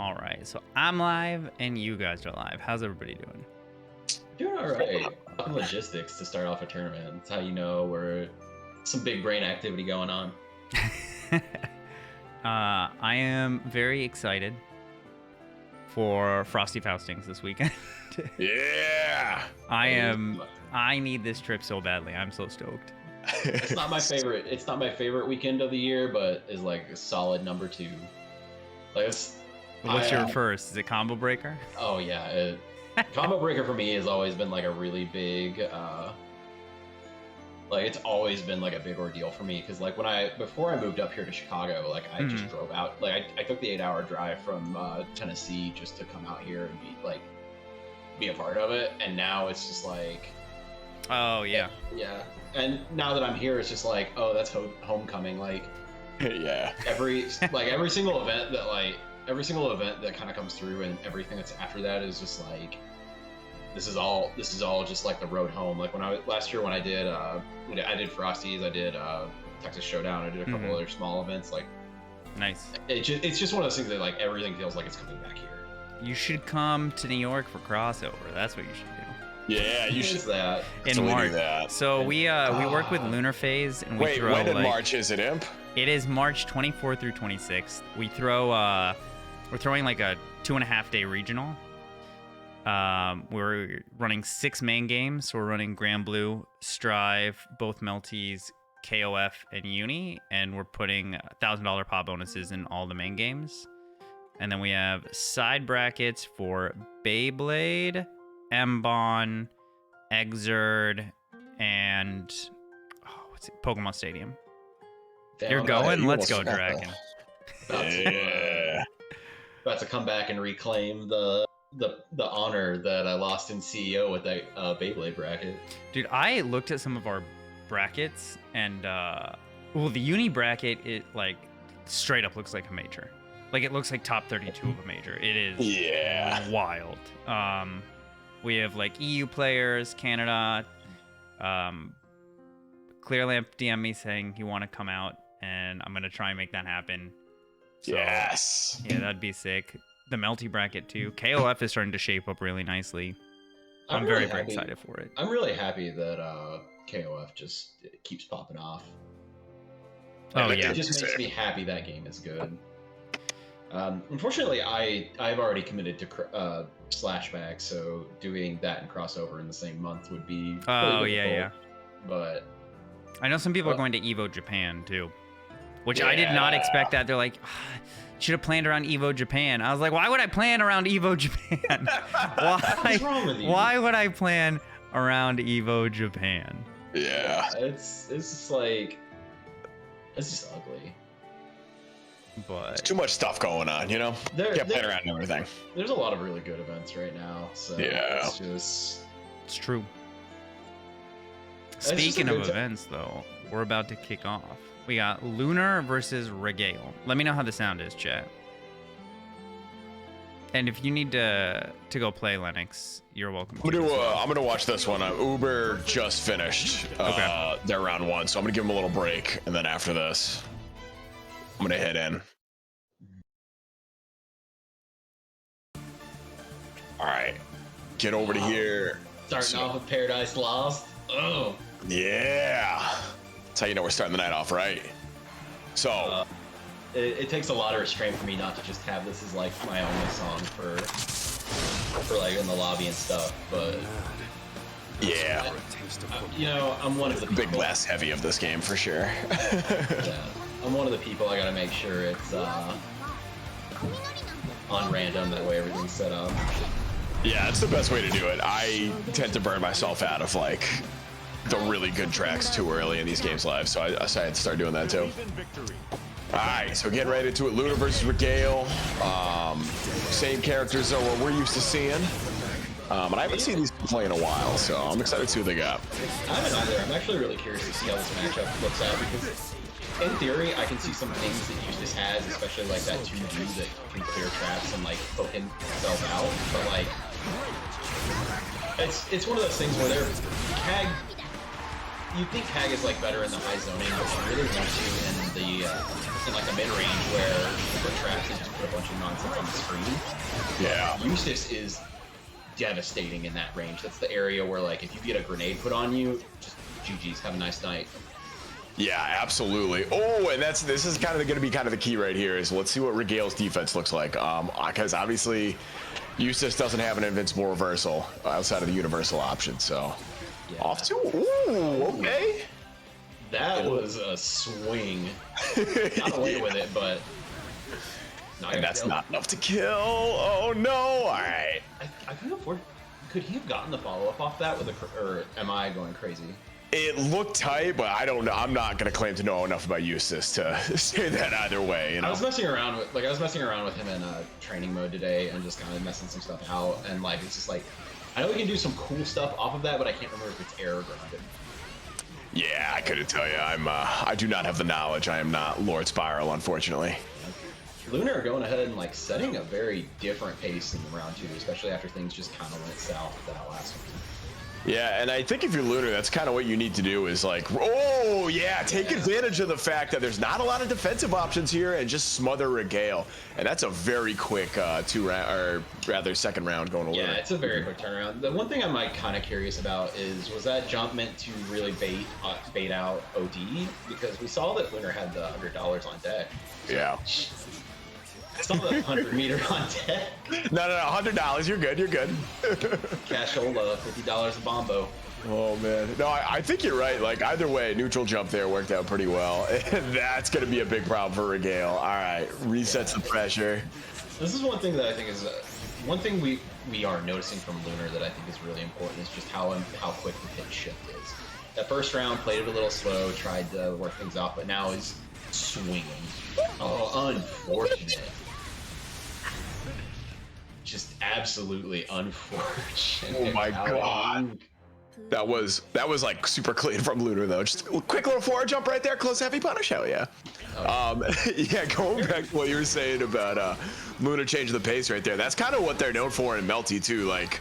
All right, so I'm live and you guys are live. How's everybody doing? Doing all right. Logistics to start off a tournament. That's how you know we're some big brain activity going on. I am very excited for Frosty Faustings this weekend. Yeah. I need this trip so badly. I'm so stoked. It's not my favorite. It's not my favorite weekend of the year, but is like a solid number 2. Like What's your first? Is it Combo Breaker? Oh yeah, Combo Breaker for me has always been like a really big. Like it's always been like a big ordeal for me because like before I moved up here to Chicago, like I just drove out. Like I took the 8-hour drive from Tennessee just to come out here and be a part of it, and now it's just like. Oh yeah. Yeah, and now that I'm here, it's just like, oh, that's homecoming. Like, yeah. Every single event that kind of comes through, and everything that's after that is just like, this is all just like the road home. Like last year when I did Frosties, I did Texas Showdown, I did a couple other small events. Like, nice. It's just one of those things that like everything feels like it's coming back here. You should come to New York for crossover. That's what you should do. Yeah, you should that in March. That. So we work with Lunar Phase and we throw. When in March is it, Imp? It is March 24th through 26th. We throw we're throwing like a 2.5-day regional. We're running 6 main games. So we're running Granblue, Strive, both Melties, KOF, and Uni, and we're putting $1,000 pot bonuses in all the main games. And then we have side brackets for Beyblade, Mbon, Exerd, and what's it? Pokemon Stadium. Damn, You're going? Let's go, Dragon. Yeah. About to come back and reclaim the honor that I lost in CEO with that Beyblade bracket. Dude, I looked at some of our brackets, and well, the Uni bracket, it like straight up looks like a major. Like it looks like top 32 of a major. It is wild. We have like EU players, Canada. Clearlamp DM me saying he want to come out, and I'm gonna try and make that happen. So, yes. Yeah, that'd be sick. The Melty bracket too. KOF is starting to shape up really nicely. I'm really very excited for it. I'm really happy that KOF just keeps popping off. Oh yeah, it just makes me happy that game is good. Unfortunately, I've already committed to Slashback, so doing that and crossover in the same month would be yeah. But I know some people are going to Evo Japan too, which I did not expect. That they're like, should have planned around Evo Japan. I was like, why would I plan around Evo Japan? What's wrong with you? Why would I plan around Evo Japan? Yeah, it's just like, it's just ugly. But there's too much stuff going on, you know? Can't plan around everything. There's a lot of really good events right now, so yeah. It's true. Speaking of events, though, we're about to kick off. We got Lunar versus Regale. Let me know how the sound is, chat. And if you need to go play Lennox, you're welcome. I'm gonna watch this one. Uber just finished their round 1, so I'm gonna give them a little break, and then after this, I'm gonna head in. All right, get over to here. Starting off with Paradise Lost. Oh. Yeah. That's how you know we're starting the night off, right? So. It takes a lot of restraint for me not to just have this as like my only song for like in the lobby and stuff, but. Yeah. You know, I'm one of the big less heavy of this game for sure. Yeah. I'm one of the people. I gotta make sure it's on random. That way everything's set up. Yeah, it's the best way to do it. I tend to burn myself out of like the really good tracks too early in these games live, so I decided to start doing that too. All right, so getting right into it. Lunar versus Regale. Same characters are what we're used to seeing. And I haven't seen these play in a while, so I'm excited to see what they got. I haven't either. I'm actually really curious to see how this matchup looks out because in theory, I can see some things that Eustace has, especially like that 2D that can clear traps and like poke himself out. But like, it's one of those things where you think Tag is like better in the high zoning, but you really want to in like the mid range where for traps and just put a bunch of nonsense on the screen. Yeah. Eustace is devastating in that range. That's the area where like if you get a grenade put on you, just GG's, have a nice night. Yeah, absolutely. Oh, and this is kind of going to be kind of the key right here is let's see what Regale's defense looks like. Because obviously Eustace doesn't have an invincible reversal outside of the universal option, so Yeah. off to okay. That was a swing. Got away with it, but And that's not enough to kill. Oh no! All right. I feel for. Could he have gotten the follow up off that with a, or am I going crazy? It looked tight, but I don't know. I'm not gonna claim to know enough about Eustace to say that either way. You know? I was messing around with him in training mode today and just kind of messing some stuff out, and like it's just like I know we can do some cool stuff off of that, but I can't remember if it's error grounded. Yeah, I couldn't tell you. I do not have the knowledge. I am not Lord Spiral, unfortunately. Lunar are going ahead and like setting a very different pace in round 2, especially after things just kind of went south with that last one. Yeah, and I think if you're Lunar, that's kind of what you need to do is like, oh yeah, take advantage of the fact that there's not a lot of defensive options here and just smother Regale. And that's a very quick second round going to Lunar. Yeah, it's a very quick turnaround. The one thing I'm like kind of curious about is, was that jump meant to really bait out OD? Because we saw that Lunar had the $100 on deck. Yeah. I saw the 100 meter on deck. No, $100. You're good. You're good. Cashola, $50 a bombo. Oh man. No, I think you're right. Like either way, neutral jump there worked out pretty well. And that's gonna be a big problem for Regale. All right, resets the pressure. This is one thing that I think is one thing we are noticing from Lunar that I think is really important is just how quick the pitch shift is. That first round played it a little slow, tried to work things out, but now is swinging. Oh, unfortunate. Just absolutely unfortunate. Oh my god. That was like super clean from Lunar though. Just a quick little forward jump right there, close heavy punish. Hell yeah. Yeah, going back to what you were saying about Lunar changing the pace right there. That's kind of what they're known for in Melty too. Like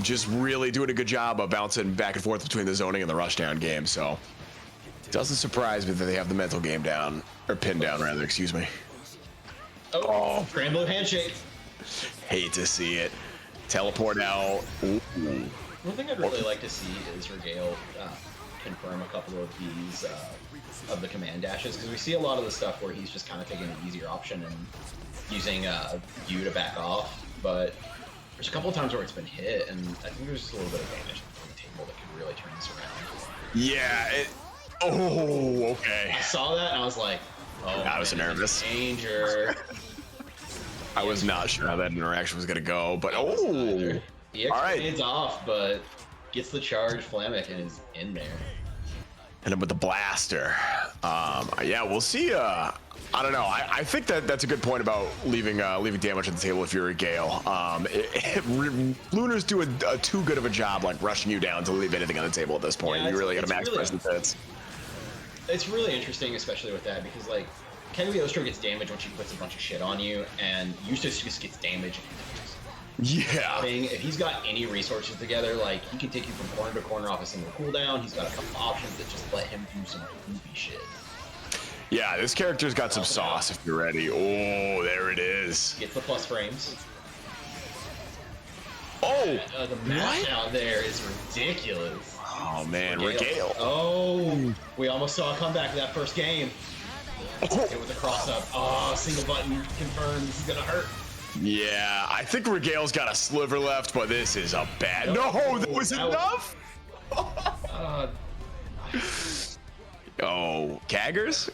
just really doing a good job of bouncing back and forth between the zoning and the rushdown game. So it doesn't surprise me that they have the mental game down, or pinned down rather, excuse me. Oh, Granblue handshake. Hate to see it. Teleport out. Ooh. One thing I'd really like to see is Regale confirm a couple of these of the command dashes, because we see a lot of the stuff where he's just kind of taking an easier option and using U to back off, but there's a couple of times where it's been hit, and I think there's just a little bit of damage on the table that could really turn this around. Yeah. Oh, okay. I saw that and I was like, oh, I was nervous. Danger. I was not sure how that interaction was gonna go, but oh, The X-Grenades off, but gets the charge Flammic and is in there. And then with the blaster, yeah, we'll see. I don't know. I think that's a good point about leaving damage on the table if you're a Gale. Lunar's doing too good of a job like rushing you down to leave anything on the table at this point. Yeah, you really got to maximize the hits. It's really interesting, especially with that, because like Cagliostro gets damage when she puts a bunch of shit on you, and Eustace just gets damage. Yeah. If he's got any resources together, like he can take you from corner to corner off a single cooldown. He's got a couple options that just let him do some goofy shit. Yeah, this character's got some sauce if you're ready. Oh, there it is. Gets the plus frames. Oh, the match out there is ridiculous. Oh man, Regale. Oh, we almost saw a comeback in that first game. Hit with the cross up. Oh, single button confirmed. This is gonna hurt. Yeah, I think Regale's got a sliver left, but this is a bad. No, that was enough. Oh, Caggers.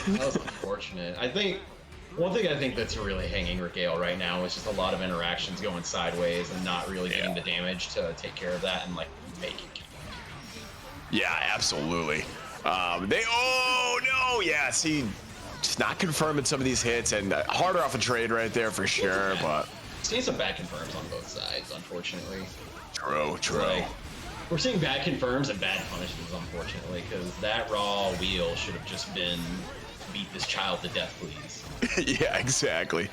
That was unfortunate. I think one thing that's really hanging Regale right now is just a lot of interactions going sideways and not really getting the damage to take care of that and like make it count. Yeah, absolutely. Yeah, see, just not confirming some of these hits and harder off a trade right there for sure, but seeing some bad confirms on both sides, unfortunately. True. Like, we're seeing bad confirms and bad punishes, unfortunately, because that raw wheel should have just been beat this child to death, please. Yeah, exactly.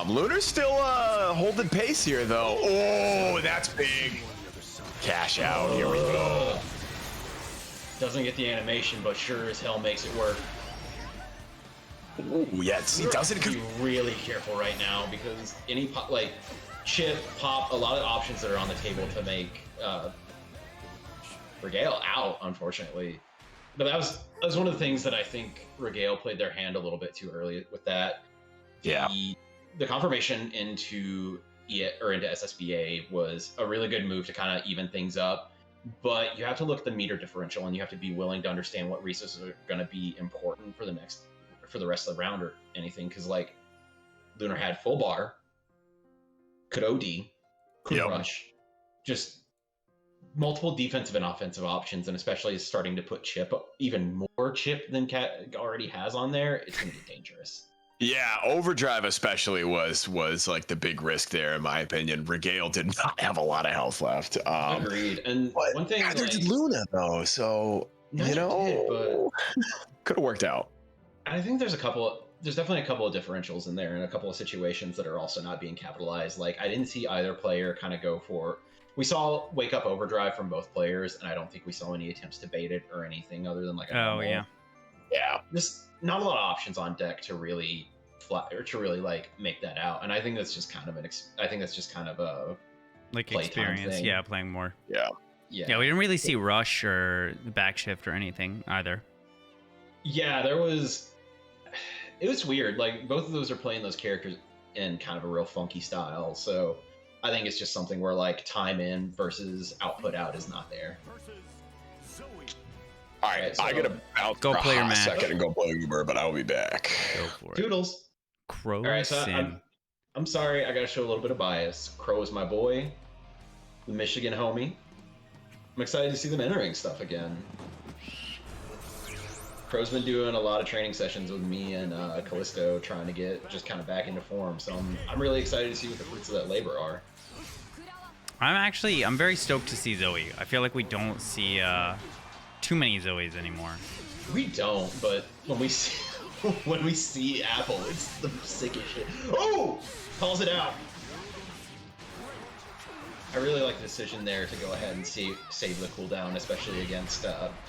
Lunar's still holding pace here, though. Oh, that's big. Cash out. Here we go. Doesn't get the animation, but sure as hell makes it work. Ooh, yeah, he doesn't. Be really careful right now because any pop, like chip, pop, a lot of options that are on the table to make Regale out, unfortunately. But that was one of the things that I think Regale played their hand a little bit too early with that. Yeah. The confirmation into SSBA was a really good move to kind of even things up. But you have to look at the meter differential, and you have to be willing to understand what resources are going to be important for the rest of the round or anything. Because like Lunar had full bar, could OD, could rush, just multiple defensive and offensive options, and especially starting to put chip, even more chip than Cat already has on there. It's going to be dangerous. Yeah, Overdrive especially was like the big risk there, in my opinion. Regale did not have a lot of health left. Agreed. And one thing, neither did Luna though, so could have worked out. I think there's definitely a couple of differentials in there, and a couple of situations that are also not being capitalized. Like I didn't see either player kind of go for. We saw wake up Overdrive from both players, and I don't think we saw any attempts to bait it or anything other than like a normal. Yeah, just not a lot of options on deck to really like make that out, and I think that's just kind of a like experience. Yeah, playing more. Yeah. We didn't really see rush or backshift or anything either. Yeah, it was weird. Like both of those are playing those characters in kind of a real funky style, so I think it's just something where like time in versus output out is not there. All right, so I gotta bounce go play your match. Second and go blow Uber, but I'll be back. Go for it. Doodles. Crowe. All right, so Synn. I'm sorry, I gotta show a little bit of bias. Crowe is my boy, the Michigan homie. I'm excited to see them entering stuff again. Crowe's been doing a lot of training sessions with me and Callisto, trying to get just kind of back into form. So I'm really excited to see what the fruits of that labor are. I'm very stoked to see Zooey. I feel like we don't see too many Zooeys anymore. We don't, but when we see Apple, it's the sickest shit. Oh! Calls it out. I really like the decision there to go ahead and save the cooldown, especially against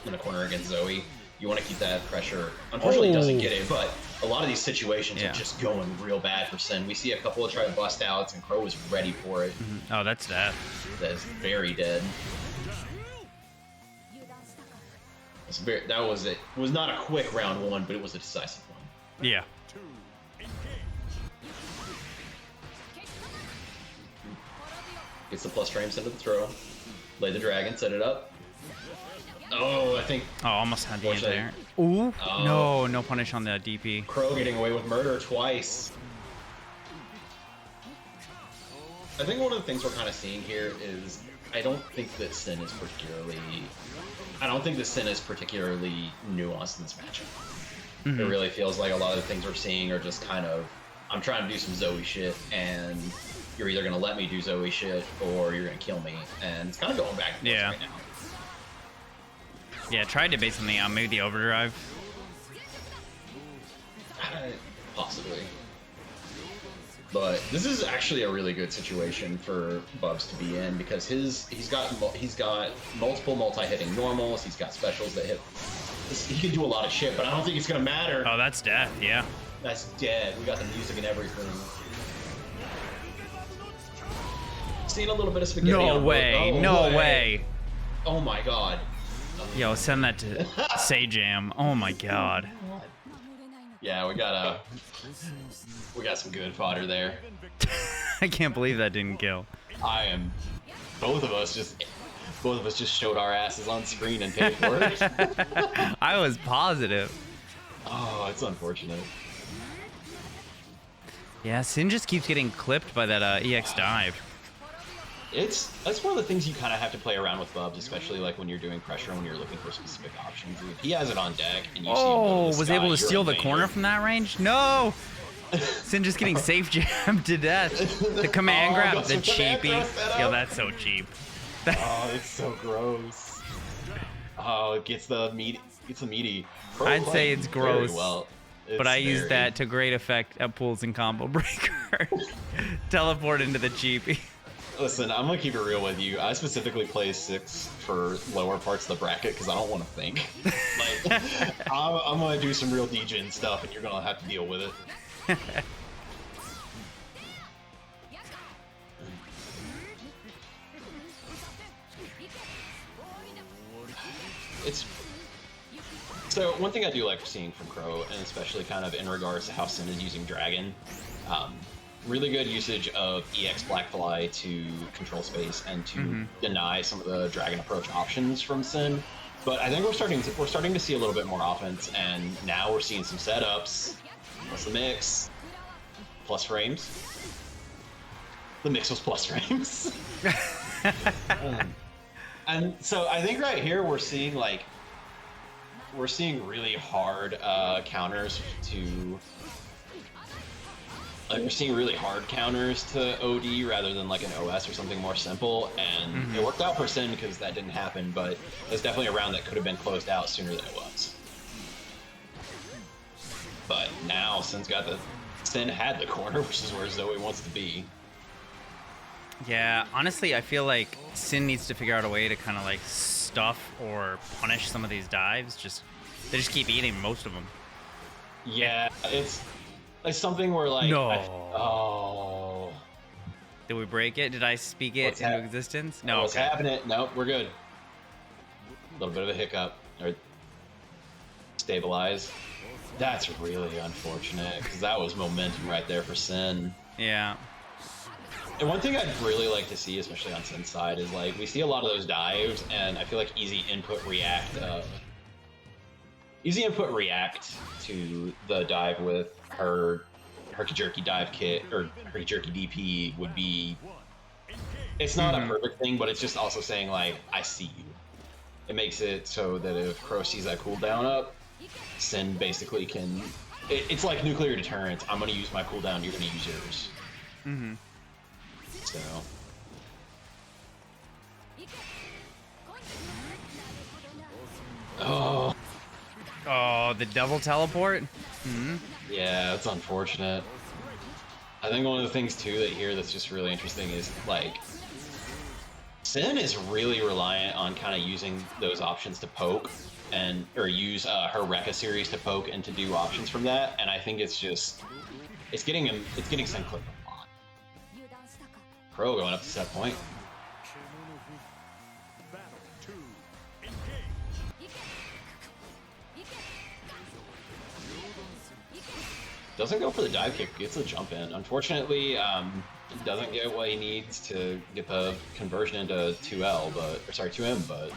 in a corner against Zooey. You want to keep that pressure. Unfortunately, he doesn't get it, but a lot of these situations are just going real bad for Synn. We see a couple of try to bust outs, and Crowe is ready for it. Mm-hmm. Oh, that's dead. That is very dead. That was it. It was not a quick round one, but it was a decisive one. Yeah. Gets the plus frames into the throw. Lay the dragon, set it up. Oh, I think. Oh, almost had the end there. Ooh. Oh. No punish on the DP. Crowe getting away with murder twice. I think one of the things we're kind of seeing here is I don't think that Synn is particularly nuanced in this matchup. Mm-hmm. It really feels like a lot of the things we're seeing are just kind of, I'm trying to do some Zooey shit, and you're either going to let me do Zooey shit, or you're going to kill me. And it's kind of going back and forth right now. Yeah, tried to bait something out. Maybe the overdrive. Possibly. But this is actually a really good situation for Bubs to be in, because he's got multiple multi-hitting normals. He's got specials that hit. He can do a lot of shit, but I don't think it's gonna matter. Oh, that's death. Yeah. That's dead. We got the music and everything. Seen a little bit of spaghetti. No way. Oh, no way. Oh my god. Yo, send that to Sajam. Oh my god. Yeah, we got some good fodder there. I can't believe that didn't kill. Both of us just showed our asses on screen and paid for it. I was positive. Oh, it's unfortunate. Yeah, Synn just keeps getting clipped by that EX dive. That's one of the things you kind of have to play around with Bubs, especially like when you're doing pressure, when you're looking for specific options. If he has it on deck, and you see him was able to steal the corner from that range? No! Synn just getting safe jammed to death. The command grab, the cheapie. Yo, that's so cheap. Oh, it's so gross. Oh, it gets the meaty. I'd say it's gross. Well. But I use that to great effect at pools and combo breaker. Teleport into the cheapie. Listen, I'm gonna keep it real with you. I specifically play 6 for lower parts of the bracket because I don't want to think. Like, I'm gonna do some real DJing stuff, and you're gonna have to deal with it. So one thing I do like seeing from Crowe, and especially kind of in regards to how Synn is using Dragon, really good usage of EX Blackfly to control space and to deny some of the Dragon approach options from Synn. But I think we're starting to see a little bit more offense, and now we're seeing some setups. What's the mix? Plus frames. The mix was plus frames. And so I think right here we're seeing really hard counters to OD rather than like an OS or something more simple, and it worked out for Synn because that didn't happen, but it's definitely a round that could have been closed out sooner than it was. But now Synn had the corner, which is where Zooey wants to be. Yeah, honestly, I feel like Synn needs to figure out a way to kind of like stuff or punish some of these dives. They just keep eating most of them. Yeah, it's something where like no. Did we break it? Did I speak it into existence? No. What's happening? Nope, we're good. A little bit of a hiccup or stabilize. That's really unfortunate because that was momentum right there for Synn. Yeah. And one thing I'd really like to see, especially on Synn's side, is like we see a lot of those dives, and I feel like easy input react to the dive with her herky jerky dive kit or herky jerky DP would be. It's not a perfect thing, but it's just also saying like I see you. It makes it so that if Crowe sees that cooldown up, Synn basically can. It's like nuclear deterrence. I'm gonna use my cooldown. You're gonna use yours. So. Oh, the double teleport? Yeah, that's unfortunate. I think one of the things too that's just really interesting is like Synn is really reliant on kind of using those options to poke or use her Rekka series to poke and to do options from that, and I think it's getting Synn clipped a lot. Crowe going up to set point. Doesn't go for the dive kick, gets the jump in. Unfortunately, doesn't get what he needs to get the conversion into 2M, but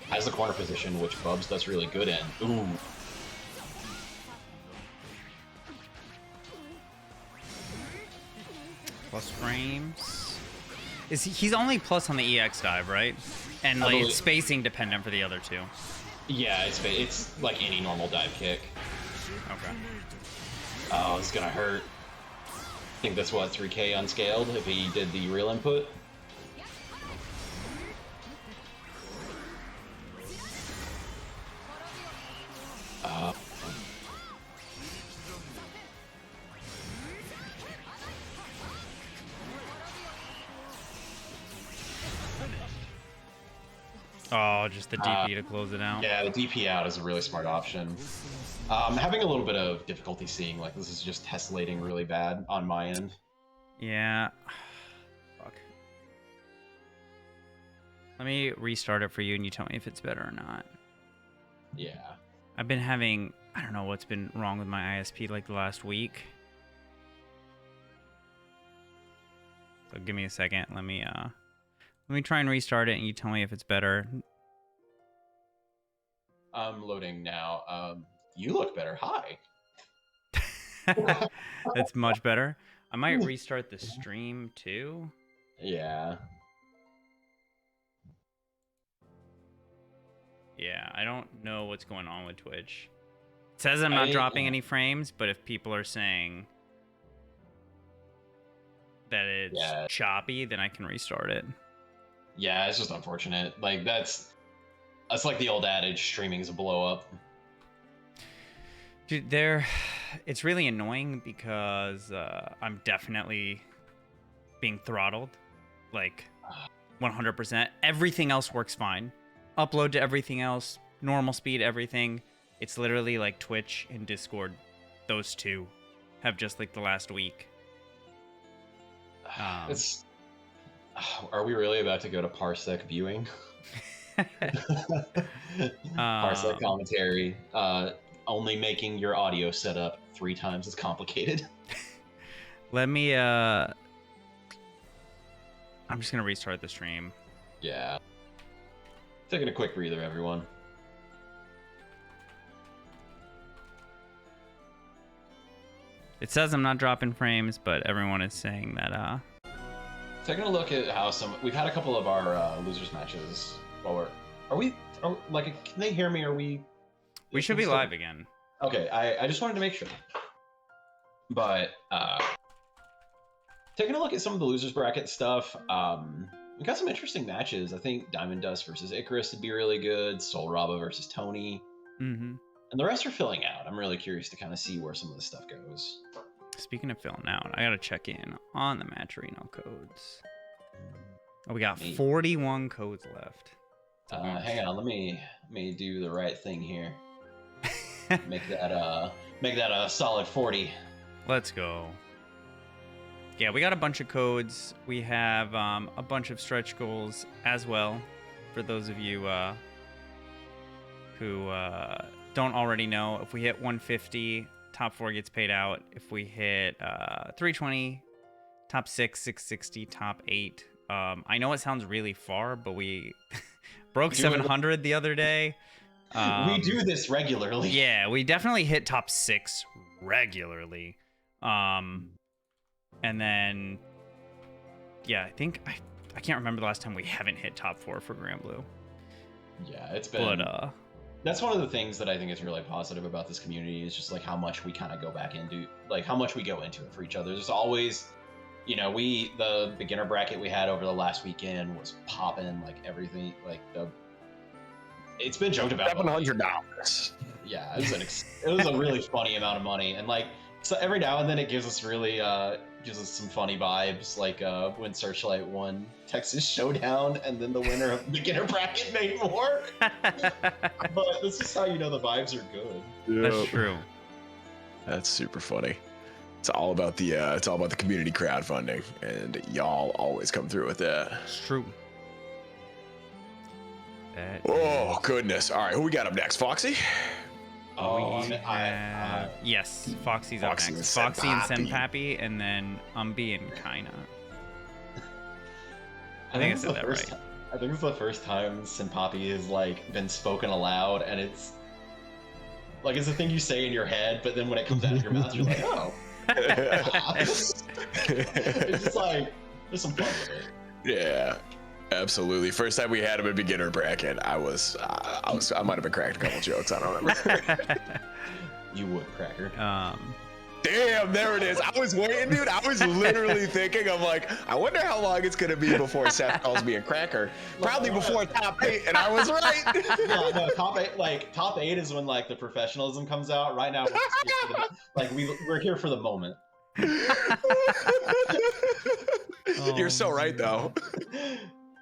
has the corner position, which Bubs does really good in. Ooh. Plus frames. He's only plus on the EX dive, right? And like it's spacing dependent for the other two. Yeah, it's like any normal dive kick. Okay. Oh, it's gonna hurt. I think that's what, 3K unscaled if he did the real input. Oh, just the DP to close it out. Yeah, the DP out is a really smart option. I'm having a little bit of difficulty seeing, like, this is just tessellating really bad on my end. Yeah. Fuck. Let me restart it for you and you tell me if it's better or not. Yeah. I've been having, I don't know what's been wrong with my ISP like the last week. So give me a second. Let me try and restart it and you tell me if it's better. I'm loading now. You look better. Hi. That's much better. I might restart the stream too. Yeah. Yeah, I don't know what's going on with Twitch. It says I'm not dropping any frames, but if people are saying that it's choppy, then I can restart it. Yeah, it's just unfortunate. Like that's like the old adage, streaming is a blow up. Dude, it's really annoying because I'm definitely being throttled. like 100%. Everything else works fine. Upload to everything else, normal speed, everything. It's literally like Twitch and Discord. Those two have just like the last week. Are we really about to go to Parsec viewing? Parsec commentary. Only making your audio setup 3 times as complicated. Let me, I'm just going to restart the stream. Yeah. Taking a quick breather, everyone. It says I'm not dropping frames, but everyone is saying that, Taking a look at how we've had a couple of our losers matches while can they hear me? We should be live again. Okay, I just wanted to make sure. But taking a look at some of the losers bracket stuff, we got some interesting matches. I think Diamond Dust versus Icarus would be really good. Soul Raba versus Tony. Mm-hmm. And the rest are filling out. I'm really curious to kind of see where some of this stuff goes. Speaking of filling out, I gotta check in on the Matcherino codes. Oh, we got 41 codes left. Hang on, let me do the right thing here. make that a solid 40. Let's go. Yeah, we got a bunch of codes. We have a bunch of stretch goals as well. For those of you who don't already know, if we hit 150, top 4 gets paid out. If we hit 320, top 6, 660, top 8. I know it sounds really far, but we broke 700 the other day. We do this regularly. Yeah, we definitely hit top 6 regularly. And then, yeah, I think I can't remember the last time we haven't hit top 4 for Granblue. Yeah, it's been. But that's one of the things that I think is really positive about this community is just like how much we kind of go back into, like how much we go into it for each other. There's always, you know, the beginner bracket we had over the last weekend was popping, like everything, like it's been joked about. $700. Yeah, it was a really funny amount of money, and like so every now and then it gives us some funny vibes, like when Searchlight won Texas Showdown, and then the winner of beginner bracket made more. But this is how you know the vibes are good. Yep. that's true. That's super funny. It's all about the community crowdfunding, and y'all always come through with that. It's true. Oh goodness! All right, who we got up next? Fawxy. Yes, Fawxy's up next. Fawxy and SenpaiSpyder, and then Umbi and Kaiina. I think I said that right. I think it's the first time SenpaiSpyder has like been spoken aloud, and it's like it's a thing you say in your head, but then when it comes out of your mouth, you're like, oh. It's just like there's some fun with it. Yeah. Absolutely. First time we had him in beginner bracket, I might have been cracked a couple jokes. I don't remember. You would, Cracker. Damn, there it is. I was waiting, dude. I was literally thinking, I'm like, I wonder how long it's gonna be before Seth calls me a cracker. Probably before top 8, and I was right. Yeah, no, top 8. Like top 8 is when like the professionalism comes out. Right now, we're here for the moment. You're so right, though.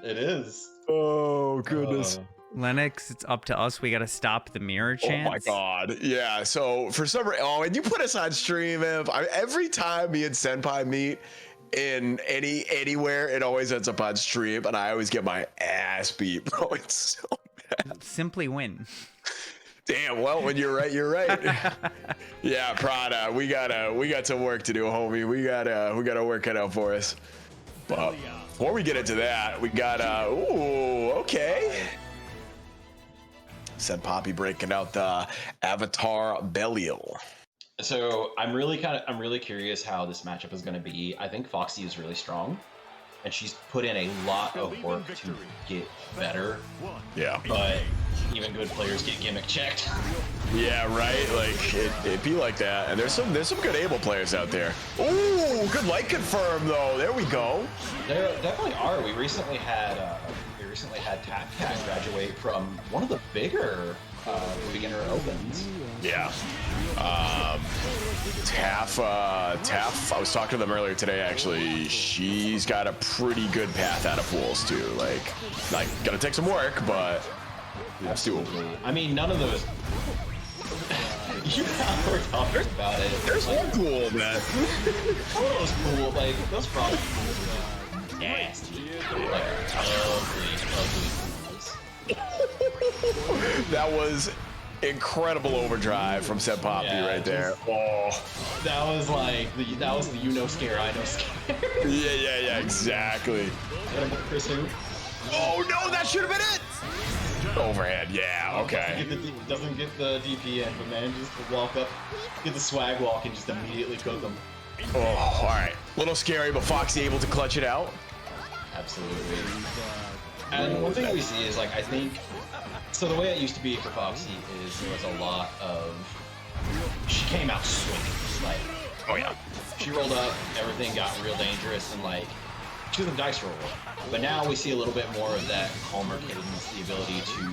It is. Oh goodness. Lennox, it's up to us. We gotta stop the mirror chance. Oh my god. Yeah. So for some reason, and you put us on stream, every time me and Senpai meet in anywhere, it always ends up on stream, and I always get my ass beat, bro. It's so bad. Simply win. Damn. Well, when you're right, you're right. Yeah, Prada. We got some work to do, homie. We gotta work it out for us. But before we get into that, we got okay. SenpaiSpyder breaking out the Avatar Belial. So I'm really curious how this matchup is going to be. I think Fawxy is really strong, and she's put in a lot of work to get better. Yeah. But even good players get gimmick checked. Yeah, right. Like it'd be like that. And there's some good able players out there. Ooh, good light confirm though. There we go. There definitely are. We recently had Tat graduate from one of the bigger beginner opens. Yeah. Taff, I was talking to them earlier today, actually. She's got a pretty good path out of pools, too. Like gonna take some work, but that's doable. I mean, none of those... You know, we're talking about it. There's one pool, man. Some of those pools, like, those Prada pools are nasty. Like, ugly pools. That was incredible overdrive from SenpaiSpyder right there. Oh, that was like the you know scare, I know scare. yeah, exactly. Pursuit. Oh no, that should have been it. Overhead, yeah, okay. Doesn't get the DP in, but manages to walk up, get the swag walk, and just immediately cook them. Oh, all right. Little scary, but Fawxy able to clutch it out. Absolutely. And one thing we see is, like, I think, so the way it used to be for Fawxy is there was a lot of, she came out swinging, like, oh yeah. She rolled up, everything got real dangerous, and like, she was a dice roller. But now we see a little bit more of that calmer cadence, the ability to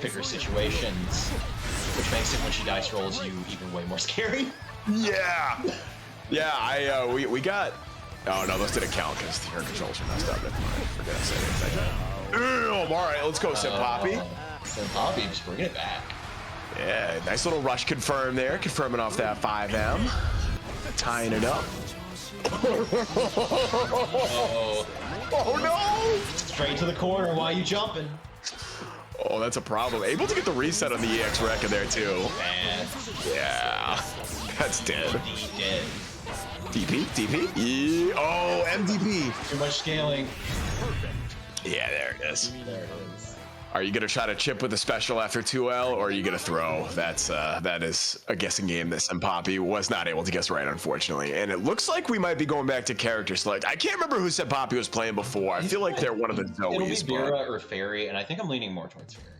figure situations, which makes it when she dice rolls you even way more scary. Yeah. Yeah, we got, oh no, those didn't count because her controls are messed up. I forgot to say anything. Damn, all right, let's go, SenpaiSpyder. SenpaiSpyder just bringing it back. Yeah, nice little rush confirm there, confirming off that 5M. Tying it up. Oh no! Straight to the corner, why are you jumping? Oh, that's a problem. Able to get the reset on the EX Rekka there too. Man. Yeah, that's dead. Dead. DP? Yeah. Oh, MDP. Too much scaling. Yeah, there it is. There it is. Are you gonna try to chip with a special after 2L, or are you gonna throw? That is a guessing game that SenpaiSpyder was not able to guess right, unfortunately. And it looks like we might be going back to character select. I can't remember who SenpaiSpyder was playing before. I feel like they're one of the Zooeys. It'll be Vera or Ferry, and I think I'm leaning more towards Ferry.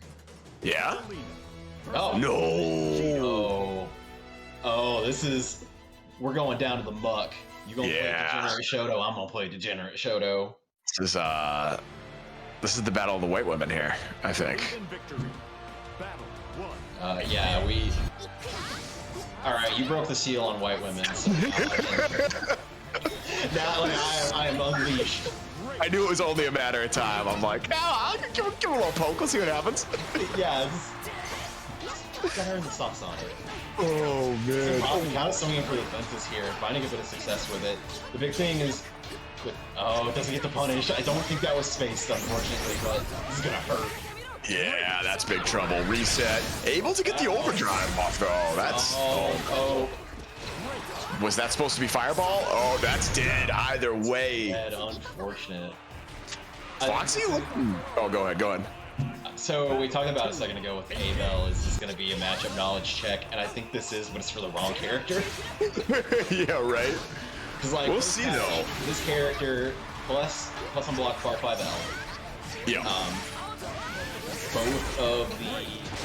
Yeah? Oh. No. Oh, this is... We're going down to the muck. You gonna play Degenerate Shoto, I'm gonna play Degenerate Shoto. This is the battle of the white women here, I think. Yeah, we... Alright, you broke the seal on white women, so... now, like, I am unleashed. I knew it was only a matter of time. I'm like, I'll give him a little poke, let's see what happens. Yeah, just got her in the stop sign. Oh, man. I'm kind of swinging for the fences here, finding a bit of success with it. The big thing is... Oh, it doesn't get the punish. I don't think that was spaced, unfortunately, but this is gonna hurt. Yeah, that's big trouble. Reset. Able to get the overdrive off, though. That's... Oh. Was that supposed to be Fireball? Oh, that's dead. Either way. Dead, unfortunate. Fawxy? Oh, go ahead. So we talked about a second ago with the A-Bell. Is this going to be a matchup knowledge check? And I think this is, but it's for the wrong character. Yeah, right? Like, we'll see, though. This character, plus unblock Far 5L. Yeah.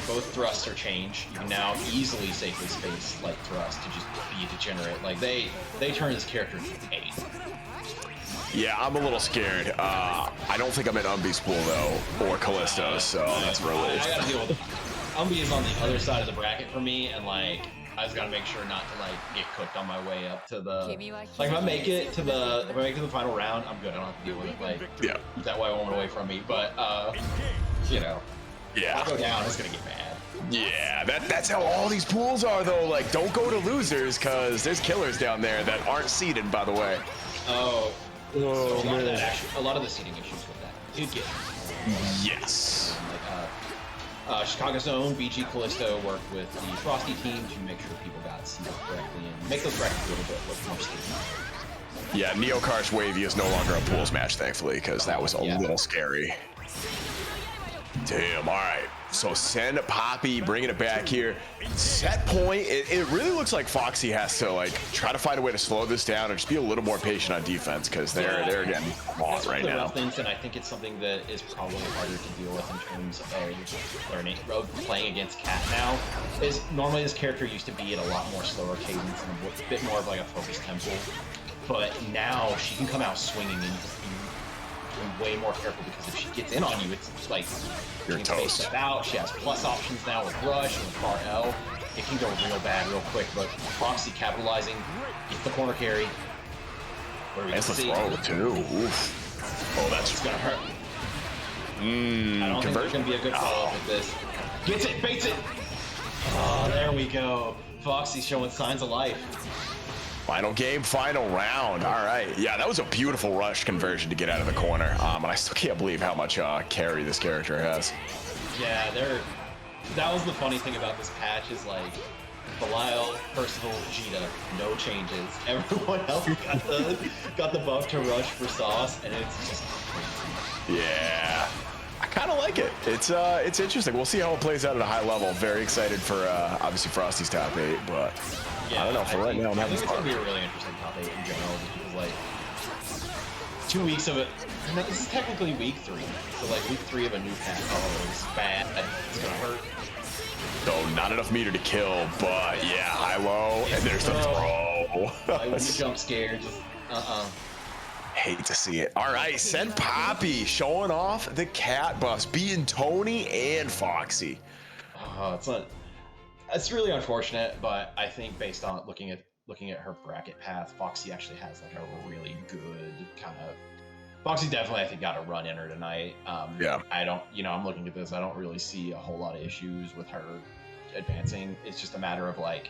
Both thrusts are changed. You can now easily safely space like thrust to just be a degenerate. Like they turn this character into 8. Yeah, I'm a little scared. I don't think I'm in Umbi's pool though, or Cagliostro, so that's a relief. I gotta deal with it. Umbi is on the other side of the bracket for me, and like I just gotta make sure not to like get cooked on my way up to the. Like if I make it to the final round, I'm good. I don't have to deal with it. Like that white woman away from me, but you know. Yeah. If I go down, it's gonna get mad. Yeah, that's how all these pools are though. Like, don't go to losers, cause there's killers down there that aren't seeded, by the way. Oh, so a lot of the seeding issues with that did get. Yes. Like, Chicago's own BG Callisto worked with the Frosty team to make sure people got seeded correctly and make those brackets a little bit more stable. Yeah, Neokarsh Wavy is no longer a pools match, thankfully, because that was a little scary. Damn, all right. So send Poppy, bringing it back here. Set point, it really looks like Fawxy has to like try to find a way to slow this down and just be a little more patient on defense because they're getting caught right now. Things, and I think it's something that is probably harder to deal with in terms of learning, playing against Cat now. Is normally this character used to be at a lot more slower cadence and a bit more of like a focused tempo, but now she can come out swinging and way more careful because if she gets in on you, it's like you're toast. Step out. She has plus options now with Rush and with Bar L. It can go real bad real quick, but Fawxy capitalizing, gets the corner carry. That's the throw too. Oof. Oh, that's gonna hurt. I don't think there's gonna be a good follow-up with this. Gets it, baits it. Oh, there we go. Fawxy showing signs of life. Final game, final round. All right. Yeah, that was a beautiful rush conversion to get out of the corner. And I still can't believe how much carry this character has. Yeah, that was the funny thing about this patch is like Belial, Percival, Djeeta, no changes. Everyone else got the buff to rush for sauce, and it's just yeah. I kind of like it. It's interesting. We'll see how it plays out at a high level. Very excited for obviously Frosty's top 8, but yeah, I don't know. For right now, I think it's gonna be a really interesting top 8 in general, just because like 2 weeks of it. No, this is technically week 3, so like week 3 of a new patch is bad. It's gonna hurt. So not enough meter to kill, but yeah, high low, and there's the throw. I was jump scared. Just Hate to see it. All right, send Poppy showing off the cat buffs, beating Tony and Fawxy. It's really unfortunate, but I think based on looking at her bracket path, Fawxy actually has like a really good kind of. Fawxy definitely, I think, got a run in her tonight. Yeah. I don't, I'm looking at this. I don't really see a whole lot of issues with her advancing. It's just a matter of like,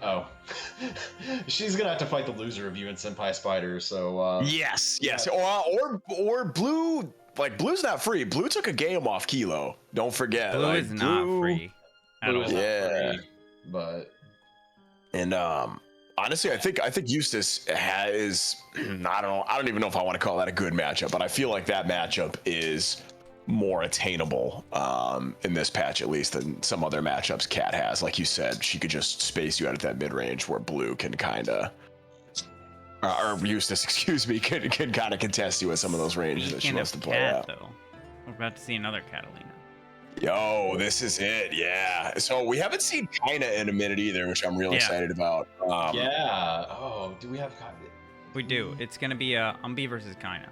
oh, she's gonna have to fight the loser of you and SenpaiSpyder. So yes, or Blue. Like Blue's not free. Blue took a game off Kilo. Don't forget. Blue is not free. Blue is yeah. not free, but and honestly, I think Eustace is I don't even know if I want to call that a good matchup, but I feel like that matchup is more attainable in this patch at least than some other matchups Cat has. Like you said, she could just space you out at that mid range where Blue can kind of or Eustace, excuse me, can kind of contest you with some of those ranges that she wants to play out. Though. We're about to see another Katalina. Yo, this is it, yeah. So we haven't seen Kaiina in a minute either, which I'm real excited about. Yeah. Oh, do we have Kaiina? We do. It's gonna be Umbi versus Kaiina.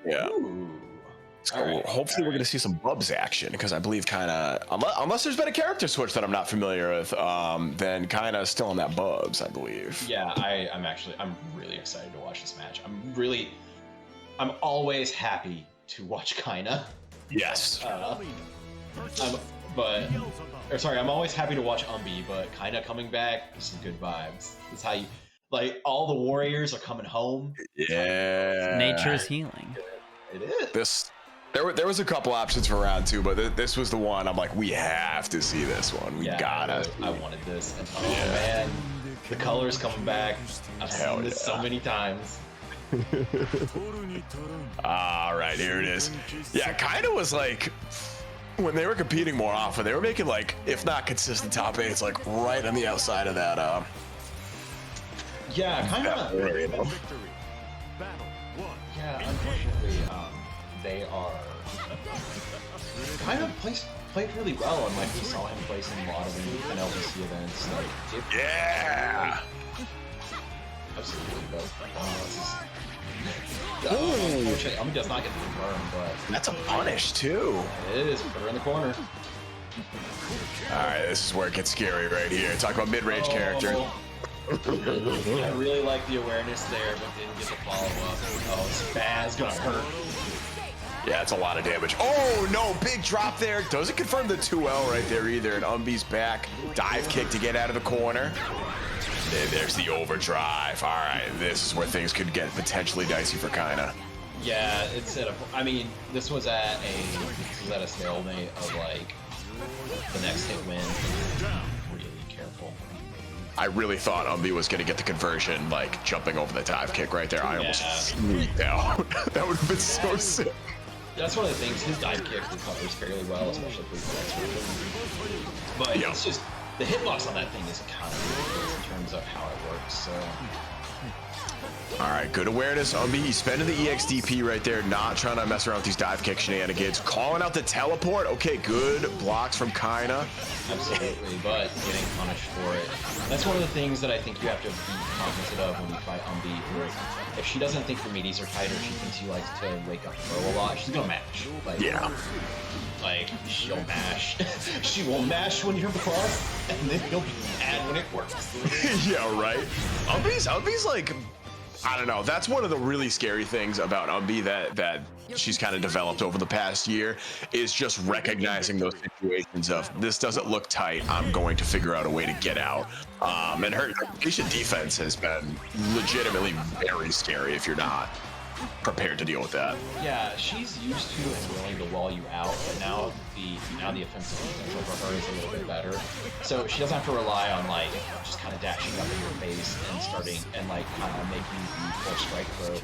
Yeah. Ooh. So hopefully we're gonna see some Bubs action because I believe Kaiina, unless there's been a character switch that I'm not familiar with, then Kaiina is still on that Bubs, I believe. Yeah, I'm really excited to watch this match. I'm always happy to watch Kaiina. Yes. I'm always happy to watch Umbi, but Kaiina coming back, some good vibes. It's how you like all the warriors are coming home. Yeah. Nature's healing. It is. There was a couple options for round 2, but this was the one I'm like, we have to see this one. We gotta. I wanted this, and man, the colors coming back. I've seen this so many times. All right, here it is. Yeah, Kaiina was like, when they were competing more often, they were making like, if not consistent top 8s, like right on the outside of that. Yeah, Kaiina. Yeah, unfortunately, they are kind of played really well, and like we saw him place in a lot of an LVC events. Like, yeah. Absolutely, though. Unfortunately, Umbi does not get the confirm, but that's a punish too. It is. Put her in the corner. All right, this is where it gets scary right here. Talk about mid-range character. I really like the awareness there, but didn't get the follow-up. Oh, it's bad. It's gonna hurt. Yeah, it's a lot of damage. Oh, no, big drop there. Doesn't confirm the 2L right there either, and Umbi's back. Dive kick to get out of the corner. And there's the overdrive. All right, this is where things could get potentially dicey for Kaiina. Yeah, it's at a. I mean, this was at a stalemate of like the next hit win. Really careful. I really thought Umbi was going to get the conversion, like jumping over the dive kick right there. I almost sneaked out. That would have been so sick. that's one of the things. His dive kick recovers fairly well, especially for the next version. But it's just the hitbox on that thing is kind of ridiculous in terms of how it works. So. All right, good awareness, Umbi. He's spending the EXDP right there, not trying to mess around with these dive kick shenanigans. Calling out the teleport. Okay, good blocks from Kaiina. Absolutely, but getting punished for it. That's one of the things that I think you have to be cognizant of when you fight Umbi. If she doesn't think your meaties are tight, or she thinks you like to wake up Crowe a lot, she's gonna mash. Like, she'll mash. She will mash when you're buff, and then you'll be mad when it works. Yeah, right. Umbi's like, I don't know. That's one of the really scary things about Umbi that she's kind of developed over the past year, is just recognizing those situations of, this doesn't look tight, I'm going to figure out a way to get out. And her patient defense has been legitimately very scary if you're not prepared to deal with that. Yeah, she's used to and willing to wall you out, but now the offensive potential for her is a little bit better. So she doesn't have to rely on like just kind of dashing up in your face and starting and like kind of making the full strike throw.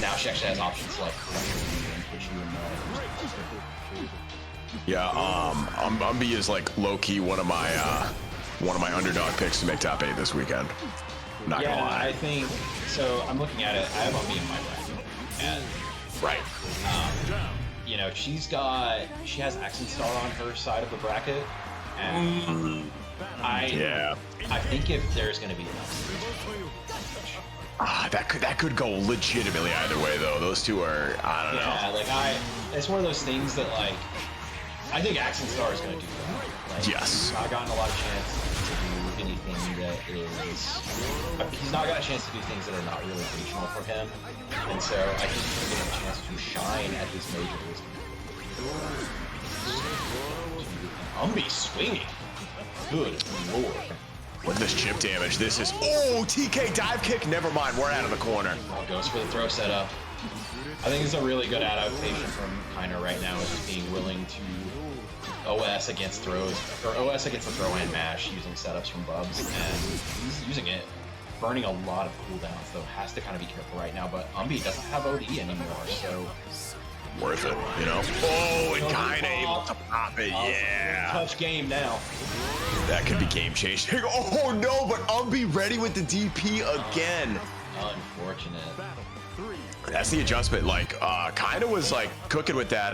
Now she actually has options to like pressure you and push you in the. Yeah, Umbi is like low key one of my underdog picks to make top 8 this weekend. Not gonna lie. I think so. I'm looking at it. I have Umbi in my bracket. And right, you know, she has Accent Star on her side of the bracket, and I think if there's going to be enough, that could go legitimately either way though. Those two are, I don't know. Yeah, like it's one of those things that like I think Accent Star is going to do that. Like, yes, he's not gotten a lot of chance to do anything that is. He's not got a chance to do things that are not really regional for him, and so I think he's going to get a chance to shine at his majors. Umbi swinging. Good lord. Look at this chip damage. This is TK dive kick. Never mind, we're out of the corner. Goes for the throw setup. I think it's a really good adaptation from Kaiina right now, is just being willing to OS against throws, or OS against the throw and mash using setups from Bubs, and he's using it, burning a lot of cooldowns, though has to kind of be careful right now, but Umbi doesn't have OD anymore, so... Worth it, you know? Oh, and Kaiina able to pop it, yeah! Touch game now. That could be game changing. Oh no, but Umbi ready with the DP again! Unfortunate. That's the adjustment. Like, Kaiina was like cooking with that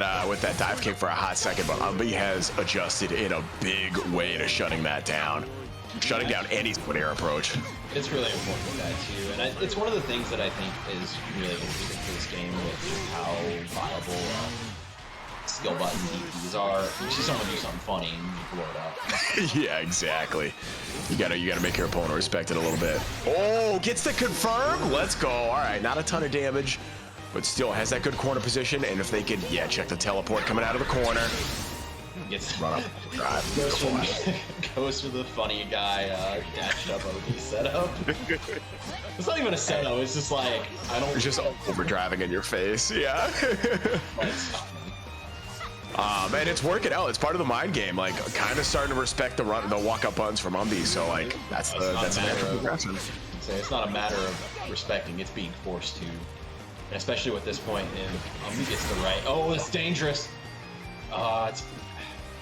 dive kick for a hot second, but Umbi has adjusted in a big way to shutting that down, shutting down any split air approach. It's really important with that too, and it's one of the things that I think is really interesting for this game with just how viable skill button DPs are. You see someone do something funny and you blow it up. Yeah, exactly. You gotta make your opponent respect it a little bit. Oh, gets the confirm. Let's go. All right, not a ton of damage, but still has that good corner position. And if they could, check the teleport coming out of the corner. Gets run up, drive. Goes for the funny guy dashed up OD setup. It's not even a setup. It's just like It's just overdriving in your face. Yeah. And it's working out. It's part of the mind game. Like, kind of starting to respect the walk-up buttons from Umbi. So, like, that's a natural progression. It's not a matter of respecting. It's being forced to. And especially with this point, Umbi gets the right. Oh, it's dangerous.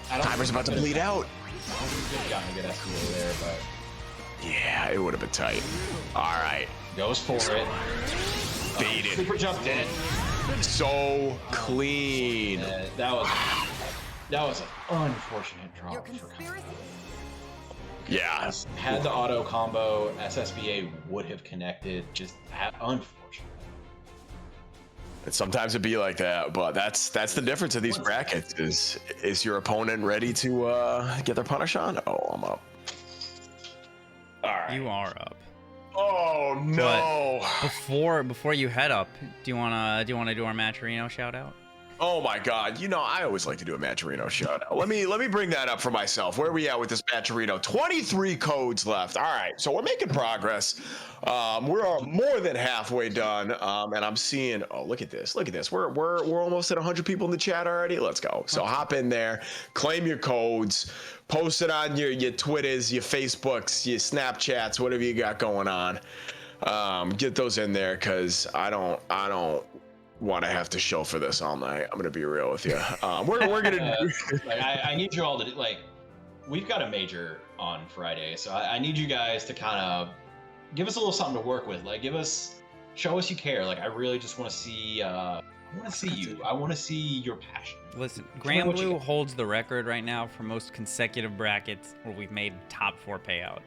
Timer's about to bleed out. I don't think we've gotten a good SBA there, but yeah, it would have been tight. All right, goes for it. Baited. Super jump dead. So clean. That was an unfortunate drop for Kaiina. Yeah. Had the auto combo, SSBA would have connected. Just unfortunate. And sometimes it'd be like that, but that's the difference of these brackets. Is your opponent ready to get their punish on? Oh, I'm up. All right. You are up. Oh no! But before you head up, do you wanna do our Matcherino shout out? Oh my God! You know I always like to do a Matcherino shout out. Let me bring that up for myself. Where are we at with this Matcherino? 23 codes left. All right, so we're making progress. We're more than halfway done, and I'm seeing. Oh, look at this! Look at this! We're almost at 100 people in the chat already. Let's go! So hop in there, claim your codes, post it on your Twitters, your Facebooks, your Snapchats, whatever you got going on. Get those in there, because I don't want to have to show for this all night. I'm gonna be real with you. We're gonna. Like, I need you all to like. We've got a major on Friday, so I need you guys to kind of give us a little something to work with. Like, show us you care. Like, I really just want to see. I want to see you. I want to see your passion. Listen, Granblue holds the record right now for most consecutive brackets where we've made top 4 payout.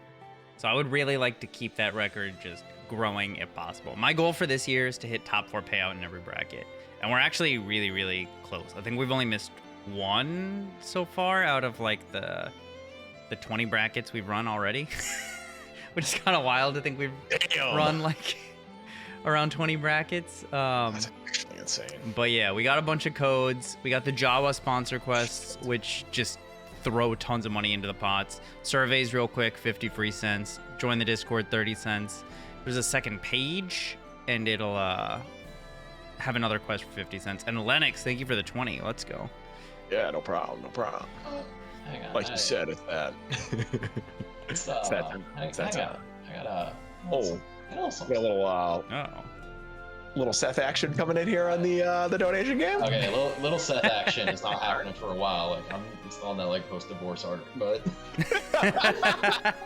So I would really like to keep that record just growing if possible. My goal for this year is to hit top 4 payout in every bracket. And we're actually really, really close. I think we've only missed 1 so far out of like the 20 brackets we've run already. Which is kind of wild to think we've run like around 20 brackets. That's actually insane. But yeah, we got a bunch of codes. We got the Jawa sponsor quests, which just throw tons of money into the pots. Surveys real quick, 50 free cents. Join the Discord, 30 cents. There's a second page, and it'll have another quest for 50 cents. And Lennox, thank you for the 20. Let's go. Yeah, no problem, no problem. Hang on, Like you said, it's that. It's that time. I got a Little Seth action coming in here on the donation game. Okay, little Seth action is not happening for a while. Like I'm still on that like post-divorce arc, but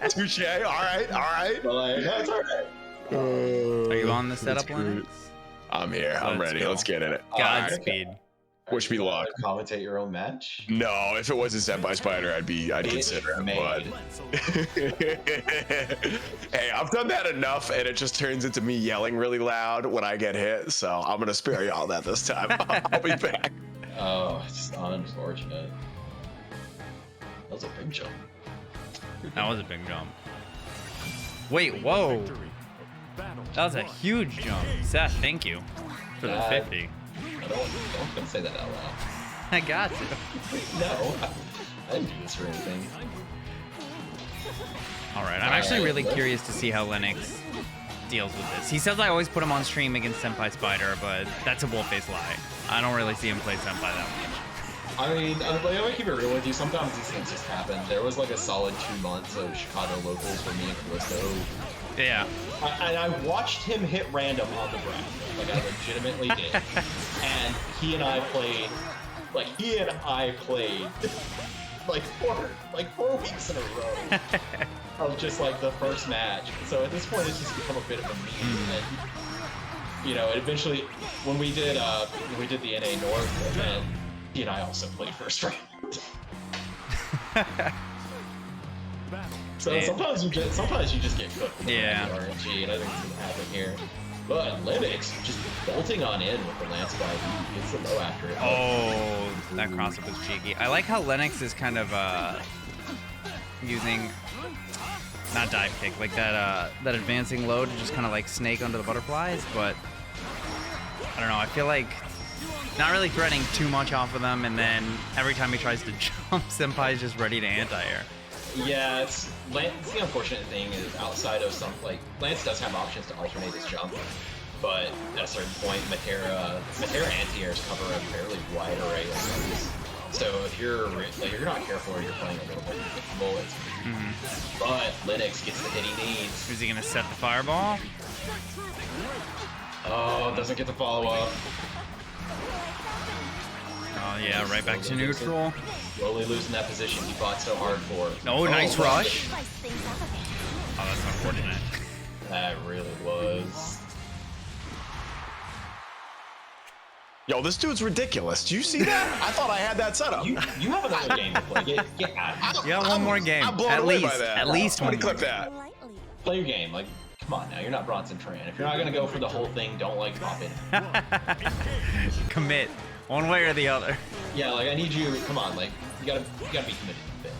touche. All right. But like, no, it's all right. Are you on the setup, Lennox? I'm here. I'm ready. Let's get in it. Godspeed. Wish me luck. Commentate your own match? No, if it wasn't SenpaiSpyder, I'd consider it. But hey, I've done that enough, and it just turns into me yelling really loud when I get hit. So I'm gonna spare y'all that this time. I'll be back. Oh, it's unfortunate. That was a big jump. That was a big jump. Wait, whoa. That was a huge jump. Seth, thank you for the 50. Don't say that out loud. I got you. No, I didn't do this for anything. All right, I'm actually really curious to see how Lennox deals with this. He says I always put him on stream against SenpaiSpyder, but that's a bull-faced lie. I don't really see him play Senpai that much. I mean, I'm gonna keep it real with you. Sometimes these things just happen. There was like a solid 2 months of Chicago locals for me and Cagliostro. Yeah. And I watched him hit random on the ground. Like, I legitimately did. And he and I played, like 4 weeks in a row of just like the first match. So at this point, it's just become a bit of a meme. And, you know, eventually, when we did the NA North event, he and I also played first round. So sometimes you just get cooked with RNG, and I think it's gonna happen here. But Lennox just bolting on in with the Lancelot, he gets the low after it. Oh, that cross-up was cheeky. I like how Lennox is kind of using, not dive kick, like that advancing low to just kind of like snake under the butterflies, but I don't know, I feel like not really threatening too much off of them, and then every time he tries to jump, Senpai is just ready to anti-air. Yeah, the unfortunate thing is outside of some, like, Lance does have options to alternate his jump, but at a certain point, Metera anti-airs cover a fairly wide array of moves. So if you're not careful or you're playing a little bit, you get bullets. But Lennox gets the hit he needs. Is he gonna set the fireball? Oh, doesn't get the follow-up. Oh yeah, right back to neutral. Slowly losing that position he fought so hard for. Oh, nice rush. Oh, that's unfortunate. That really was. Yo, this dude's ridiculous. Do you see that? I thought I had that set up. You have another game to play. Get out of here. Yeah, one more game. I'm blown at away least, by that. At least one. Clip that. Play your game. Like, come on now. You're not Bronson Tran. If you're not gonna go for the whole thing, don't like drop in. Commit, one way or the other. Yeah, like I need you. Come on, like you gotta be committed to it.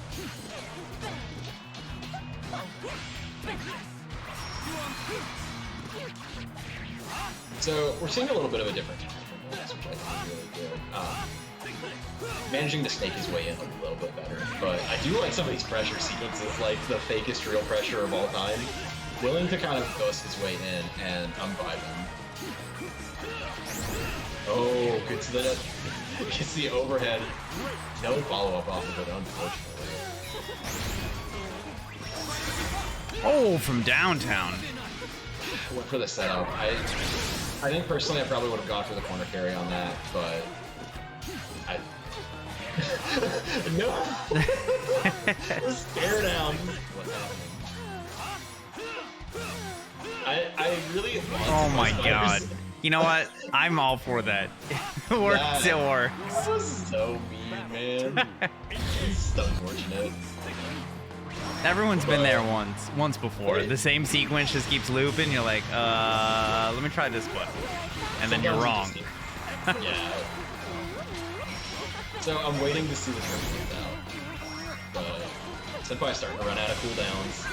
So we're seeing a little bit of a different time from this, which I think is really good. Managing to snake his way in a little bit better, but I do like some of these pressure sequences, like the fakest real pressure of all time. Willing to kind of ghost his way in, and I'm vibing. Oh, gets the overhead. No follow-up off of it, unfortunately. Oh, from downtown. Went for the setup. I think personally I probably would have gone for the corner carry on that, but I no. Stare down. What's happening? I really. Oh my god. You know what? I'm all for that. It works, it works. That was so mean, man. It's so unfortunate. Everyone's been there once before. The same sequence just keeps looping. You're like, let me try this button. And then you're wrong. Yeah. So I'm waiting to see the turn plays out. But Senpai's starting to run out of cooldowns.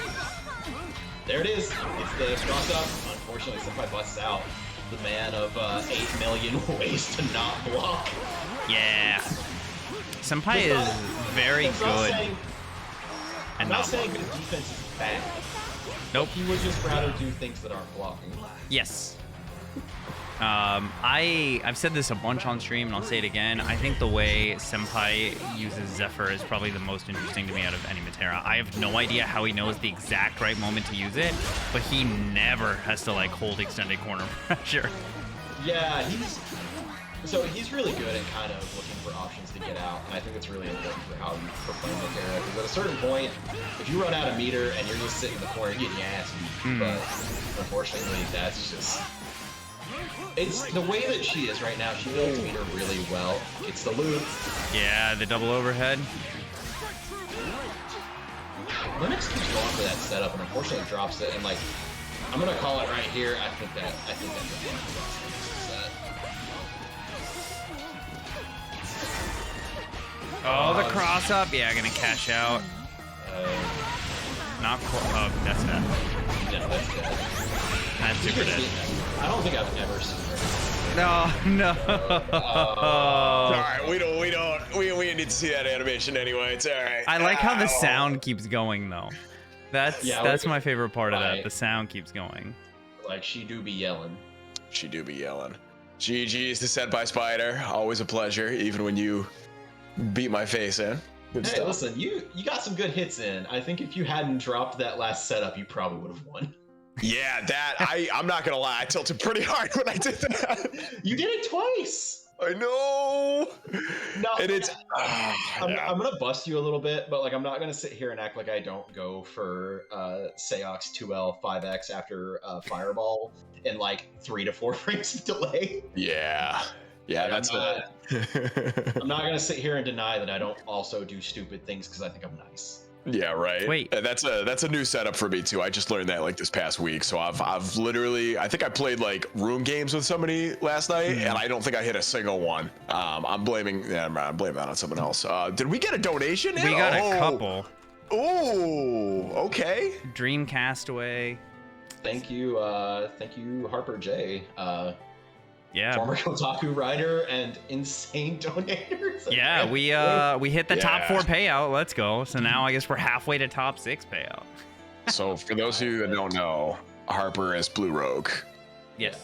There it is. It's the cross up. Unfortunately, Senpai busts out. The man of 8 million ways to not block. Yeah. Senpai is very good. I'm not saying his defense is bad. Nope. He would just rather do things that aren't blocking. Yes. I've said this a bunch on stream, and I'll say it again. I think the way Senpai uses Zephyr is probably the most interesting to me out of any Metera. I have no idea how he knows the exact right moment to use it, but he never has to like hold extended corner pressure. Yeah, he's really good at kind of looking for options to get out, and I think it's really important for how you playing Metera. Because at a certain point, if you run out of meter and you're just sitting in the corner, you're getting your ass beat. But unfortunately, that's just. It's the way that she is right now. She builds meter really well. It's the loop. Yeah, the double overhead. Lennox keeps going for that setup and unfortunately drops it. And like, I'm gonna call it right here. I think that's the set. Oh, the cross up. Yeah, gonna cash out. Not quite. Oh, that's dead. Yeah, that's dead. That's super dead. I don't think I've ever seen her. No. All right, we need to see that animation anyway. It's all right. I like how the sound keeps going though. That's my favorite part of that. The sound keeps going. Like she do be yelling. She do be yelling. GG's to SenpaiSpyder. Always a pleasure, even when you beat my face in. Good stuff. Listen, you got some good hits in. I think if you hadn't dropped that last setup, you probably would have won. Yeah, I'm not gonna lie, I tilted pretty hard when I did that. You did it twice. I know. No, and it's. I'm gonna bust you a little bit, but like I'm not gonna sit here and act like I don't go for Seox 2L 5X after Fireball in like 3 to 4 frames of delay. Yeah. Yeah, like, that's I'm not gonna sit here and deny that I don't also do stupid things because I think I'm nice. Yeah, right. Wait. And that's a new setup for me too. I just learned that like this past week. So I've literally, I think I played like room games with somebody last night, and I don't think I hit a single one. I'm blaming that on someone else. Did we get a donation? We got a couple. Oh, okay. Dreamcastaway. Thank you, Harper J. Yeah. Former Kotaku writer and insane donators. Yeah, we hit the top 4 payout. Let's go. So now I guess we're halfway to top 6 payout. So for those of you that don't know, Harper is Blue Rogue. Yes.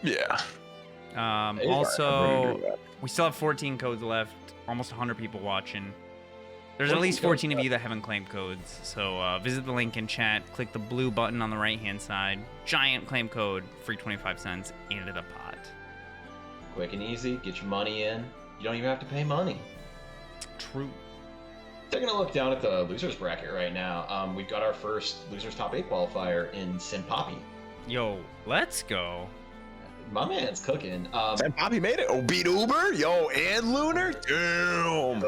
Yeah. Also, we still have 14 codes left. Almost 100 people watching. There's at least 14 of you that haven't claimed codes. So visit the link in chat. Click the blue button on the right-hand side. Giant claim code. Free 25 cents into the pot. Quick and easy. Get your money in. You don't even have to pay money. True. Taking a look down at the losers bracket right now. We've got our first losers top 8 qualifier in Synn Poppy. Yo, let's go. My man's cooking. And Poppy made it. Oh, beat Uber. Yo, and Lunar. Damn.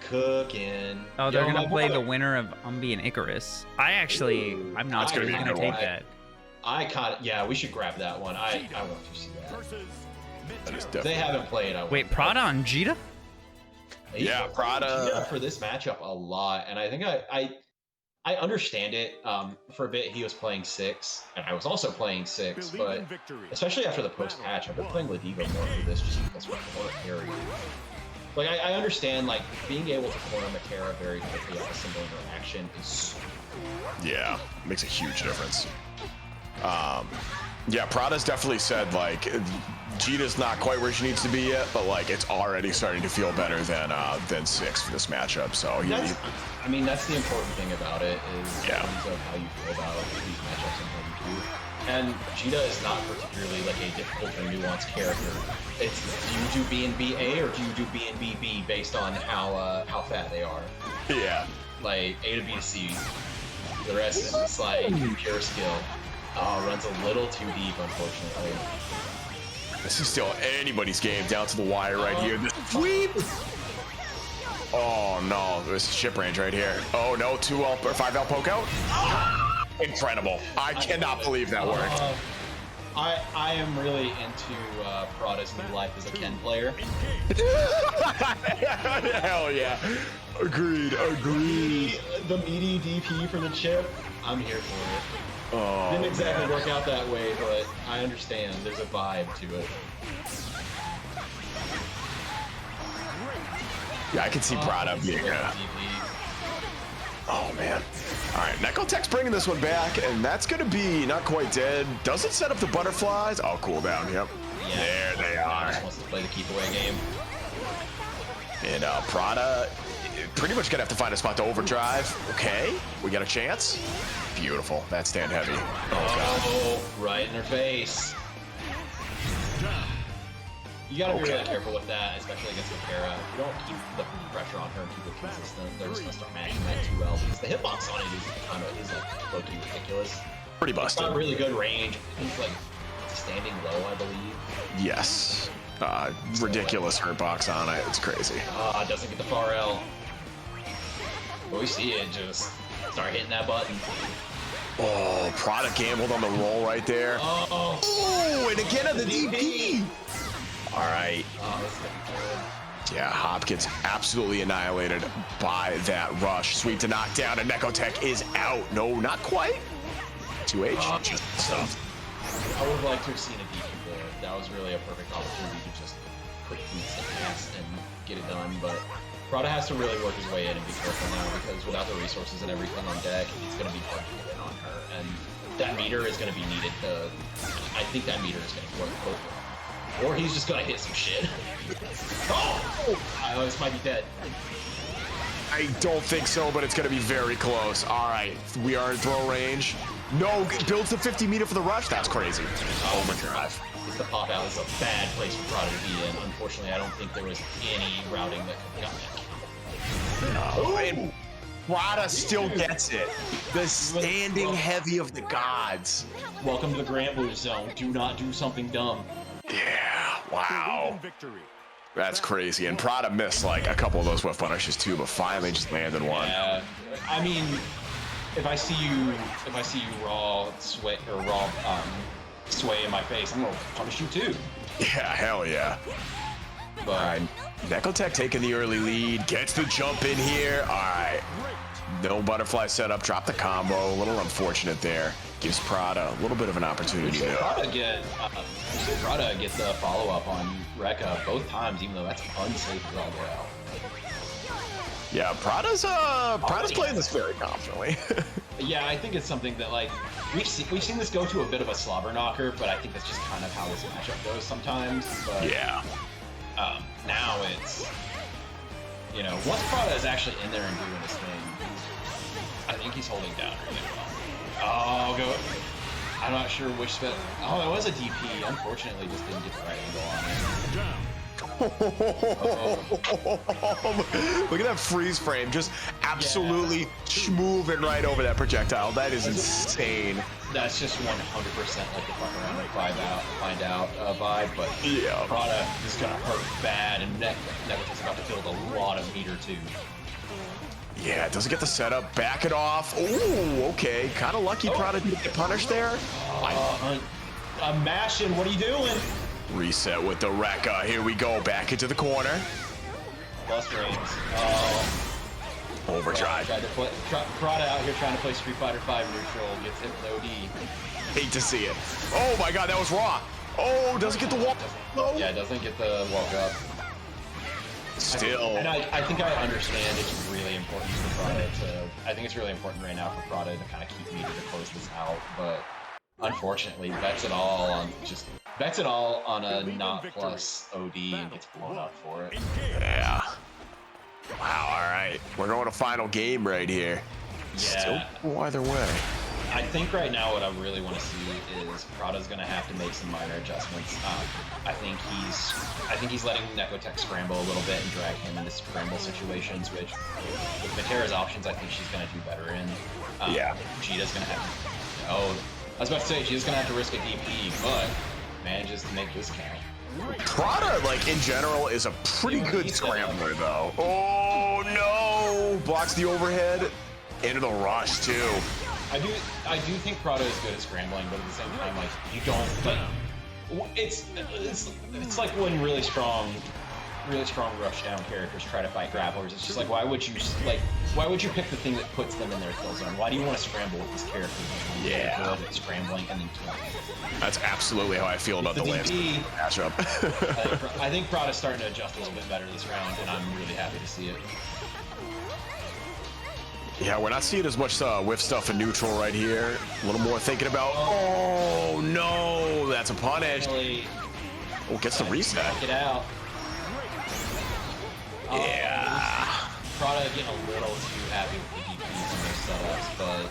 Cooking. Oh, they're gonna play the winner of Umbi and Icarus. I'm not sure who's gonna take that. Yeah, we should grab that one. I want to see that. They haven't played. Wait, Prada on Djeeta? Yeah, Prada for this matchup a lot, and I think I understand it. For a bit, he was playing 6, and I was also playing 6, but especially after the post patch, I've been playing Ladigo more for this just because we're corner carry. Like, I understand, like, being able to corner Metera very quickly at a single interaction is... Yeah, makes a huge difference. Yeah, Prada's definitely said, like, Djeeta's not quite where she needs to be yet, but, like, it's already starting to feel better than 6 for this matchup, so... I mean, that's the important thing about it, is yeah. in terms of how you feel about these matchups and how you do. And Djeeta is not particularly like a difficult or nuanced character. It's, do you do B and B A or do you do B and B B based on how fat they are? Yeah. Like A to B to C. The rest is just like pure skill. Oh, runs a little too deep, unfortunately. This is still anybody's game down to the wire right here. The sweep! Oh no, there's a ship range right here. Oh no, 2L or 5L poke out? Incredible. I cannot believe that worked. I am really into Prada's new life as a Ken player. Hell yeah. Agreed, agreed. The meaty DP for the chip, I'm here for it. Oh, Didn't exactly work out that way, but I understand. There's a vibe to it. Yeah, I can see Prada being Oh man. All right, Nekotech's bringing this one back, and that's gonna be not quite dead. Does it set up the butterflies? Oh, cooldown. Yep. Yeah, there they are. Just wants to play the keep away game. And Prada pretty much gonna have to find a spot to overdrive. Okay, we got a chance. Beautiful. That stand heavy. Oh, right in her face. You gotta be really careful with that, especially against Metera. If you don't keep the pressure on her and keep it consistent, they're just gonna start mashing that 2L because the hitbox on it is like low-key ridiculous. Pretty busted. It's got really good range. It's like standing low, I believe. Yes. Ridiculous hurtbox on it. It's crazy. Doesn't get the far L. But we see it just start hitting that button. Oh, Prada gambled on the roll right there. Oh, and again on the DP. All right. Yeah, Hop gets absolutely annihilated by that rush. Sweep to knockdown, and Nekotech is out. No, not quite. 2H. Just stuff. I would have liked to have seen a DP there. That was really a perfect opportunity to just put beats in fast and get it done, but Prada has to really work his way in and be careful now because without the resources and everything on deck, it's going to be hard to get in on her. And that meter is going to be needed to... I think that meter is going to work over. Or he's just going to hit some shit. Oh! This might be dead. I don't think so, but it's going to be very close. All right, we are in throw range. No, builds the 50 meter for the rush. That's crazy. Overdrive. The pop out is a bad place for Prada to be in. Unfortunately, I don't think there was any routing that could have gotten that. No, and Prada still gets it. The standing heavy of the gods. Welcome to the Granblue zone. Do not do something dumb. Yeah, wow. That's crazy. And Prada missed like a couple of those whiff punishes too, but finally just landed one. Yeah, I mean, if I see you raw sway in my face, I'm gonna punish you too. Yeah, hell yeah. But all right, Nekotech taking the early lead, gets the jump in here. All right, no butterfly setup, drop the combo. A little unfortunate there. Gives Prada a little bit of an opportunity. Prada get the follow up on Rekka both times, even though that's unsafe as all get out. Yeah, Prada's playing this very confidently. Yeah, I think it's something that like we've seen this go to a bit of a slobber knocker, but I think that's just kind of how this matchup goes sometimes. But yeah. Now it's once Prada is actually in there and doing his thing, I think he's holding down really well. Oh, go. I'm not sure which spell. Oh, it was a DP. Unfortunately, just didn't get the right angle on it. Look at that freeze frame, just absolutely moving right over that projectile. That is insane. That's just 100% like the fuck around and find out vibe, but yeah, Prada is gonna hurt bad, and Nekotech's about to build a lot of meter too. Yeah, doesn't get the setup. Back it off. Ooh, okay. Kind of lucky Prada didn't get punished there. I'm mashing. What are you doing? Reset with the Rekka. Here we go. Back into the corner. Plus range. Overdrive. Prada out here trying to play Street Fighter 5 neutral. Gets hit with OD. Hate to see it. Oh my god, that was raw. Oh, doesn't get the walk. No. Yeah, doesn't get the walk up. Still. I think I understand it's really important for Prada to... I think it's really important right now for Prada to kind of keep meter to close this out, but unfortunately bets it all on a not plus OD and gets blown up for it. Yeah. Wow, alright. We're going to final game right here. Yeah. Still either way. I think right now what I really want to see is Prada's going to have to make some minor adjustments. I think he's letting Nekotech scramble a little bit and drag him into scramble situations, which with Metera's options, I think she's going to do better in. Yeah. Djeeta's going to have to, I was about to say, she's going to have to risk a DP, but manages to make this count. Prada, like, in general, is a pretty good scrambler, though. Oh, no! Blocks the overhead. Into the rush, too. I do think Prada is good at scrambling, but at the same time, like, you don't, like, it's like when really strong rush down characters try to fight grapplers. It's just like, why would you pick the thing that puts them in their kill zone? Why do you want to scramble with this character? Yeah. Scrambling and then killing. That's absolutely how I feel about the Lancelot matchup. I think Prada's starting to adjust a little bit better this round, and I'm really happy to see it. Yeah, we're not seeing as much whiff stuff in neutral right here. A little more thinking about, oh no, that's a punish. Oh, gets the reset. Get out. Yeah. Prada getting a little too happy with the DPs in those setups, but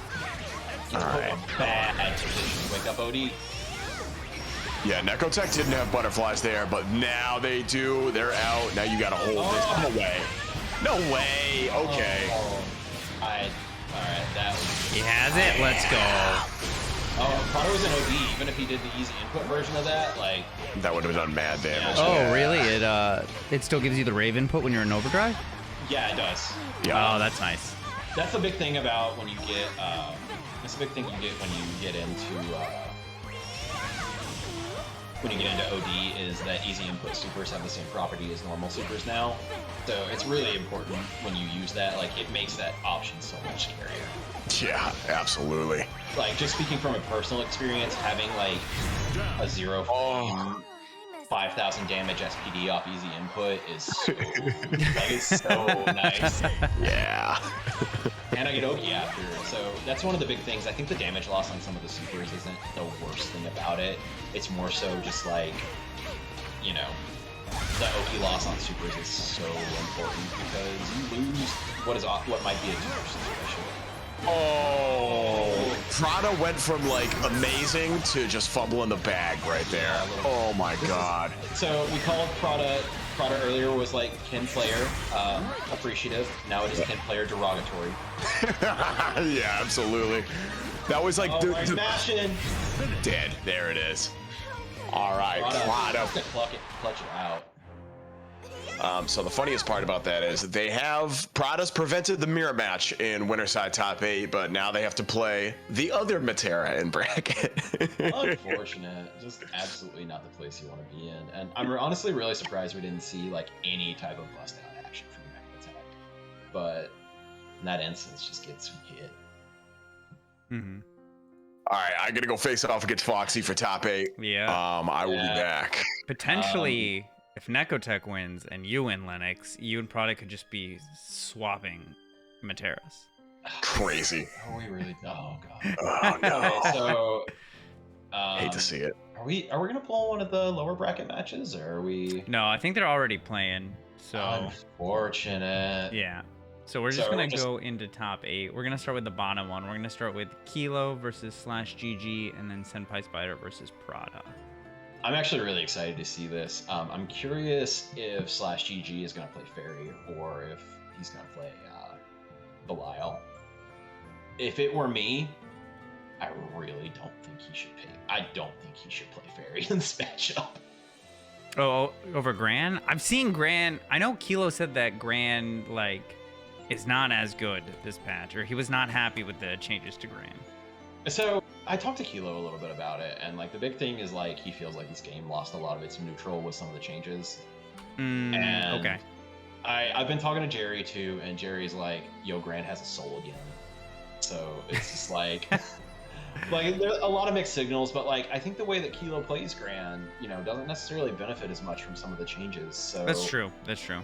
he's put in a bad position to wake up OD. Yeah, Nekotech didn't have butterflies there, but now they do. They're out. Now you gotta hold this. No way. No way. Okay. Alright, that was... He has it. Let's go. Oh, Prada was an OD, even if he did the easy input version of that, like... That would have done mad damage. Oh, really? It still gives you the rave input when you're in overdrive? Yeah, it does. Yeah. Oh, that's nice. That's the big thing about when you get, that's the big thing you get when you get into, OD is that easy input supers have the same property as normal supers now. So it's really important when you use that, like, it makes that option so much scarier. Yeah, absolutely. Like, just speaking from a personal experience, having, like, a 0 frame, 5,000 damage SPD off easy input is so, like, it's so nice. Yeah. And I get Oki after, so that's one of the big things. I think the damage loss on some of the supers isn't the worst thing about it. It's more so just like, you know, the Oki loss on supers is so important because you lose what might be a 2% situation. Oh, Prada went from like amazing to just fumbling the bag right there. Oh my god. So we called Prada earlier was like Ken player appreciative. Now it is Ken player derogatory. Yeah, absolutely. That was like smashing. Dead. There it is. All right, Prada. Clutch it out. So the funniest part about that is Prada's prevented the mirror match in winner side top 8, but now they have to play the other Metera in bracket. Unfortunate. Just absolutely not the place you want to be in. And I'm honestly really surprised we didn't see like any type of bust out action from Nekotech. But in that instance, just gets hit. Mm-hmm. All right, I'm gonna go face off against Fawxy for top 8. Yeah. I will be back. Potentially, if Nekotech wins and you win Lennox, you and Prada could just be swapping Meteras. Crazy. Oh, we really? Oh god. Oh no. Okay, so hate to see it. Are we gonna pull one of the lower bracket matches, or are we? No, I think they're already playing. So unfortunate. Yeah. So we're just gonna go into top 8. We're gonna start with the bottom one. We're gonna start with Kilo versus SlashGG, and then SenpaiSpyder versus Prada. I'm actually really excited to see this. I'm curious if SlashGG is gonna play Ferry or if he's gonna play Belial. If it were me, I really don't think he should play. I don't think he should play Ferry in this matchup. Oh, over Gran? I've seen Gran. I know Kilo said that Gran is not as good this patch, or he was not happy with the changes to Gran. So I talked to Kilo a little bit about it, and like the big thing is like he feels like this game lost a lot of its neutral with some of the changes. Okay. I've been talking to Jerry too, and Jerry's like, "Yo, Gran has a soul again." So it's just like, like there's a lot of mixed signals, but like I think the way that Kilo plays Gran, doesn't necessarily benefit as much from some of the changes. So that's true. That's true.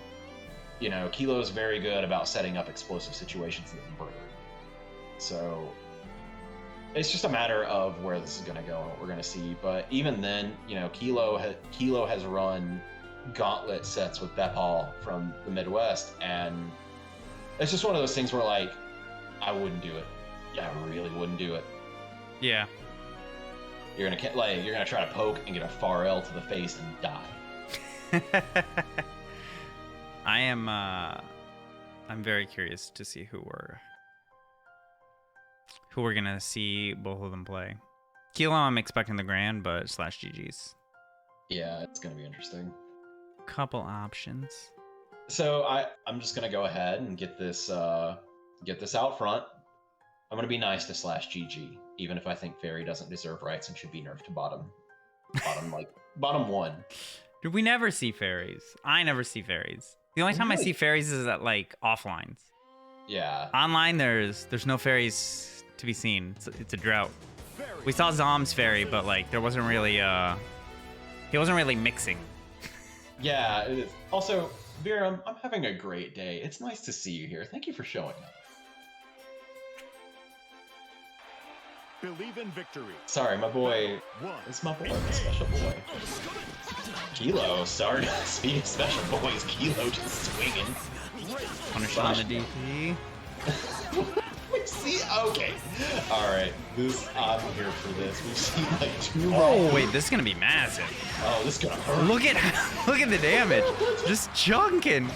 Kilo's very good about setting up explosive situations in the inverter. So it's just a matter of where this is going to go and what we're going to see. But even then, Kilo has run gauntlet sets with Belial from the Midwest, and it's just one of those things where like I wouldn't do it. Yeah, I really wouldn't do it. Yeah. You're gonna try to poke and get a far L to the face and die. I'm very curious to see who we're gonna see both of them play. Kilo, I'm expecting the Gran, but /GG's. Yeah, it's gonna be interesting. Couple options. So I'm just gonna go ahead and get this out front. I'm gonna be nice to /GG, even if I think Ferry doesn't deserve rights and should be nerfed to bottom one. Dude, we never see fairies. I never see fairies. The only time I see fairies is at like offlines. Yeah. Online, there's no fairies to be seen. It's a drought. We saw Zom's fairy, but like there wasn't really he wasn't really mixing. Yeah. It is. Also, Vera, I'm having a great day. It's nice to see you here. Thank you for showing up. Believe in victory. Sorry, my boy. It's my boy, my special boy. Kilo, sorry. Speaking of special boys, Kilo just swinging. Punish on the DP. See, okay. Alright, I'm here for this. We've seen like 2 Oh, wait, this is gonna be massive. Oh, this is gonna hurt. Look at the damage. Just chunking.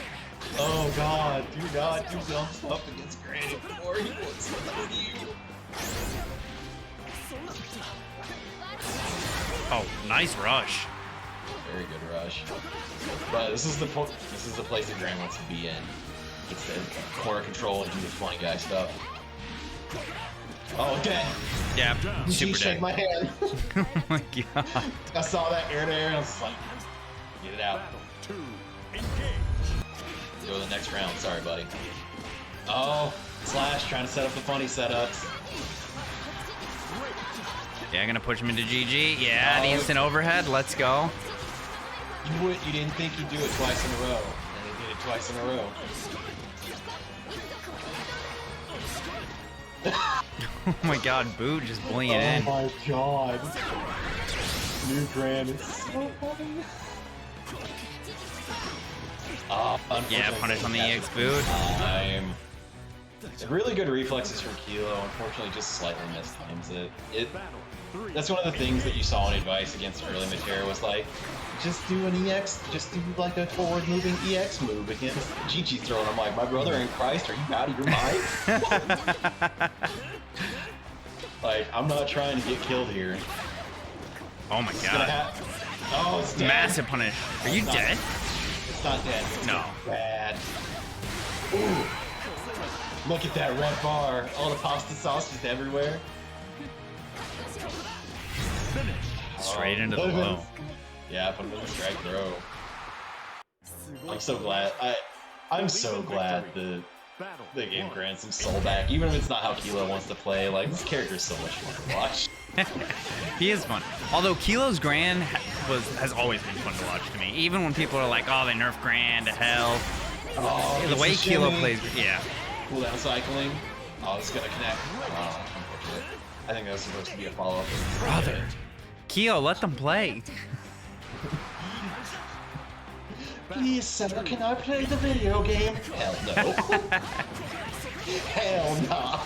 Oh god, do not do jumps up against Gran before he wants to hurt you. Oh, nice rush. Very good rush. But this is the place that Gran wants to be in. It's the corner control and do the funny guy stuff. Oh, dead. Yeah, super Shake dead. my hand. Oh my god. I saw that air to air and I was just like, get it out. Go to the next round. Sorry, buddy. Oh, Slash trying to set up the funny setups. Yeah, gonna push him into GG. Yeah, the instant overhead. Let's go. You didn't think he'd do it twice in a row, and he did it twice in a row. Oh my god, boot just bullying in. Oh my god. New Gran is so funny. Yeah, punish on the EX boot. Really good reflexes from Kilo, unfortunately just slightly mistimes it. That's one of the things that you saw in advice against early Metera was like, just do an EX, just do like a forward moving EX move against Chi-Chi's throwing. I'm like, my brother in Christ, are you out of your mind? Like, I'm not trying to get killed here. Oh my god. Oh, it's dead. Massive punish. Are you dead? It's not dead. No. Bad. Ooh. Look at that red bar. All the pasta sauce just everywhere. Straight into the low. Yeah, put him in the strike throw. I'm so glad. I'm so glad that they gave Gran some soul back. Even if it's not how Kilo wants to play, like, this character is so much fun to watch. He is fun. Although Kilo's Gran has always been fun to watch to me. Even when people are like, oh, they nerfed Gran to hell. Oh, the way Kilo plays, yeah. Cooldown cycling. Oh, it's gonna connect. Oh, unfortunate. I think that was supposed to be a follow-up. Brother. Keo, let them play. Please, sir, can I play the video game? Hell no. Hell no.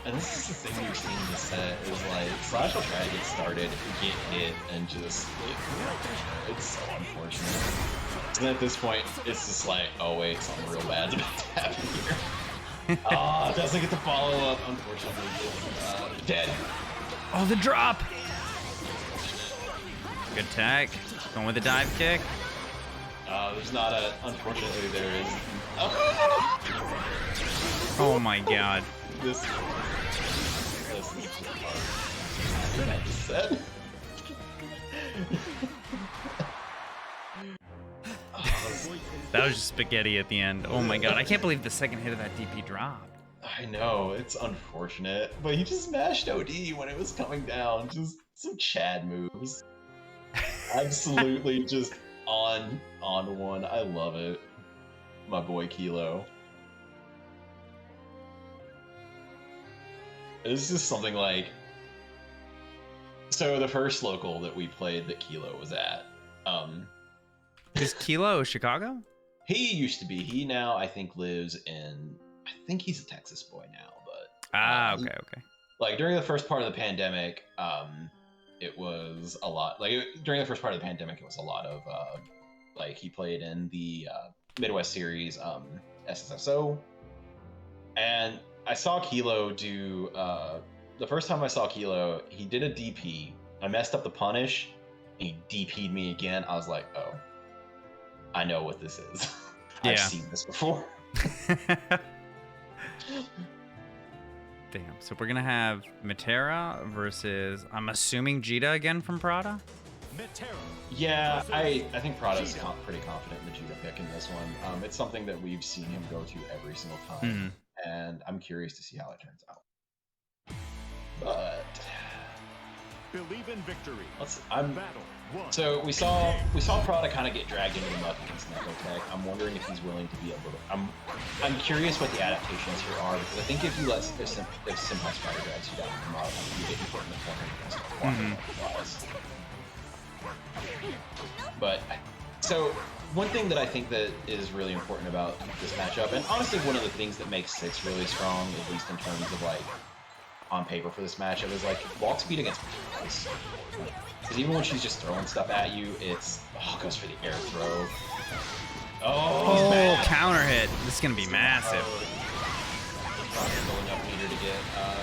And this is the thing we've seen in the set, is like, Slash will try to get started, get hit, and just, it's so unfortunate. And at this point, it's just like, oh wait, something real bad's about to happen here. Ah, doesn't get the follow-up, unfortunately. Dead. Oh, the drop. Good tag. Going with a dive kick. There's not a, unfortunately there is. Oh my god. This is what I just said. That was just spaghetti at the end. Oh my god, I can't believe the second hit of that DP dropped. I know, it's unfortunate, but he just mashed OD when it was coming down. Just some Chad moves. Absolutely just on one. I love it. My boy Kilo. It's just something like... So the first local that we played that Kilo was at, Is Kilo Chicago? He used to be. He now, I think, lives in... I think he's a Texas boy now, but... Okay. Like, during the first part of the pandemic, it was a lot... Like, during the first part of the pandemic, it was a lot of, like, he played in the Midwest Series, SSSO. And I saw Kilo do... the first time I saw Kilo, he did a DP. I messed up the punish. He DP'd me again. I was like, oh, I know what this is. Yeah. I've seen this before. Damn. So we're gonna have Metera versus, I'm assuming, Djeeta again from Prada. Yeah, I think Prada's pretty confident in the Djeeta pick in this one. It's something that we've seen him go to every single time, and I'm curious to see how it turns out. But believe in victory. So we saw Prada kind of get dragged into the muck against Nekotech. I'm wondering if he's willing to be a little. I'm curious what the adaptations here are, because I think if you let if SenpaiSpyder drags you down in the muck, you get put in the corner against But so one thing that I think that is really important about this matchup, and honestly one of the things that makes Six really strong, at least in terms of like on paper for this matchup, is like wall speed against Because even when she's just throwing stuff at you, it's goes for the air throw. Oh, counter hit. This is gonna be massive. Enough meter to get.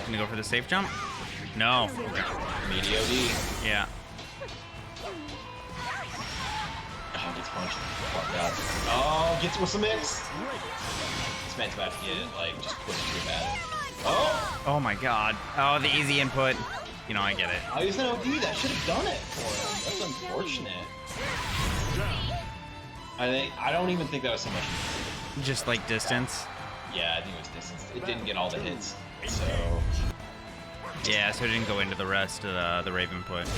Gonna go for the safe jump? No. Okay. Medio D. Yeah. Oh, gets punched. Oh, gets with some mix. This man's about to get like just pushed too bad. Oh my god. Oh, the easy input. You know, I get it. I used an OD. That should have done it for him. That's unfortunate. I don't even think that was so much. Just like distance. Yeah, I think it was distance. It didn't get all the hits. So. Yeah, so it didn't go into the rest of the Raven put.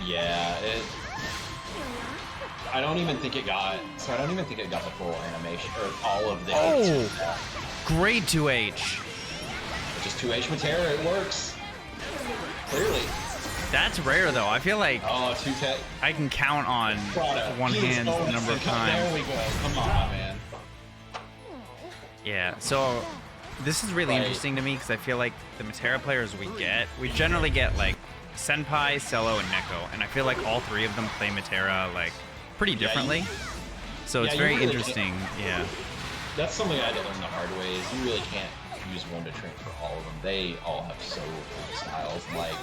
Yeah, I don't even think it got. So I don't even think it got the full animation or all of the. Oh, great 2H. Just 2H Metera, it works. Clearly. That's rare though. I feel like I can count on one hand the number of times. There we go. Come on, man. Yeah. So this is really interesting to me because I feel like the Metera players we generally get like Senpai, Cello, and Neko, and I feel like all three of them play Metera like pretty differently. So it's very interesting. Yeah. That's something I had to learn the hard way. Is you really can't use one to train for all of them. They all have so different styles. Like,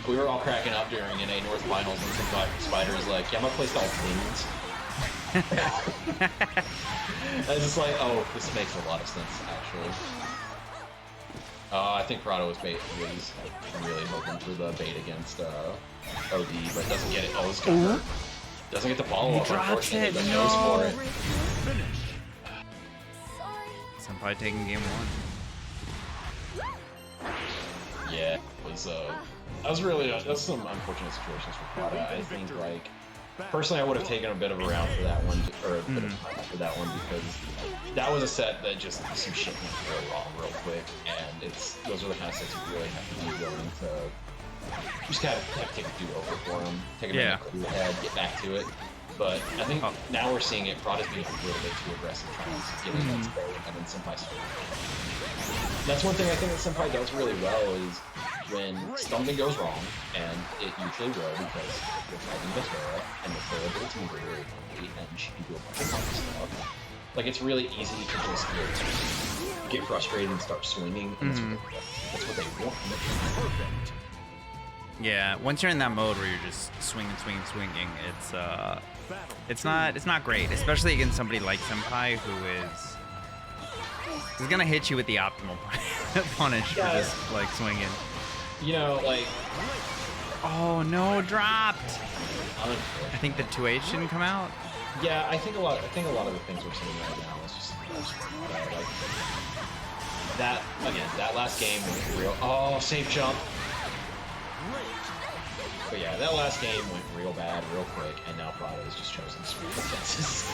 we were all cracking up during NA North Finals, and SenpaiSpyder like, yeah, I'm gonna play style things. I was just like, oh, this makes a lot of sense, actually. I think Prada was bait. I'm really hoping for the bait against OD, but doesn't get it. Oh, it's gonna hurt. Doesn't get the follow up, unfortunately, but goes for it. Senpai taking game 1. Yeah, it was that's some unfortunate situations for Prada. I think, like, personally, I would have taken a bit of a round for that one, or a bit of time for that one, because that was a set that just some shit went real wrong real quick, and those are the kind of sets you really have to be willing to just kind of take a do-over for them, take a minute to clear ahead, get back to it. But I think now we're seeing it. Prada's being a little bit too aggressive, trying to get in that space, and then Senpai's. That's one thing I think that Senpai does really well is when something goes wrong, and it usually will because you're fighting Metera, and Metera builds meter very quickly, and she can do a bunch of fun stuff. Like, it's really easy to just get frustrated and start swinging, and that's what they want. Yeah, once you're in that mode where you're just swinging, it's not great, especially against somebody like Senpai who is gonna hit you with the optimal punish for just like swinging. You know, like, oh no, dropped. I think the 2H didn't come out. Yeah, I think a lot of the things we're seeing right now is just like that again. That last game was real. Oh, safe jump. But yeah, that last game went real bad, real quick, and now Prada has just chosen to swing defenses.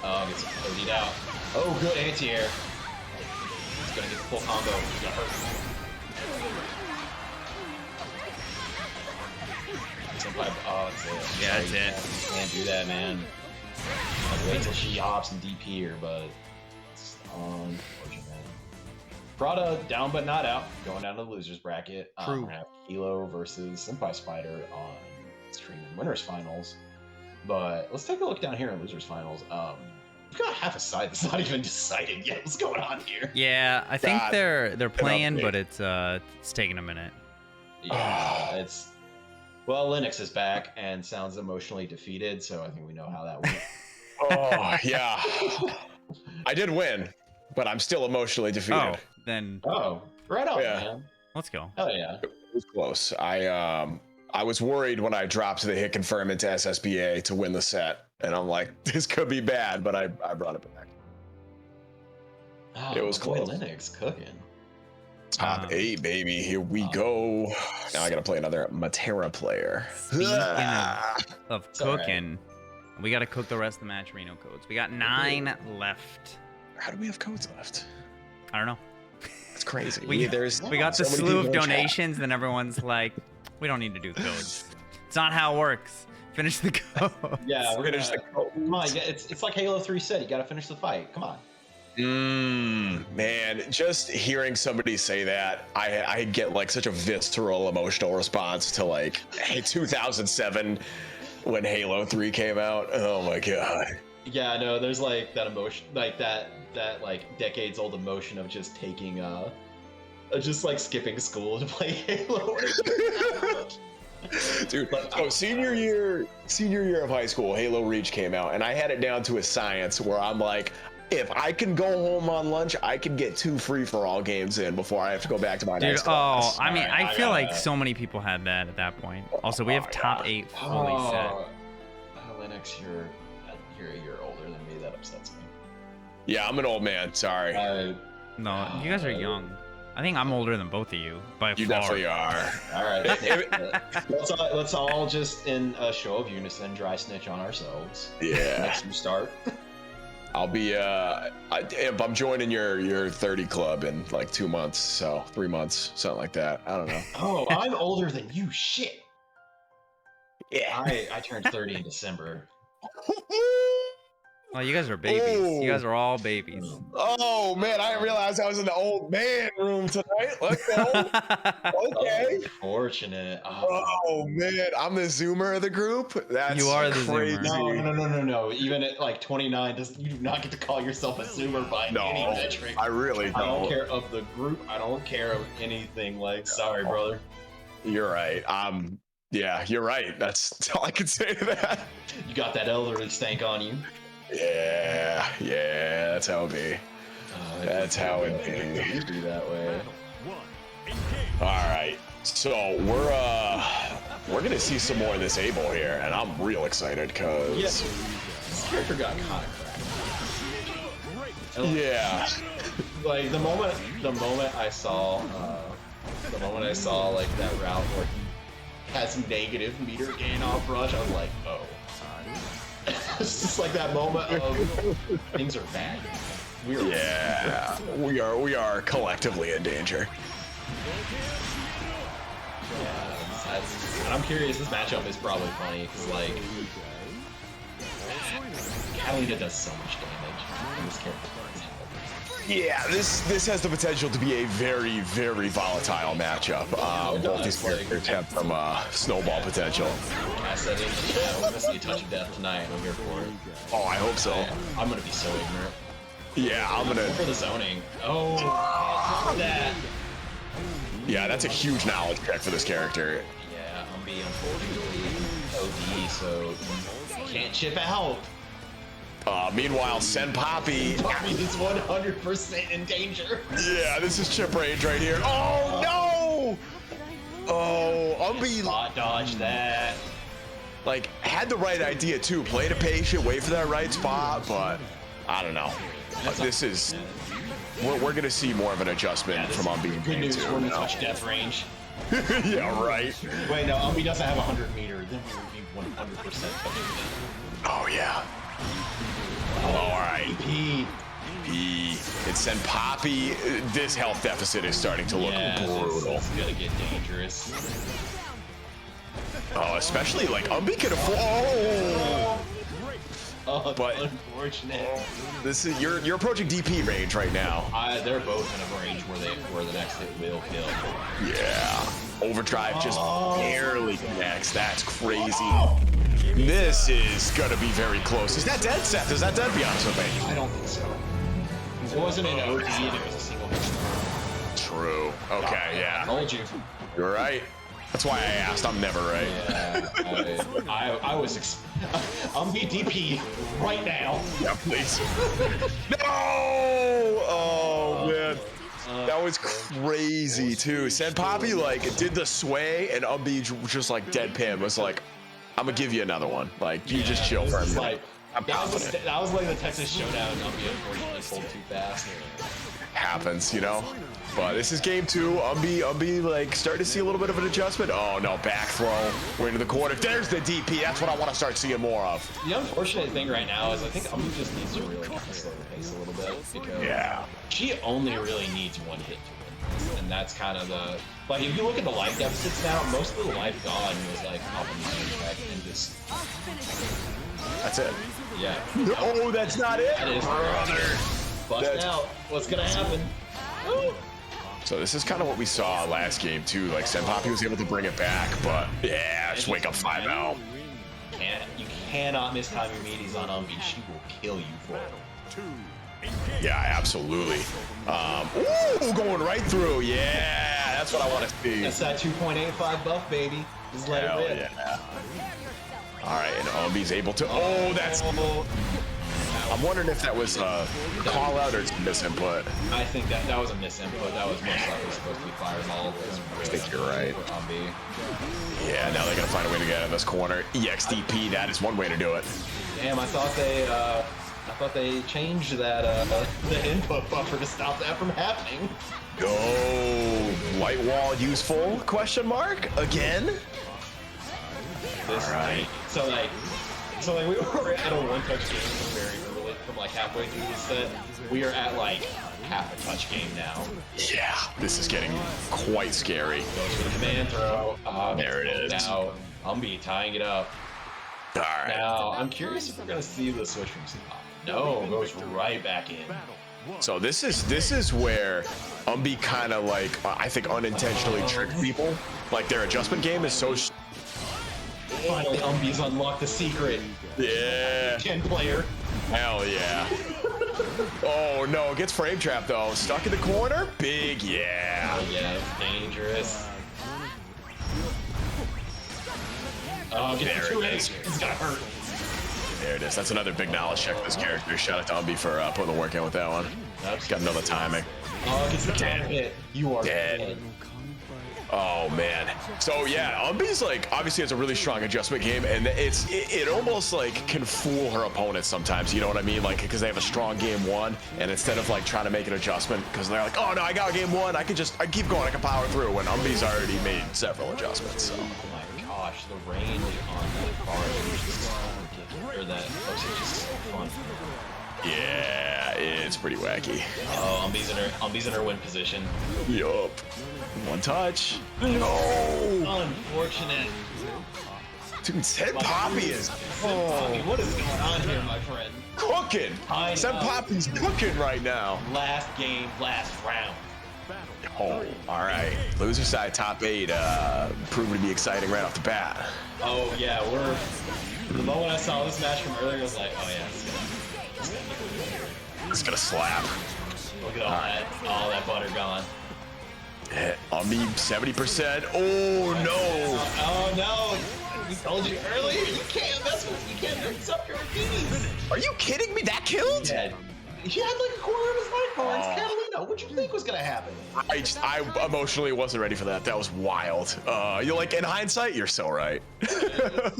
Oh, gets OD'd out. Oh, good anti-air. He's gonna get the full combo. He's gonna hurt. Senpai, oh, that's it. Yeah, that's Sorry, it. You can't do that, man. I'd wait till she hops and DP her, but it's unfortunate. Prada down but not out, going down to the losers bracket. We're True. gonna have Kilo versus SenpaiSpyder on stream in winners finals. But let's take a look down here in losers finals. We've got half a side that's not even decided yet. What's going on here? Yeah, I think God. they're playing, me. but it's taking a minute. Yeah, it's well, Lennox is back and sounds emotionally defeated, so I think we know how that went. Oh yeah, I did win, but I'm still emotionally defeated. Oh, then Oh, right on, Yeah. man. let's go. Hell yeah. It was close. I was worried when I dropped the hit confirm into SSBA to win the set, and I'm like, this could be bad, but I brought it back. Oh, It was boy, close. Lennox cooking. Top 8, baby. Here we Oh. go. Now I gotta play another Metera player. Speaking of It's all right. cooking, we got to cook the rest of the match Reno codes. We got 9 left. How do we have codes left? I don't know. It's crazy. We got the so many slew of people in chat. donations, then everyone's like, we don't need to do codes. It's not how it works. Finish the code. Yeah, we're Finish gonna, come on, it's like Halo 3 said, you gotta finish the fight. Come on. Man, just hearing somebody say that, I get like such a visceral emotional response to like, hey, 2007 when Halo 3 came out. Oh my god. Yeah, no, there's like that emotion, like that like decades old emotion of just taking just like skipping school to play Halo. Dude, But- so senior year of high school, Halo Reach came out, and I had it down to a science where I'm like, if I can go home on lunch, I can get 2 free-for-all games in before I have to go back to my Dude, next class. I mean, Alright, I I feel like gotta- so many people had that at that point. Also, we have top God. 8 fully set. Lennox, you're a year older than me. That upsets me. Yeah, I'm an old man. Sorry. No, you guys are young. I think I'm older than both of you by You far. definitely are. All right. let's all just in a show of unison dry snitch on ourselves. Yeah. Next you start. I'll be I'm joining your 30 club in like 2 months, so 3 months, something like that. I don't know. Oh, I'm older than you. Shit. Yeah. I turned 30 in December. Well, you guys are babies. Oh. You guys are all babies. Oh man, I didn't realize I was in the old man room tonight. Let's go. Okay. Unfortunate. Oh man, I'm the zoomer of the group. That's You are the crazy. zoomer. No. Even at like 29, you do not get to call yourself a zoomer by any No, metric. I really I don't don't. care of the group. I don't care of anything. Like, sorry, brother. You're right. Yeah, you're right. That's all I can say to that. You got that elderly stank on you. Yeah, that's how it be. That's how it be. You do that way. All right, so we're gonna see some more of this Abel here, and I'm real excited because This character got kind of cracked. yeah, Like the moment I saw like that route where he has negative meter gain off rush, I was like, oh. It's just like that moment of things are bad. we are collectively in danger. And I'm curious. This matchup is probably funny because like Katalina does so much damage, and this character burns hell. Yeah, this has the potential to be a very, very volatile matchup. Both these characters have some snowball potential. I said it in the chat. We're gonna see a touch of death tonight. I'm here for it. Oh, I hope so. I'm gonna be so ignorant. Yeah, I'm gonna. For the zoning. Oh, that. Yeah, that's a huge knowledge check for this character. Yeah, Umbi unfortunately OD, so can't chip out. Meanwhile, Senpai. Poppy is 100% in danger. Yeah, this is chip range right here. Oh no! Oh, Umbi Spot dodge that. like had the right idea too. Played it patient, wait for that right spot, but I don't know. This is we're gonna see more of an adjustment from Umbi. Good news, we're in the touch death range. Yeah, right. Wait, no, Umbi doesn't have 100 meter. Then we would be 100% touching death. Oh yeah. All right. P. It's Senpai. This health deficit is starting to look brutal. It's gonna get dangerous. Oh, especially like Umbi could afford. Oh, but unfortunate. This is you're approaching DP range right now. They're both in a range where the next hit will kill. Yeah. Overdrive just barely connects. That's crazy. This is gonna be very close. Is that dead, Seth? Is that dead? Be honest with me. I don't think so. It wasn't an OD and it was a single hit. True. Okay, yeah. I told you. You're right. That's why I asked. I'm never right. Yeah, I was. I'm DP right now. Yeah, please. No! Oh man, that was crazy too. SenpaiSpyder like did the sway, and Umbi just like deadpan was like, "I'm gonna give you another one. Like you just chill for a minute." Like, that was like the Texas Showdown, and Umbi unfortunately pulled too fast. Happens, you know. But this is game 2. Umbi like starting to see a little bit of an adjustment. Oh no, back throw. We're into the corner. There's the DP. That's what I want to start seeing more of. The unfortunate thing right now is I think Umbi just needs to really slow the pace a little bit because she only really needs one hit to win. And that's kind of the like if you look at the life deficits now, most of the life gone was like up in the track and just That's it. yeah. Oh, that's not it. That is brother. Bust out. What's gonna happen? Woo. So this is kind of what we saw last game too. Like SenpaiSpyder was able to bring it back, but yeah, just wake up 5-0. You cannot mistime your meaties on Umbi. She will kill you for it. Yeah, absolutely. Ooh, going right through. Yeah, that's what I want to see. That's that 2.85 buff, baby. Just let Hell it rip. yeah. All right, and Umbi's able to. Oh, that's. I'm wondering if that was a call out or it's misinput. I think that was a misinput. That was most likely supposed to be fireball. I think you're right. Umbi. Yeah, now they're gonna find a way to get out of this corner. EXDP, that is one way to do it. Damn, I thought they changed that the input buffer to stop that from happening. Go light wall useful? Question mark again. This, all right. So like we were at a one-touch game from very early, from like halfway through the set. We are at like half a touch game now. Yeah, this is getting quite scary. Goes for the command throw. There it is. Now Umbi tying it up. All right. Now I'm curious if we're gonna see the switch from Stop. No, goes right back in. So this is where Umbi kind of like I think unintentionally tricked people. Like their adjustment game is so. Finally, Umbi's unlocked the secret. Yeah. 10 player. Hell yeah. Oh no, gets frame trapped though. Stuck in the corner. Big yeah. Oh yeah, dangerous. Oh, get There the 2 it hits. is. It's gonna hurt. There it is. That's another big knowledge check for this character. Shout out to Umbi for putting the work in with that one. Got to know the timing. Oh, gets the 10 hit. You are dead. Oh man. So yeah, Umbi's like obviously has a really strong adjustment game, and it almost like can fool her opponents sometimes. You know what I mean? Like because they have a strong game 1, and instead of like trying to make an adjustment, because they're like, oh no, I got game 1, I keep going, I can power through. When Umbi's already made several adjustments. So. Oh my gosh, the range on that card is just so ridiculous. Or that post is just so fun. Yeah, it's pretty wacky. Oh, Umbi's in her win position. Yup. One touch. No. Unfortunate. Dude, SenpaiSpyder is What is going on here, my friend? cooking. SenpaiSpyder's cooking right now. Last game, last round. Oh, all right. Loser side top 8 proving to be exciting right off the bat. Oh yeah, the moment I saw this match from earlier, I was like, oh yeah, It's gonna slap. look at all that butter gone. Umbi 70%. Oh no. Oh no! We told you earlier, you can't mix up your beanies. Are you kidding me? That killed? Yeah. He had like a quarter of his life bar. It's Katalina. What'd you think was gonna happen? I emotionally wasn't ready for that. That was wild. You're like, in hindsight, you're so right.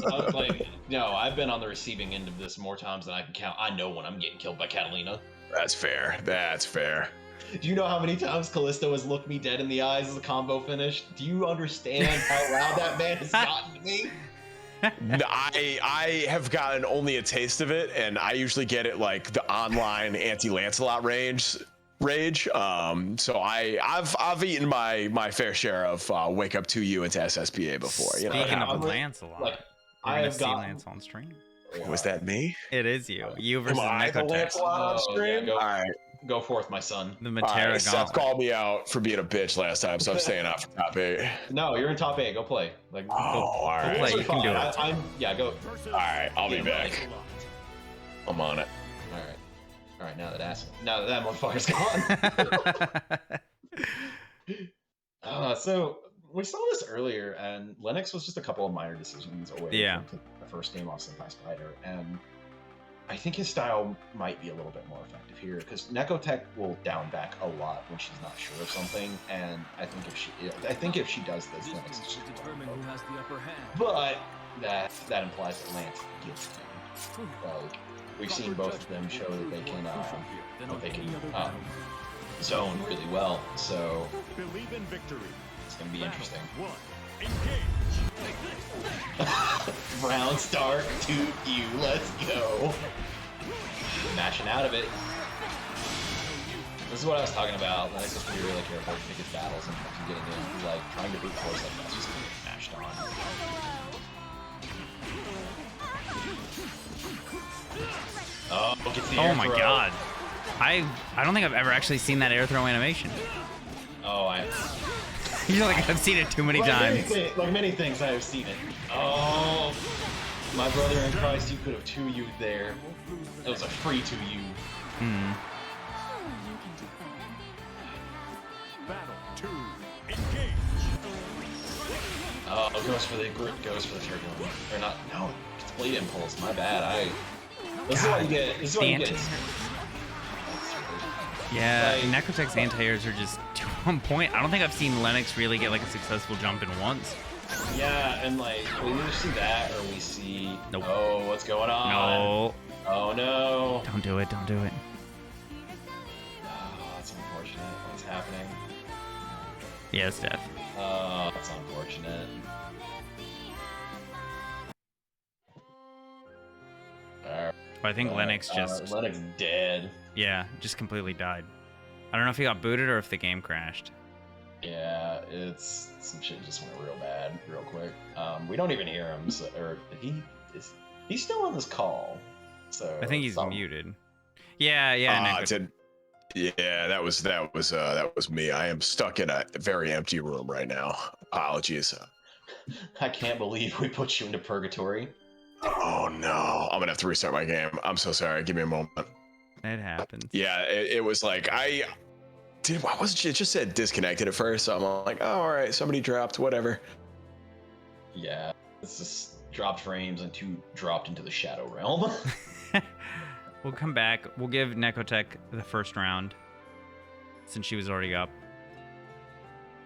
I've been on the receiving end of this more times than I can count. I know when I'm getting killed by Katalina. That's fair. That's fair. Do you know how many times Callisto has looked me dead in the eyes as the combo finished? Do you understand how loud that man has gotten to me? I have gotten only a taste of it, and I usually get it like the online anti-Lancelot range. rage. So I've eaten my fair share of wake up to you into SSPA before. You know, Speaking Yeah, of I'm Lancelot, like, we're gonna I've see got. Lance on stream. was that me? It is you. You Am versus I the Nekotech. Lancelot on stream? Go, All right. go forth, my son. The All Metera right, Seth gauntlet. called me out for being a bitch last time, so I'm staying out for top 8. No, you're in top 8. Go play. Like, Oh, all right. play. Go You can do fine. it. Yeah, go. All right, I'll be Yeah, back. I'm on it. All right. Now that motherfucker's gone. So we saw this earlier, and Lennox was just a couple of minor decisions away from the first game off SenpaiSpyder, and I think his style might be a little bit more effective here because Nekotech will down back a lot when she's not sure of something, and I think if she does this, Lennox is just but that implies that Lance gets him. Like we've seen both of them show that they can zone really well, so it's gonna be interesting. Round start to you, let's go. Mashing out of it. This is what I was talking about. Lennox has to be really careful to pick his battles and getting in. Like trying to brute force like that's just gonna get mashed on. Oh, gets the air my throw. god. I don't think I've ever actually seen that air throw animation. Oh, You're like, I've seen it too many times. Like many things, I have seen it. Oh, my brother in Christ, you could have 2U'd there. It was a free 2U. Oh, goes for the turbulent. Or not? No, it's blade impulse. My bad. This is what you get. This is what you get. Yeah, Like- Nekotech's anti-airs are just too on point. I don't think I've seen Lennox really get like a successful jump in once. Yeah, and like we either see that or we see. Nope. Oh, what's going on? No. Oh no. Don't do it. Don't do it. Oh, that's unfortunate. What's happening? Yeah, Seth. Oh, that's unfortunate. But I think Lennox just, Lennox dead. yeah, just completely died. I don't know if he got booted or if the game crashed. Yeah, it's some shit just went real bad, real quick. We don't even hear him, or he's still on this call. So I think he's muted. Yeah, yeah. Yeah, that was me. I am stuck in a very empty room right now. Apologies. I can't believe we put you into purgatory. Oh no, I'm gonna have to restart my game. I'm so sorry. Give me a moment. It happens. Yeah, it was like it just said disconnected at first, so I'm like, oh, all right, somebody dropped, whatever. Yeah, it's just dropped frames and dropped into the shadow realm. We'll come back. We'll give Nekotech the first round since she was already up.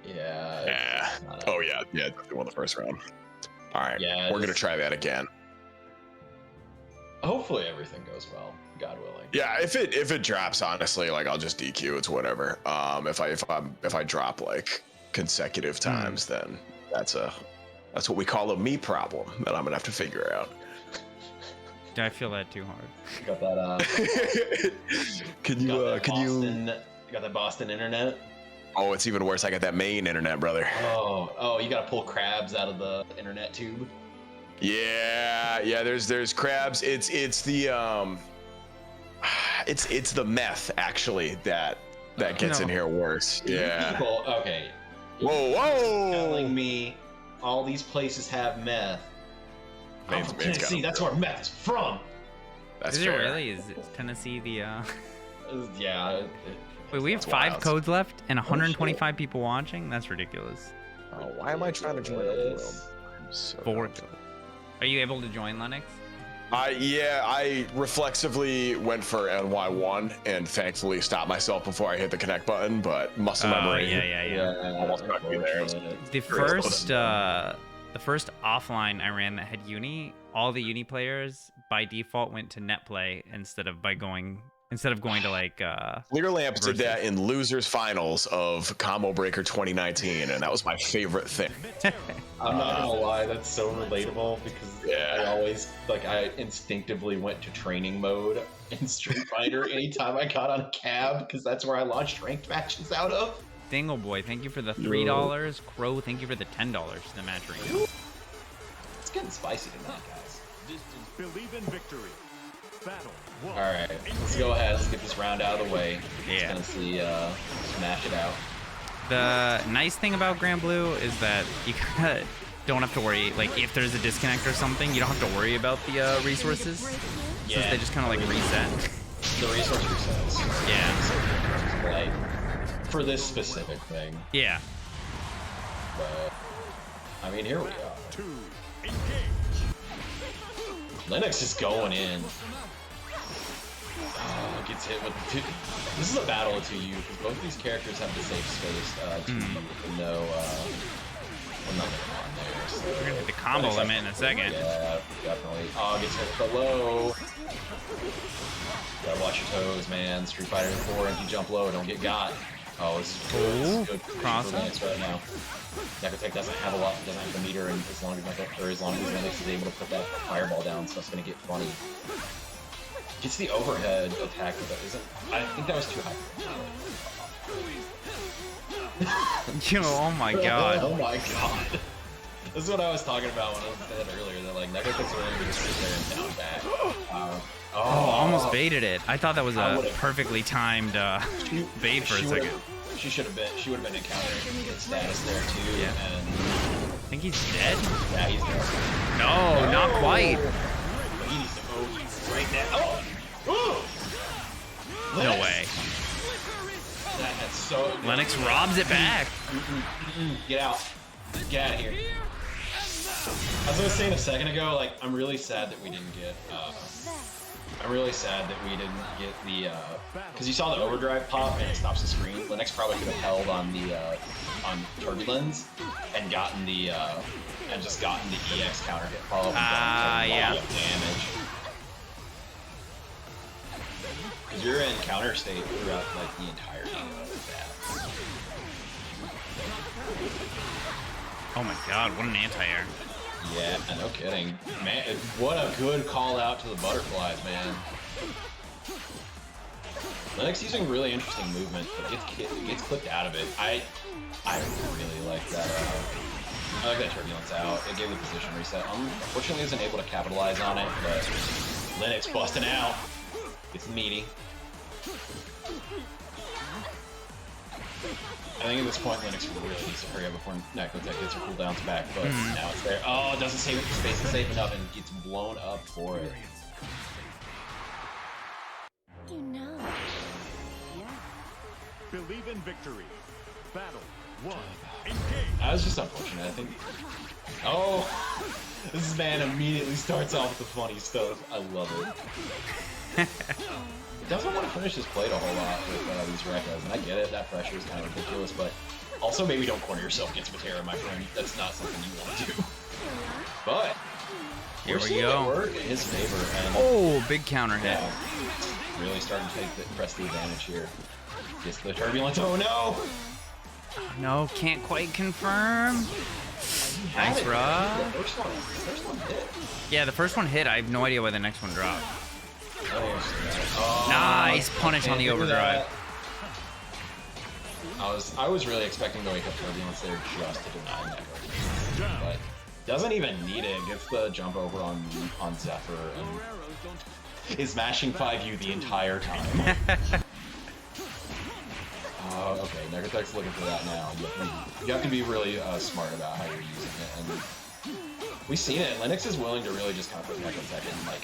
Yeah. Oh yeah, definitely won the first round. All right, Yeah, we're gonna try that again. Hopefully everything goes well, God willing. Yeah, if it drops, honestly, like I'll just DQ. It's whatever. If I drop like consecutive times, then that's what we call a me problem that I'm gonna have to figure out. I feel that too hard. Got that. Can you got that Boston internet? Oh, it's even worse. I got that Maine internet, brother. Oh, you gotta pull crabs out of the internet tube. Yeah. There's crabs. It's the it's the meth actually that gets in here worse. Yeah. People, okay. Whoa. Telling me all these places have meth. I'm from Tennessee. That's where meth is from. That's Is fair. it really? Is Tennessee the? Yeah. Wait, we have That's 5 wild. codes left and 125 people watching. That's ridiculous. Oh, why am I trying to join up the room? I'm so 4. dumb. Are you able to join Lennox? I reflexively went for NY1 and thankfully stopped myself before I hit the connect button, but muscle memory. Yeah. Almost got me there. The first offline I ran that had uni, all the uni players by default went to net play instead of going to like Clear Lamp did versus. that in losers finals of Combo Breaker 2019, and that was my favorite thing. I'm not gonna lie, that's so relatable because Yeah. I instinctively went to training mode in Street Fighter anytime I got on a cab, because that's where I launched ranked matches out of. Dingle Boy, thank you for the $3. Crowe, thank you for the $10 to the match ring. It's getting spicy tonight, guys. Believe in victory. Battle. All right, let's go ahead. Let's get this round out of the way. Yeah. Let's see, smash it out. The nice thing about Granblue is that you kinda don't have to worry, like if there's a disconnect or something, you don't have to worry about the resources. Yeah. Since they just kind of like reset. The resource resets. Yeah. Like, for this specific thing. Yeah. But, I mean, here we are. 2, engage. Lennox is going in. Gets hit with two. This is a battle of 2U because both of these characters have the safe space to no. I'm not gonna go on there. So We're gonna hit the combo limit in a second. Yeah, definitely. Oh, gets hit below. Gotta watch your toes, man. Street Fighter 4, and you jump low, don't get got. Oh, this is good. This is good Cross for Lennox right now. Nekotech doesn't have the meter, and as long as Lennox is able to put that fireball down, so it's gonna get funny. Gets the overhead attack, but isn't. I think that was too high. Yo, oh my god. Oh my god. This is what I was talking about when I said earlier, that like Nekotech's really good to sit there and down back. Oh, almost baited it. I thought that was a perfectly timed bait for a second. She would have been in counter status there too. Yeah. And I think he's dead. yeah, he's dead. No, not quite. He needs to he's right there. Oh! No way. That's so good. Lennox robs it back. Get out. Get out of here. As I was saying a second ago, like, I'm really sad that we didn't get, the, because you saw the overdrive pop and it stops the screen. Lennox probably could have held on the, on Turbulence and gotten the, EX counter hit follow-up. Yeah. Damage. Because you're in counter state throughout, like, the entirety of that. Oh my god, what an anti-air. Yeah, no kidding. Man, what a good call out to the butterflies, man. Lennox using really interesting movement, but gets clipped out of it. I really like that. I like that Turbulence out. It gave the position reset. Unfortunately, isn't able to capitalize on it, but Lennox busting out. It's meaty. I think at this point, Lennox really needs to hurry up before Nekotech gets her cooldowns back, but now it's there. Oh, it doesn't save space is safe enough and gets blown up for it. You know. Believe in victory. Battle. 1. Engage. That was just unfortunate, I think. Oh, this man immediately starts off with the funny stuff. I love it. Doesn't want to finish his plate a whole lot with these Rekkas, and I get it, that pressure is kind of ridiculous, but also maybe don't corner yourself against Metera, my friend. That's not something you want to do. But Here we go. Work in his favor, and Oh, big counter hit. really starting to press the advantage here. Gets the Turbulence. Oh no! No, can't quite confirm. Nice, Rob. The first one hit. Yeah, the first one hit. I have no idea why the next one dropped. Oh, Nice punish on the overdrive. I was really expecting to wake up Turbulence there just to deny Nekotech, but doesn't even need it. Gets the jump over on Zephyr and is mashing 5U the entire time. Okay, Nekotech's looking for that now. You have to be really smart about how you're using it, and we've seen it. Lennox is willing to really just kind of put Nekotech in like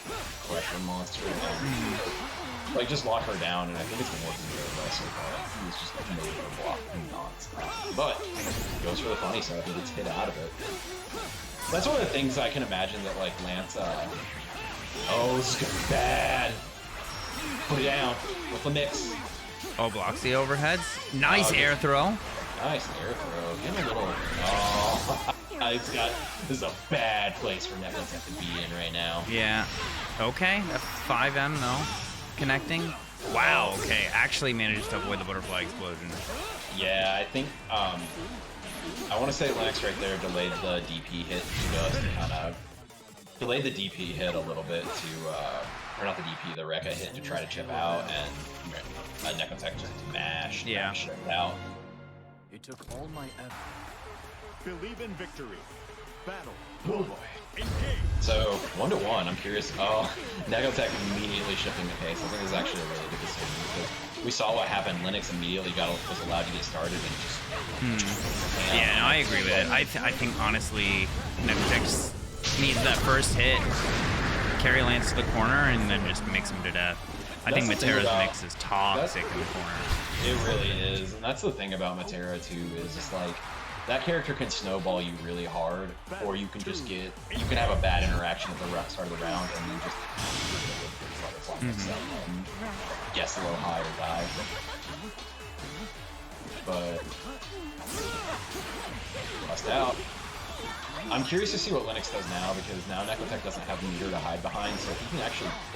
pressure monster and like just lock her down, and I think it's been working really well so far. He's just like made her block nonstop, but goes for the funny stuff and gets hit out of it. That's one of the things I can imagine that like Lance. Oh, this is gonna be bad. Put it down with the mix. Oh, blocks the overheads. Nice air throw. Nice air throw. Give him a little. Oh, this is a bad place for Nekotech to be in right now. Yeah. Okay. A 5M though. Connecting. Wow. Okay. Actually manages to avoid the butterfly explosion. Yeah, I think. I want to say Lennox right there delayed the DP hit just to kind of delayed the DP hit a little bit to or not the DP, the Rekka hit to try to chip out, and Nekotech just mashed it out. It took all my effort. Believe in victory. Battle. Oh boy. Engage. So 1-1. I'm curious. Oh, Nekotech immediately shifting the pace. I think this is actually a really good decision because we saw what happened. Lennox immediately was allowed to get started and just. Yeah, no, I agree with it. I think honestly, Nekotech needs that first hit, carry Lance to the corner, and then just mix him to death. I think Metera's mix is toxic in the corner. It really is, and that's the thing about Metera too. Is just like that character can snowball you really hard, or you can just you can have a bad interaction at the start of the round, and then just guess low, high, or die. But bust out. I'm curious to see what Lennox does now, because now Nekotech doesn't have meter to hide behind, so if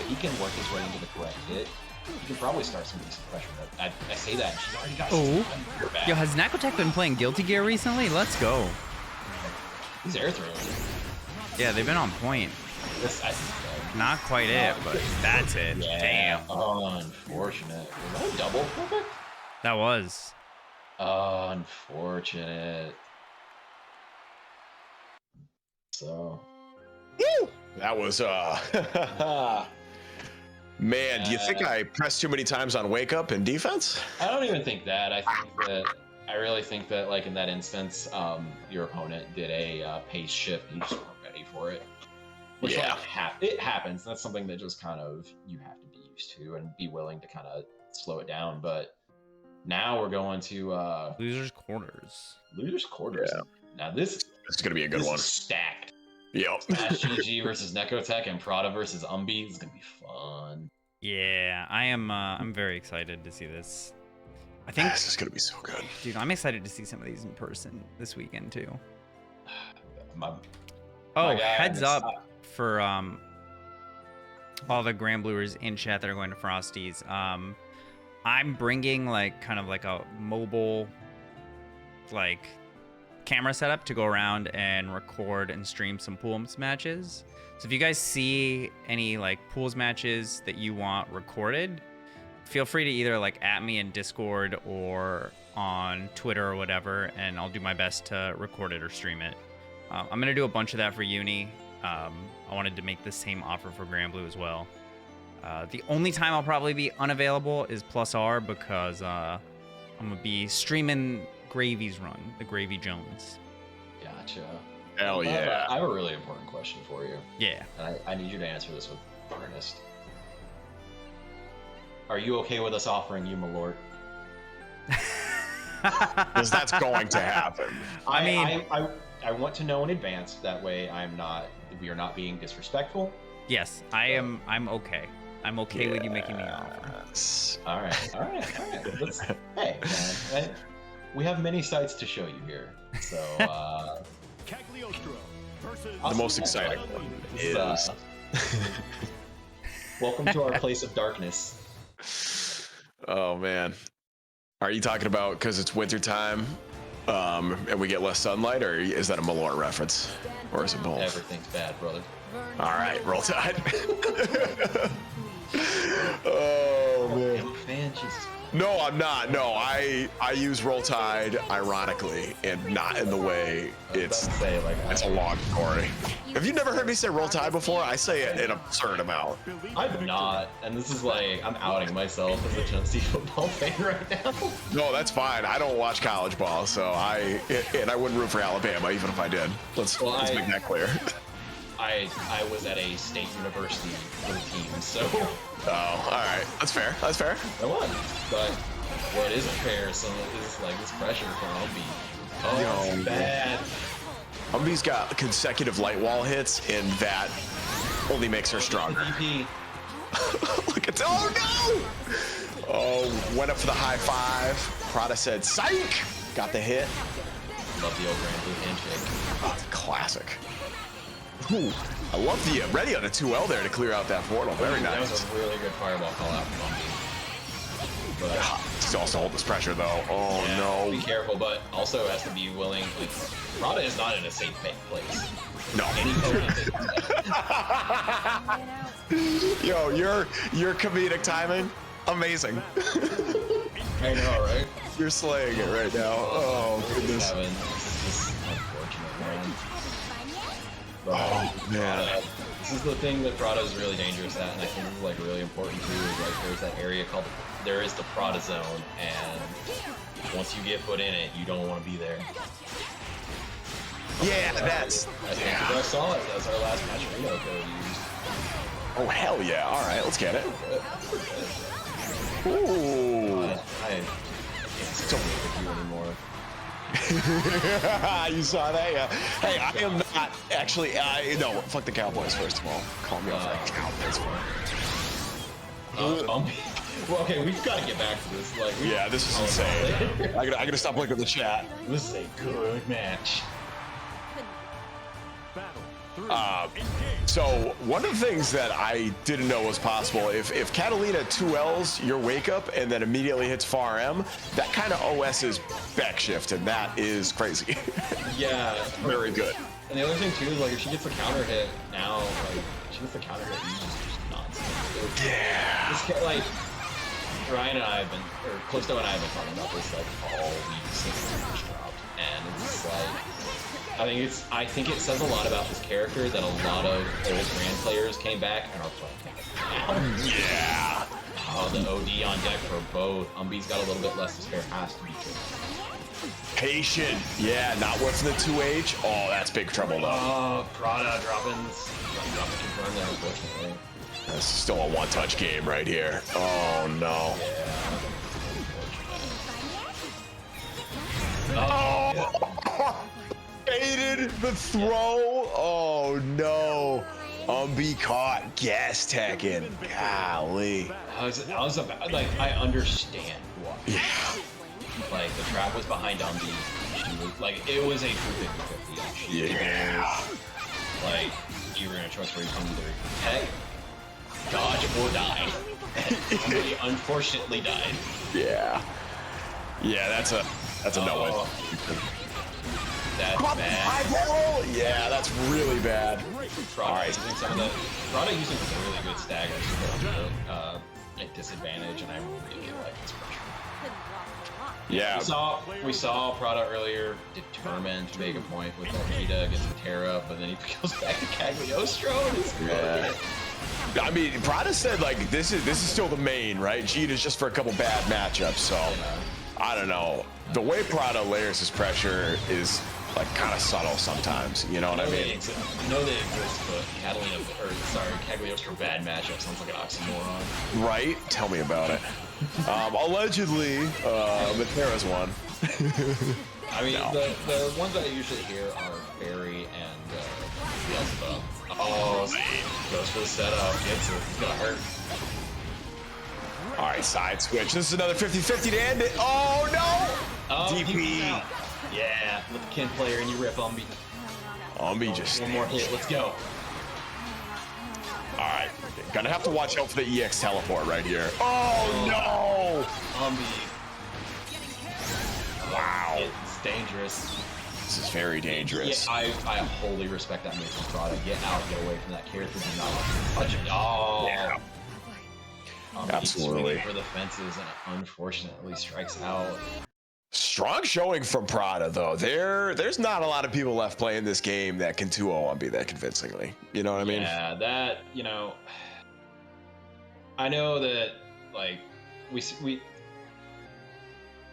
he can work his way into the correct hit, he can probably start some decent pressure. But I say that, and she's already got some back. Yo, has Nekotech been playing Guilty Gear recently? Let's go. He's air throwing. Yeah, they've been on point. Not quite it, but that's it. Yeah. Damn. Unfortunate. Was that a double perfect? That was. Unfortunate. So. Woo! That was man, do you think I pressed too many times on wake up in defense? I don't even think that. I really think that, like, in that instance, your opponent did a pace shift and you just weren't ready for it. Which, yeah, like, it happens. That's something that just kind of you have to be used to and be willing to kind of slow it down. But now we're going to Losers quarters. Losers quarters. Yeah. Now this is gonna be a good one. Stacked. Yep. SlashGG versus Nekotech and Prada versus Umbi. This is gonna be fun. Yeah, I am. I'm very excited to see this. I think this is gonna be so good, dude. I'm excited to see some of these in person this weekend too. Heads up for all the Granbluers in chat that are going to Frosties. I'm bringing like kind of like a mobile like camera setup to go around and record and stream some pools matches. So if you guys see any like pools matches that you want recorded, feel free to either like at me in Discord or on Twitter or whatever, and I'll do my best to record it or stream it. I'm gonna do a bunch of that for Uni. I wanted to make the same offer for Granblue as well. The only time I'll probably be unavailable is +R because I'm gonna be streaming Gravy's run, the Gravy Jones. Gotcha. Hell yeah. I have a really important question for you. Yeah. And I need you to answer this with earnest. Are you okay with us offering you Malort? Because that's going to happen. I want to know in advance. That way, we are not being disrespectful. Yes, I'm okay. I'm okay with you making me an offer. All right. Hey, man, we have many sites to show you here. So, Cagliostro versus the most exciting one is welcome to our place of darkness. Oh man, are you talking about because it's winter time and we get less sunlight, or is that a Malort reference, or is it both? Everything's bad, brother. All right, roll tide. Oh man. I'm a fan, Jesus. No, I'm not. No, I use roll tide ironically and not in the way it's a long story. Have you never heard me say roll tide before? I say it an absurd amount. I've not, and this is like I'm outing myself as a Chelsea football fan right now. No, that's fine. I don't watch college ball, so I wouldn't root for Alabama even if I did. Let's make that clear. I was at a state university for the team, so. Oh, all right. That's fair. That's fair. I won, but what isn't fair is like this pressure from Umbi. Oh, it's bad. Umbi's got consecutive light wall hits, and that only makes her stronger. Look at oh no! Oh, went up for the high five. Prada said psych. Got the hit. Love the old Granblue handshake. Oh, it's a classic. Ooh, I love the ready on a 2L there to clear out that portal. Very nice. That was a really good fireball call out from Umbi. But Still has to hold this pressure though. Oh yeah, no. be careful, but also has to be willing. Like, Prada is not in a safe place. No. Any Yo, your comedic timing, amazing. I know, right? You're slaying it right now. Oh goodness. Kevin, this is unfortunate, man. But, Oh man. Prada, this is the thing that Prada is really dangerous at, and I think is like really important too. Is like there's that area called there is the Prada zone, and once you get put in it, you don't want to be there. Yeah, that's. I think I saw it. That's our last match Reno code used. Oh hell yeah! All right, let's get it. Ooh. I can't still with you anymore. You saw that? Yeah. Hey, I am not actually. No, fuck the Cowboys first of all. Call me off that Cowboys. Well, okay, we've got to get back to this. Like, Yeah, this is insane. I gotta stop looking at the chat. This is a good match. So one of the things that I didn't know was possible, if Katalina 2Ls your wake up and then immediately hits far M, that kind of OS's back shift, and that is crazy. Yeah, Very good. and the other thing too is like if she gets a counter hit now, like if she gets a counter hit, you just nonsense. Yeah. This guy, like Ryan and I have been, or Callisto and I have been talking about this like all week since the match dropped, and it's like I think it says a lot about this character that a lot of old Gran players came back and are playing him now. Yeah. The OD on deck for both. Umbi's got a little bit less to spare, has to be good. Patient. Yeah, not worth the 2H. Oh, that's big trouble though. Prada dropping confirmed there, unfortunately. That's still a one-touch game right here. Oh no. Yeah. Oh! Baited the throw. Oh no. Umbi caught gas tacking. Golly. I was about, like, I understand why. Yeah. Like, the trap was behind Umbi. She was, like, it was a true 50-50. Yeah. Like, you were in a choice where you can either heck, dodge, or die. Umbi unfortunately died. Yeah. Yeah, that's a no win. That's bad. Yeah, that's really bad. Prada using Prada using some really good staggers to put on a disadvantage, and I really like this pressure. Yeah. We saw Prada earlier determined to make a point with that Djeeta against Metera, but then he goes back to Cagliostro and it's I mean, Prada said like this is still the main, right? Djeeta's just for a couple bad matchups, so I don't know. The way Prada layers his pressure is like kind of subtle sometimes, you know what I mean? I know they exist, but Cagliostro bad matchup sounds like an oxymoron. Right? Tell me about it. Allegedly, Metera's one. I mean, the ones that I usually hear are Ferry and Beelzebub. Oh, goes for the setup, gets it, he's gonna hurt. All right, side switch. This is another 50-50 to end it. Oh no! Oh, DP. Yeah, with the Kin player and you rip Umbi. Umbi just one more hit, let's go. All right, gonna have to watch out for the EX teleport right here. Oh no! Umbi. Wow. It's dangerous. This is very dangerous. Yeah, I wholly respect that move from Prada. Get out, get away from that character. Do not touch it. Oh. Yeah. Absolutely. Swinging for the fences and unfortunately strikes out. Strong showing from Prada though. There's not a lot of people left playing this game that can 2-0 Umbi that convincingly. You know what I mean? Yeah, that, you know, I know that like we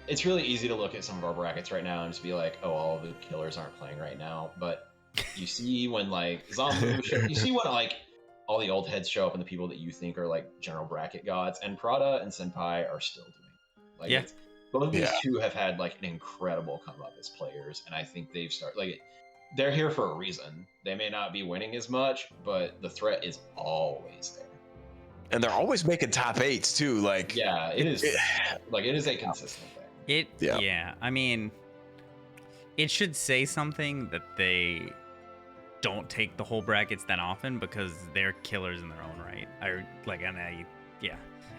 it's really easy to look at some of our brackets right now and just be like, oh, all the killers aren't playing right now. But you see when like you see when like all the old heads show up and the people that you think are like general bracket gods, and Prada and Senpai are still doing it. Like, yeah. Both of these two have had like an incredible come up as players, and I think they've started like they're here for a reason. They may not be winning as much, but the threat is always there. And they're always making top 8s too. Like yeah, it is like it is a consistent thing. Yeah. I mean, it should say something that they don't take the whole brackets that often because they're killers in their own right.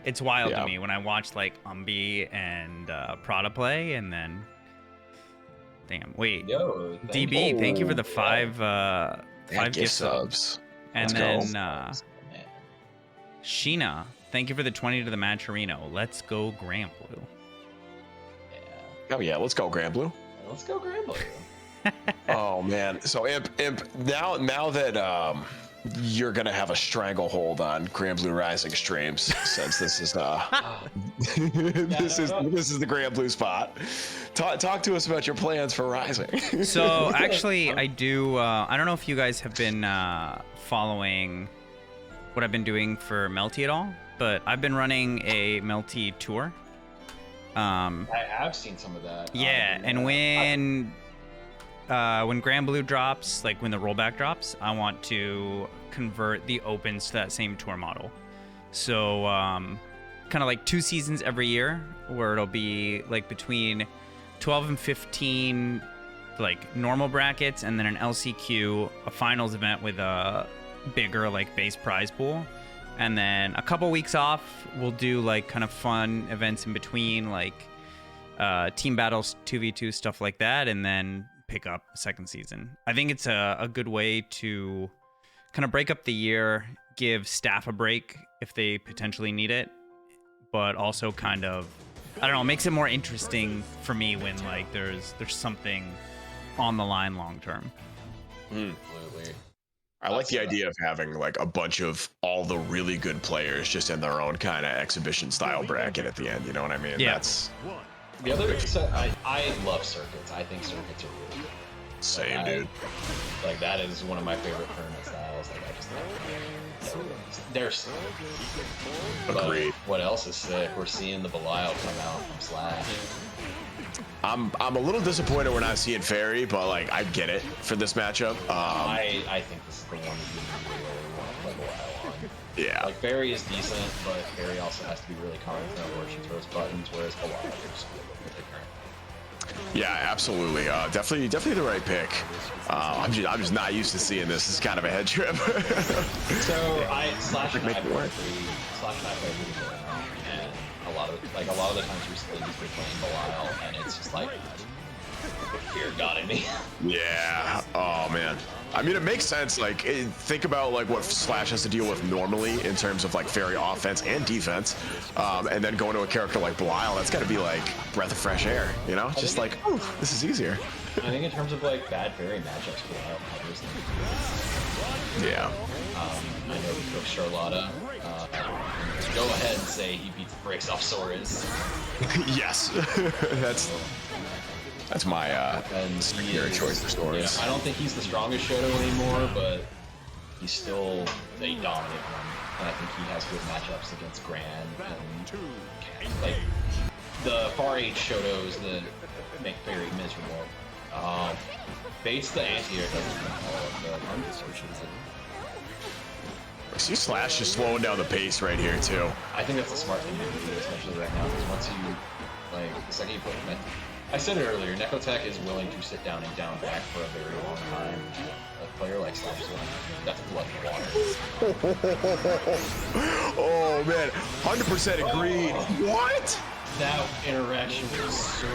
It's wild to me when I watch like Umbi and Prada play, and then damn, wait, Yo, DB, thank you for the five gift subs. And Let's then Sheena, thank you for the 20 to the Matcherino. Let's go Granblue. Oh yeah, let's go Granblue. Let's go Granblue. Oh man, so Imp, now that you're gonna have a stranglehold on Granblue Rising streams, since this is this is the Granblue spot. Talk to us about your plans for Rising. So actually, I do. I don't know if you guys have been following what I've been doing for Melty at all, but I've been running a Melty tour. I have seen some of that. Yeah, and when Granblue drops, like when the rollback drops, I want to convert the opens to that same tour model. So kind of like 2 seasons every year, where it'll be like between 12 and 15 like normal brackets, and then an LCQ, a finals event with a bigger like base prize pool, and then a couple weeks off. We'll do like kind of fun events in between, like team battles, 2v2 stuff like that, and then pick up second season. I think it's a good way to kind of break up the year, give staff a break if they potentially need it, but also kind of, I don't know, makes it more interesting for me when like there's something on the line long term. Absolutely. I like the idea of having like a bunch of all the really good players just in their own kind of exhibition style bracket at the end. You know what I mean? Yeah. That's The other, so I love circuits. I think circuits are really good. same, dude. Like that is one of my favorite tournament styles. Like I just love they're sick. Agreed. But what else is sick? We're seeing the Belial come out from Slash. I'm a little disappointed we're not seeing Ferry, but like I get it for this matchup. I think this is the one that you really want to play Belial on. Yeah. Like Ferry is decent, but Ferry also has to be really confident where she throws buttons, whereas Belial is different. Yeah, absolutely. Definitely the right pick. I'm just not used to seeing this. It's kind of a head trip. So Slash and I make it work. play really good, and a lot of the times recently he's been playing Belial, and it's just like fear got in me. Yeah. Oh man. I mean, it makes sense. Like, think about like what Slash has to deal with normally in terms of like Ferry offense and defense, and then going to a character like Belial. That's got to be like breath of fresh air. You know, just like, oh, this is easier. I think in terms of like bad Ferry matchups, Belial covers them. Yeah. I know he cooks Charlotta. Go ahead and say he beats the brakes off Sora's. Yes. That's my secondary choice for stories. Yeah, I don't think he's the strongest Shoto anymore, but he's still a dominant one. And I think he has good matchups against Gran and like the far age Shotos that make Ferry miserable. Bates the anti-air doesn't all of the unfortunate. I see Slash just slowing down the pace right here too. I think that's a smart thing to do, especially right now, because once you like the second you put I said it earlier, Nekotech is willing to sit down and down back for a very long time. A player like Slash is like, that's blood and water. Oh man, 100% agreed. What? That interaction was so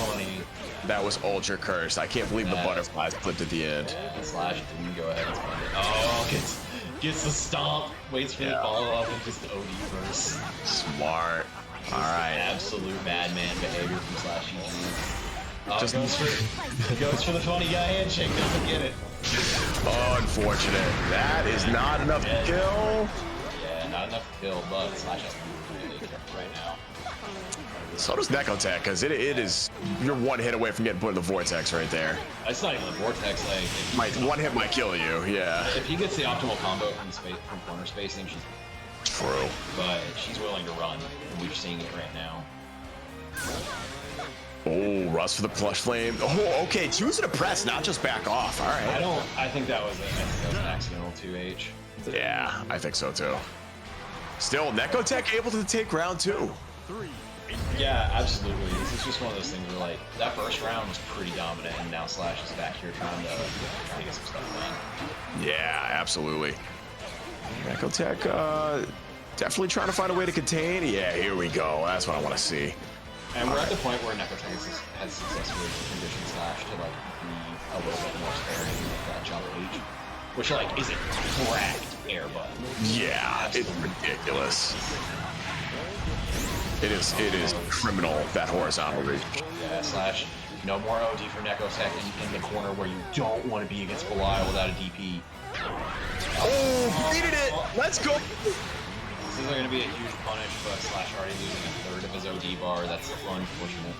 funny. That was ultra cursed. I can't believe the butterflies flipped at the end. Yeah, Slash didn't go ahead and spend it. Oh, gets the stomp, waits for the follow-up, and just OD first. Smart. All right. Absolute madman behavior from SlashGG. Just goes for the funny guy handshake, doesn't get it. Unfortunate. That is not enough to kill. Yeah, not enough to kill, but Slash has to be really careful right now. So does Nekotech, because it is, you're one hit away from getting put in the vortex right there. It's not even the vortex, like One hit might kill you, yeah. If he gets the optimal combo from corner spacing, she's true. But she's willing to run, and we're seeing it right now. Oh, Russ for the plush flame. Oh, okay, choosing to press, not just back off. All right. I think that was an accidental 2H. Yeah, I think so too. Still, Nekotech able to take round 2. Yeah, absolutely. This is just one of those things where, like, that first round was pretty dominant, and now Slash is back here trying to get some stuff done. Yeah, absolutely. Nekotech, Definitely trying to find a way to contain. Yeah, here we go. That's what I want to see. And we're at the point where Nekotech has successfully conditioned Slash to like be a little bit more sparing with that jump H, which like is a cracked air button. Yeah, it's ridiculous. It is criminal, that horizontal reach. Yeah, Slash. No more OD for Nekotech in the corner where you don't want to be against Belial without a DP. Oh, beated it! Let's go! This is going to be a huge punish, but Slash already losing a third of his OD bar. That's unfortunate.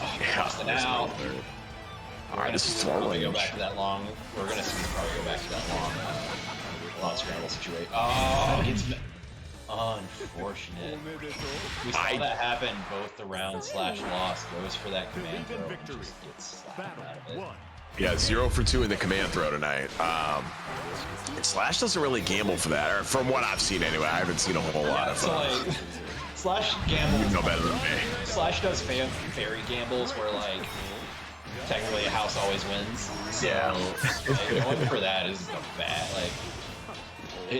Oh, yeah, now. Alright, this is probably go back to that long. We're going to probably go back to that long scramble situation. Oh, it's unfortunate. We saw that happen both the round Slash loss. Goes for that command throw and just gets slapped out of it. Yeah, 0 for 2 in the command throw tonight. Slash doesn't really gamble for that, or from what I've seen anyway. I haven't seen a whole lot of. So like, Slash gambles. You know better than me. Slash does Ferry gambles where like technically a house always wins. So, Yeah. Like, going for that is bad. Like.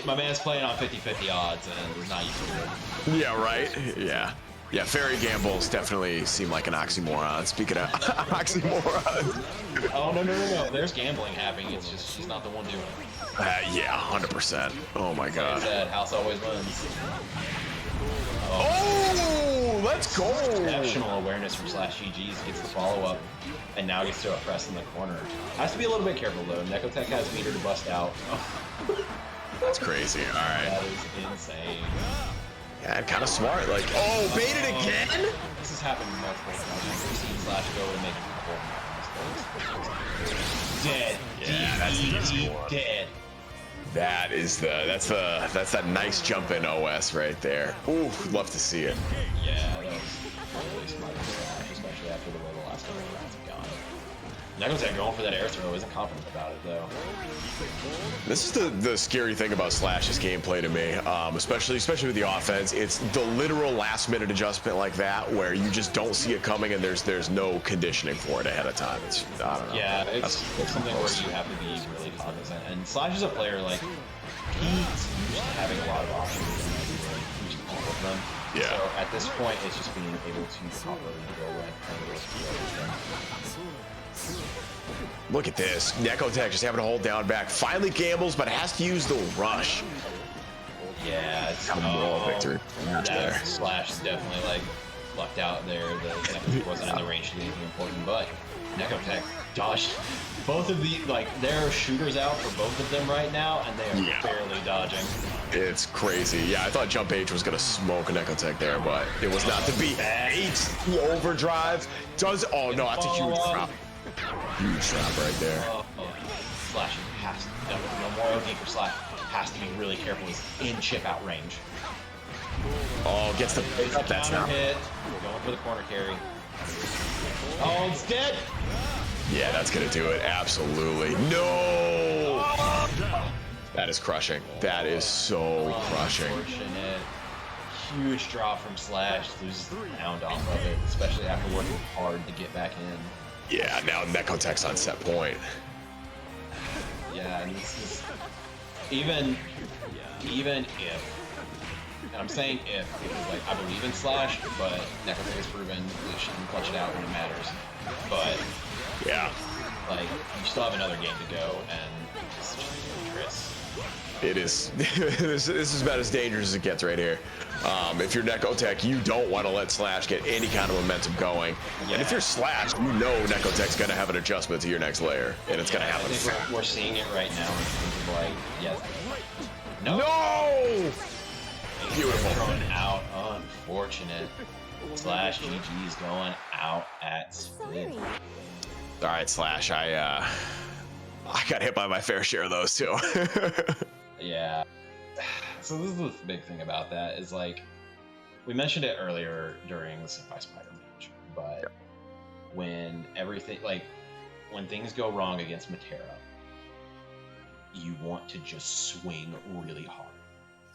My man's playing on 50-50 odds and is not used to it. Yeah, right? Yeah. Yeah, Ferry gambles definitely seem like an oxymoron. Speaking of oxymoron. Oh, no. There's gambling happening. It's just she's not the one doing it. Yeah, 100%. Oh my god. Like I said, house always wins. Oh, let's go. Exceptional awareness from SlashGG gets the follow-up and now gets to a press in the corner. Has to be a little bit careful though. Nekotech has meter to bust out. That's crazy. All right. That is insane. Yeah, kind of smart. Like, oh, baited again? This has happened multiple times. We've seen Slash go and make a couple dead. Yeah, that's the easy one. Dead. That's that nice jump in OS right there. Ooh, love to see it. Yeah, that was really smart for Slash, especially after the way the last couple of rounds have gone. Nekotech going for that air throw isn't confident about it though. This is the scary thing about Slash's gameplay to me, especially with the offense. It's the literal last-minute adjustment like that where you just don't see it coming and there's no conditioning for it ahead of time. It's I don't know. Yeah, it's something where you have to be really cognizant. And Slash is a player like he's used to having a lot of options and used all of them. Yeah. So at this point, it's just being able to properly go and risk them. Look at this. Nekotech just having to hold down back. Finally gambles, but has to use the rush. Yeah, it's Got a moral victory. That Slash is definitely like lucked out there. The Nekotech wasn't in the range to do anything important, but Nekotech dodged both of the there are shooters out for both of them right now, and they are barely dodging. It's crazy. Yeah, I thought Jump H was gonna smoke Nekotech there, but it was not to be. 8 the overdrive does. Oh no, that's a huge drop. Huge drop right there. Slash has to, no more OD for Slash. Has to be really careful. He's in chip out range. Oh, gets the pick up. That's not hit. Going for the corner carry. Oh, it's dead. Yeah, that's gonna do it. Absolutely. No. That is crushing. That is so crushing. Unfortunate. Huge drop from Slash. Loses the round off of it, especially after working hard to get back in. Yeah, now Nekotech's on set point. Yeah, and this is even if, and I'm saying if, because like I believe in Slash, but Nekotech has proven that she can clutch it out when it matters. But yeah, like you still have another game to go, and it's just dangerous. It is. This is about as dangerous as it gets right here. If you're Nekotech, you don't want to let Slash get any kind of momentum going. Yeah. And if you're Slash, you know Nekotech's going to have an adjustment to your next layer, and it's going to happen. I think we're seeing it right now in terms of like, no! Beautiful. Thrown out, unfortunate. SlashGG is going out at spin. All right, Slash, I got hit by my fair share of those too. Yeah. So this is the big thing about that is like, we mentioned it earlier during the SenpaiSpyder match, but when everything, like, when things go wrong against Metera, you want to just swing really hard.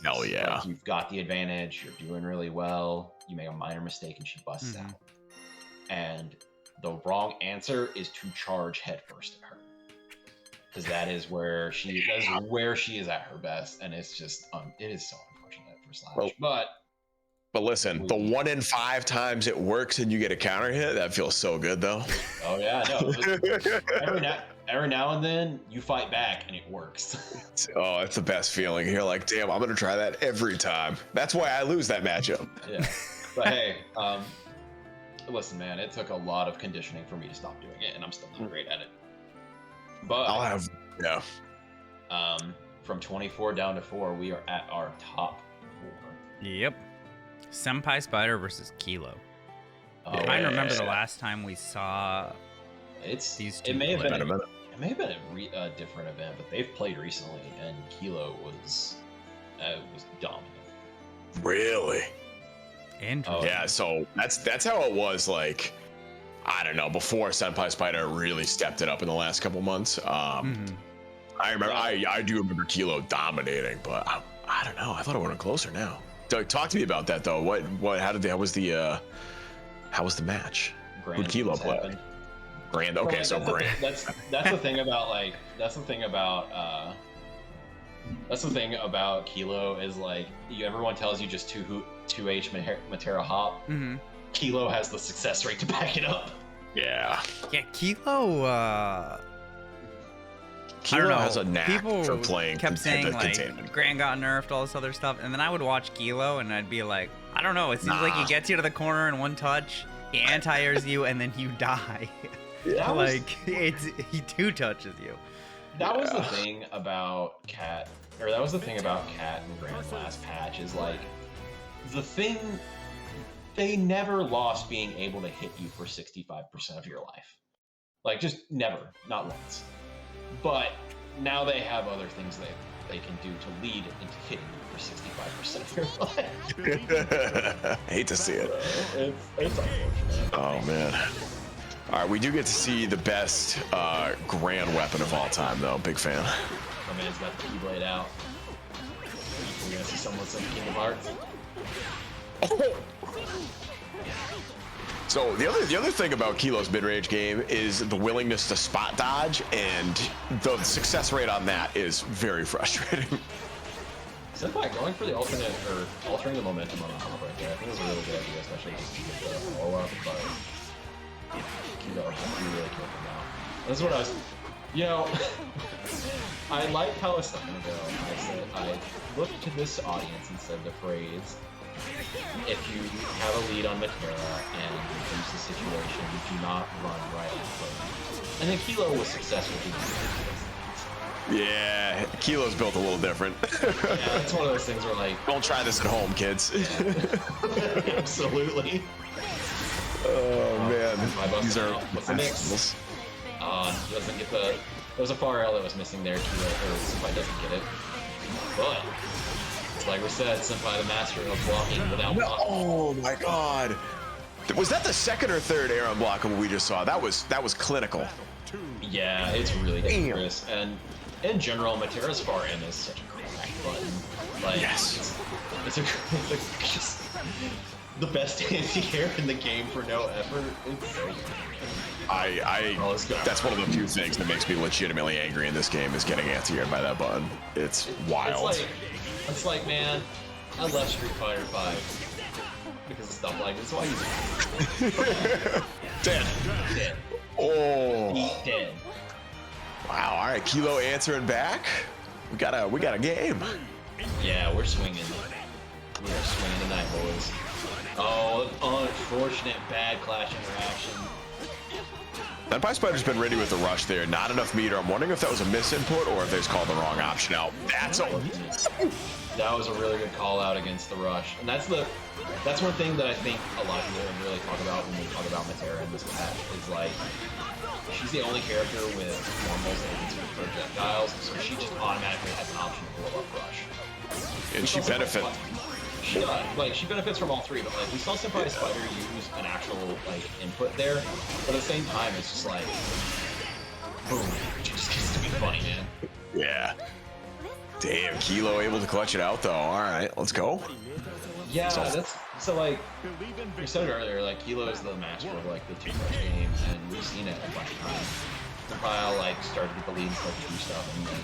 Hell yeah. Like, you've got the advantage, you're doing really well, you make a minor mistake and she busts out. And the wrong answer is to charge headfirst at her. Because that is where she is at her best, and it's just it is so unfortunate. Slash. Well, but listen, the 1 in 5 times it works and you get a counter hit, that feels so good though. Oh yeah, no. Every now and then you fight back and it works. Oh, it's the best feeling. You're like, damn, I'm gonna try that every time. That's why I lose that matchup. Yeah, but hey, listen, man, it took a lot of conditioning for me to stop doing it, and I'm still not great at it. But I'll have, yeah. From 24 down to 4, we are at our top 4. Yep. SenpaiSpyder versus Kilo. Oh, I remember the last time we saw these two. It may have play. been a different event, but they've played recently, and Kilo was dominant. Really? Interesting. Yeah, so that's how it was, like, I don't know, before SenpaiSpyder really stepped it up in the last couple months. I remember, I do remember Kilo dominating, but I don't know. I thought it would have been closer now. Talk to me about that though. How was the match? Gran Who'd Kilo play? happened. Grand. Okay, so Gran. That's the thing about Kilo is like everyone tells you just 2H Metera hop. Kilo has the success rate to back it up. Yeah. Yeah, Kilo. Kilo has a knack for playing. Kept saying like containment. Gran got nerfed, all this other stuff, and then I would watch Kilo and I'd be like, I don't know. It seems like he gets you to the corner in one touch, he anti-airs you, and then you die. He two touches you. That was the thing about Cat and Gran's last patch is like they never lost being able to hit you for 65% of your life. Like just never, not once. But now they have other things they can do to lead into hitting you for 65% of your life. I hate to see it. It's unfortunate. Oh man. All right, we do get to see the best Gran weapon of all time, though. Big fan. My man's got the Keyblade out. We're gonna see someone say Kingdom Hearts. So the other thing about Kilo's mid-range game is the willingness to spot dodge, and the success rate on that is very frustrating. Senpai going for the altering the momentum on the hop right there. I think it's a really good idea, especially just to get the follow-up, but Kilo has to be really careful now. This is what I was, I like how a second ago I looked to this audience and said the phrase, if you have a lead on Metera and reduce the situation, do not run right at it. And then Kilo was successful doing that. Yeah, Kilo's built a little different. Yeah, it's one of those things where like... Don't try this at home, kids. Absolutely. Oh, man. These are what's the mix? Doesn't get the... There was a far L that was missing there. Senpai doesn't get it. But... like we said, Senpai the master of blocking without blocking. Oh my god. Was that the second or third air unblockable we just saw? That was clinical. Yeah, it's really dangerous. And in general, Metera's far M is such a crack button. Like, yes. It's just the best anti-air in the game for no effort. It's so that's one of the few things that makes me legitimately angry in this game is getting anti-aired by that button. It's wild. It's like, man, I love Street Fighter 5 because of stuff like this. Why you dead? Oh, Eat dead. Wow. All right, Kilo answering back. We got a game. Yeah, we're swinging. We are swinging tonight, boys. Oh, unfortunate bad clash interaction. SenpaiSpyder's been ready with the rush there. Not enough meter. I'm wondering if that was a misinput or if they just called the wrong option out. That was a really good call out against the rush, and that's one thing that I think a lot of people really talk about when we talk about Metera in this patch is like she's the only character with normals that can switch projectiles, so she just automatically has an option to blow up rush. And she benefits. She benefits from all three, but like we saw SenpaiSpyder use an actual like input there, but at the same time it's just like boom, it just gets to be funny, man. Yeah. Damn, Kilo able to clutch it out though. All right, let's go. Yeah, so like we said it earlier, like Kilo is the master of like the two-touch game, and we've seen it a bunch of times. Senpai like started to get the lead and start to do stuff, and then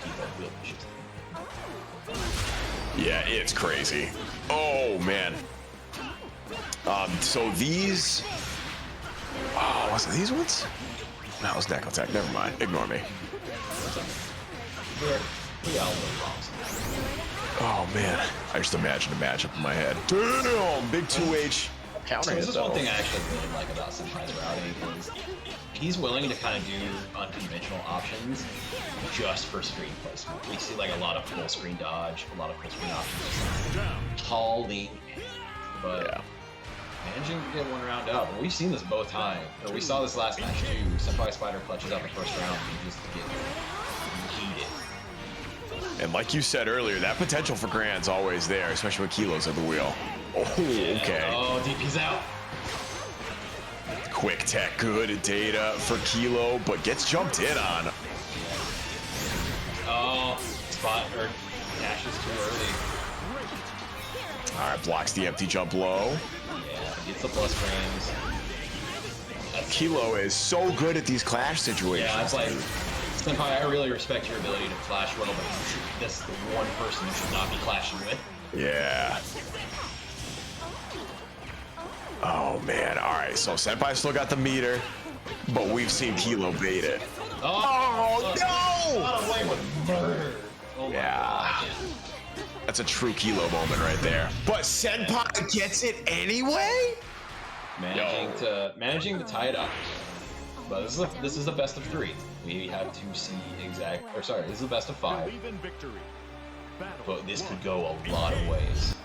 Kilo really pushes. Yeah, it's crazy. Oh man. So these. Oh, was it these ones? No, it was Nekotech. Never mind. Ignore me. Oh man, I just imagined a matchup in my head. Damn, big 2H counter. So this hit, is though. one thing I actually really like about Senpai's routing is he's willing to kind of do unconventional options just for screen placement. We see like a lot of full screen dodge, a lot of full screen options, tall lean, but Yeah. managing to get one round up. And we've seen this both times. Or we saw this last match too. SenpaiSpyder clutches out the first round and just gets heated. And like you said earlier, that potential for Gran's always there, especially when Kilo's at the wheel. Oh, okay. Oh, DP's out. Quick tech, good data for Kilo, but gets jumped in on. Oh, spot or dashes too early. All right, blocks the empty jump low. Yeah, gets the plus frames. Kilo is so good at these clash situations. Yeah, it's like, Senpai, I really respect your ability to flash well, but this is the one person you should not be clashing with. Yeah. Oh man, all right, so Senpai still got the meter, but we've seen Kilo bait it. Oh, no! Not away with murder. Oh my Yeah. God. That's a true Kilo moment right there. But Senpai gets it anyway? Managing to tie it up. But this is the best of 3. We have to see exact, or sorry, this is the best of 5. Believe in victory. Battle. But this could go a lot of ways.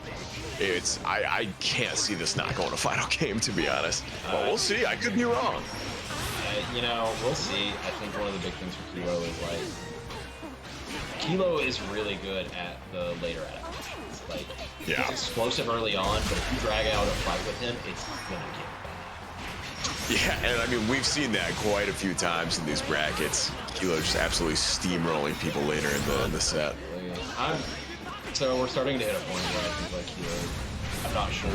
I can't see this not going to final game, to be honest. But we'll see. I could be wrong. You know, we'll see. I think one of the big things for Kilo is like, Kilo is really good at the later adaptations. Like, Yeah. he's explosive early on, but if you drag out a fight with him, it's gonna get Yeah, and I mean, we've seen that quite a few times in these brackets. Kilo just absolutely steamrolling people later in the set. bad. So we're starting to hit a point where I think like Kilo, I'm not sure.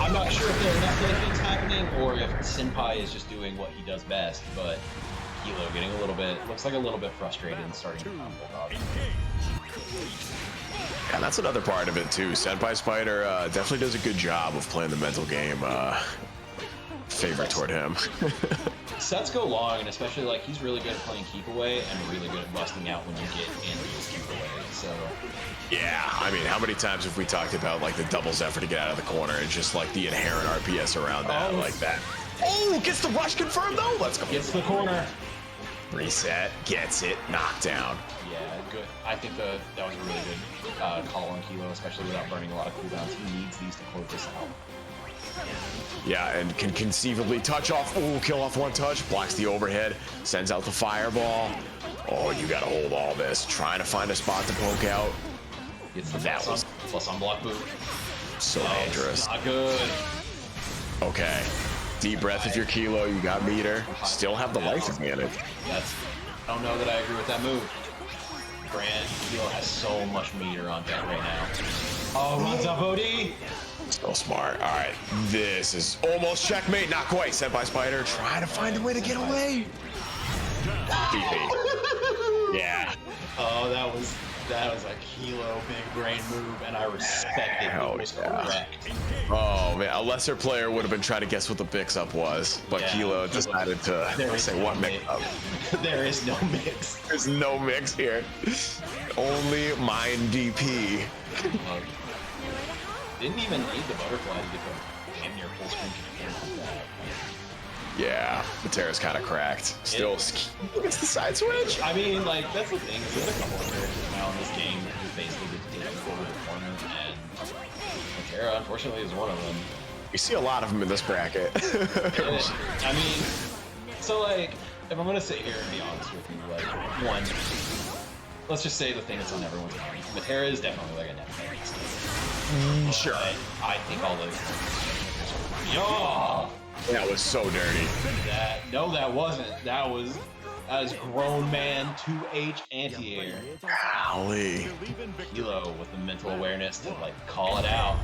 I'm not sure if there are enough late things happening or if Senpai is just doing what he does best, but Kilo getting looks like a little bit frustrated and starting to humble dog. And that's another part of it too. SenpaiSpyder definitely does a good job of playing the mental game favor toward him. Sets go long, and especially like he's really good at playing keep away and really good at busting out when you get in these keep away. So Yeah, I mean, how many times have we talked about like the doubles effort to get out of the corner and just like the inherent RPS around that, like that. Oh, gets the rush confirmed though. Let's go. gets the corner. Reset, gets it, knockdown. Yeah, good. I think that was a really good call on Kilo, especially without burning a lot of cooldowns. He needs these to close this out. Yeah, and can conceivably touch off. Oh, kill off one touch, blocks the overhead, sends out the fireball. Oh, you gotta hold all this. Trying to find a spot to poke out. Gets the That plus on block boot. So dangerous. Not good. Okay. Deep breath if you're Kilo, you got meter. Still have the life advantage. I don't know that I agree with that move. Gran, Kilo has so much meter on deck right now. Oh, runs up OD. Still smart. All right. This is almost checkmate. Not quite. SenpaiSpyder trying to find a way to get away. BP. Yeah. Oh, that was a Kilo big brain move, and I respect it. Hell It was yeah. correct. Oh man, a lesser player would have been trying to guess what the mix-up was, but Yeah. Kilo decided to say what mix-up. There is no mix. There's no mix here. Only mine DP. Didn't even need the butterfly to get the damn near full screen control like that. Yeah, Metera's kind of cracked. Still, gets the side switch. I mean, like, that's the thing. There's a couple of characters now in this game that just basically get to take you over the corner, and Metera, unfortunately, is one of them. We see a lot of them in this bracket. I mean, so, like, if I'm gonna sit here and be honest with you, like, one, let's just say the thing that's on everyone's mind. Metera is definitely like a net player. Sure. I think all those. Oh! That was so dirty. No, that wasn't. That was grown man 2H anti-air. Golly. Kilo with the mental awareness to like call it out.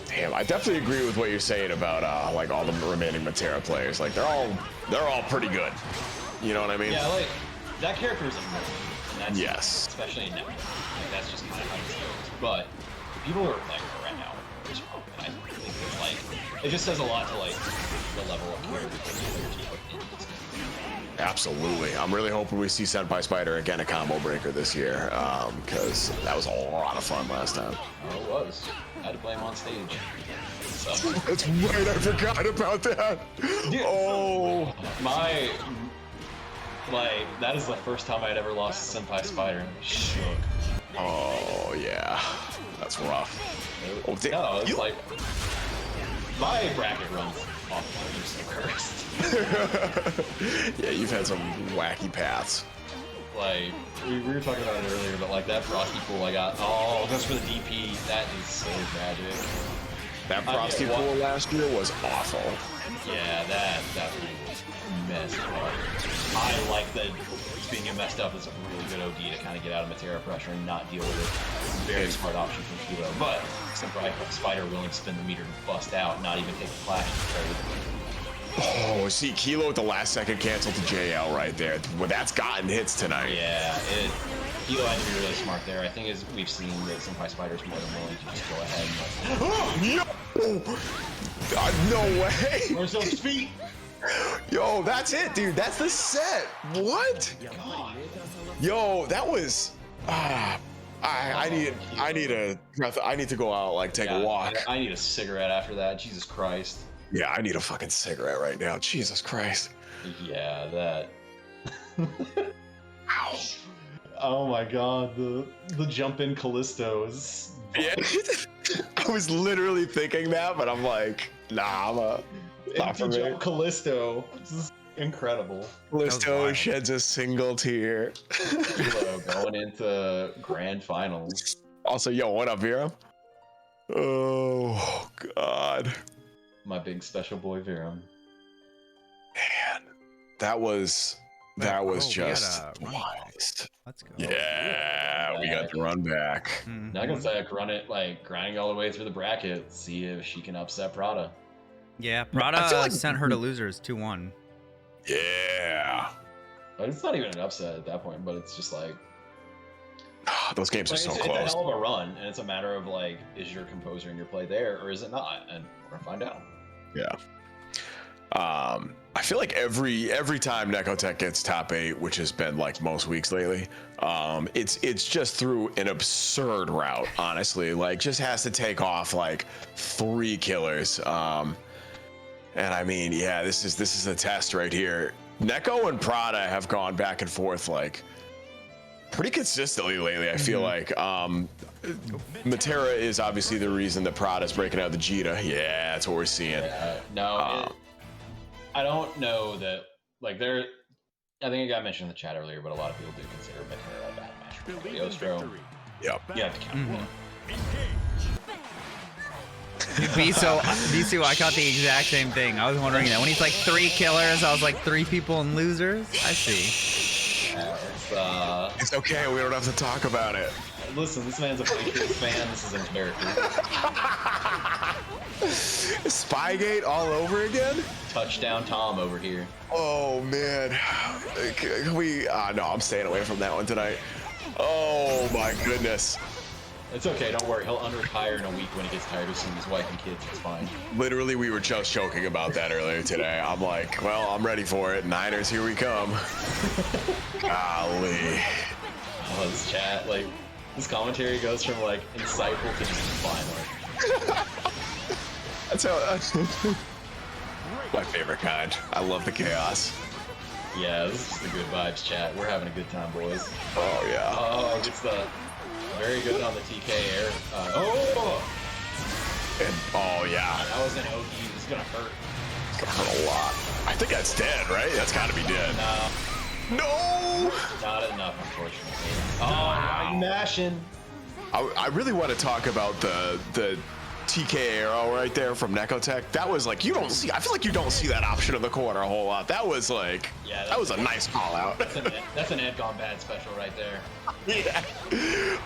Damn, I definitely agree with what you're saying about like all the remaining Metera players. Like they're all pretty good. You know what I mean? Yeah, like that character is annoying. that's Yes. especially in Netflix. Like, that's just kind of how it goes. But the people who are playing it right now are strong, and I think it's like it just says a lot to like the level of care that your team put into this game. Absolutely. I'm really hoping we see SenpaiSpyder again a combo breaker this year, because that was a lot of fun last time. Oh, it was. I had to play him on stage. So. That's right. I forgot about that. Dude, oh, that is the first time I'd ever lost to SenpaiSpyder, and I was shook. oh yeah, that's rough. Oh, No, it's like my bracket runs off the cursed. Yeah, you've had some wacky paths. Like we were talking about it earlier, but like that Frosty pool I got. Oh, that's for the DP. That is so tragic. That Frosty pool last year was awful. Yeah, that thing was messed up. I like that being messed up is a really good OD to kind of get out of Metera pressure and not deal with it. Very smart option from Kilo, but SenpaiSpyder willing to spin the meter to bust out, not even take the flash. Oh, see, Kilo at the last second canceled to JL right there. Well, that's gotten hits tonight. Yeah, Kilo had to be really smart there. I think as we've seen that SenpaiSpyder's more than willing to just go ahead and like, No way! where's those feet? Yo, that's it, dude. That's the set. What? God. Yo, that was. I need to go out, like take a walk. I need a cigarette after that. Jesus Christ. Yeah, I need a fucking cigarette right now. Jesus Christ. Yeah, that. Ow. Oh my God, the jump in Callisto is. Yeah, I was literally thinking that, but I'm like, nah, not for me. Jump Callisto. This is incredible. Callisto sheds a single tear. Kilo going into grand finals. Also, yo, what up, Vera? Oh God. My big special boy Viram. Man, that was just wild. Let's go. Yeah, we got the run back. Mhm. Not gonna say I can run it like grinding all the way through the bracket, see if she can upset Prada. Yeah, I feel Prada like- sent her to losers 2-1. Yeah. But it's not even an upset at that point, but it's just like Those games are it's so a close. hell of a run, and it's a matter of like, is your composer and your play there, or is it not? And we're gonna find out. Yeah. I feel like every time Nekotech gets top 8, which has been like most weeks lately, it's just through an absurd route, honestly. Like just has to take off like 3 killers. And I mean, yeah, this is a test right here. Neko and Prada have gone back and forth like pretty consistently lately, I feel like. Metera is obviously the reason that Prada's breaking out the Djeeta. Yeah, that's what we're seeing. I don't know that, like, I think it got mentioned in the chat earlier, but a lot of people do consider Metera a bad match for Cagliostro. Yep. You have to count one. Bisu, I caught the exact same thing. I was wondering that. When he's like 3 killers, I was like 3 people and losers. I see. It's okay, we don't have to talk about it. Listen, this man's a Patriots fan. This is in character. Spygate all over again? Touchdown Tom over here. Oh man, can we? No, I'm staying away from that one tonight. Oh my goodness. It's okay, don't worry. He'll unretire in a week when he gets tired of seeing his wife and kids. It's fine. Literally, we were just joking about that earlier today. I'm like, well, I'm ready for it. Niners, here we come. Golly. Oh, this chat, like, this commentary goes from like insightful to just fine. Like, That's how. My favorite kind. I love the chaos. yeah, this is just the good vibes chat. We're having a good time, boys. Oh yeah. Oh, gets the very good on the TK air. And oh yeah. That was an OD. This is gonna hurt. It's gonna hurt a lot. I think that's dead, right? That's gotta be dead. No. Not enough, unfortunately. Oh, I'm mashing. I really want to talk about the TK arrow right there from Nekotech. That was like, you don't see, I feel like you don't see that option in the corner a whole lot. That was like, Yeah, that was a nice call out. That's an Ed Gone Bad special right there. Yeah.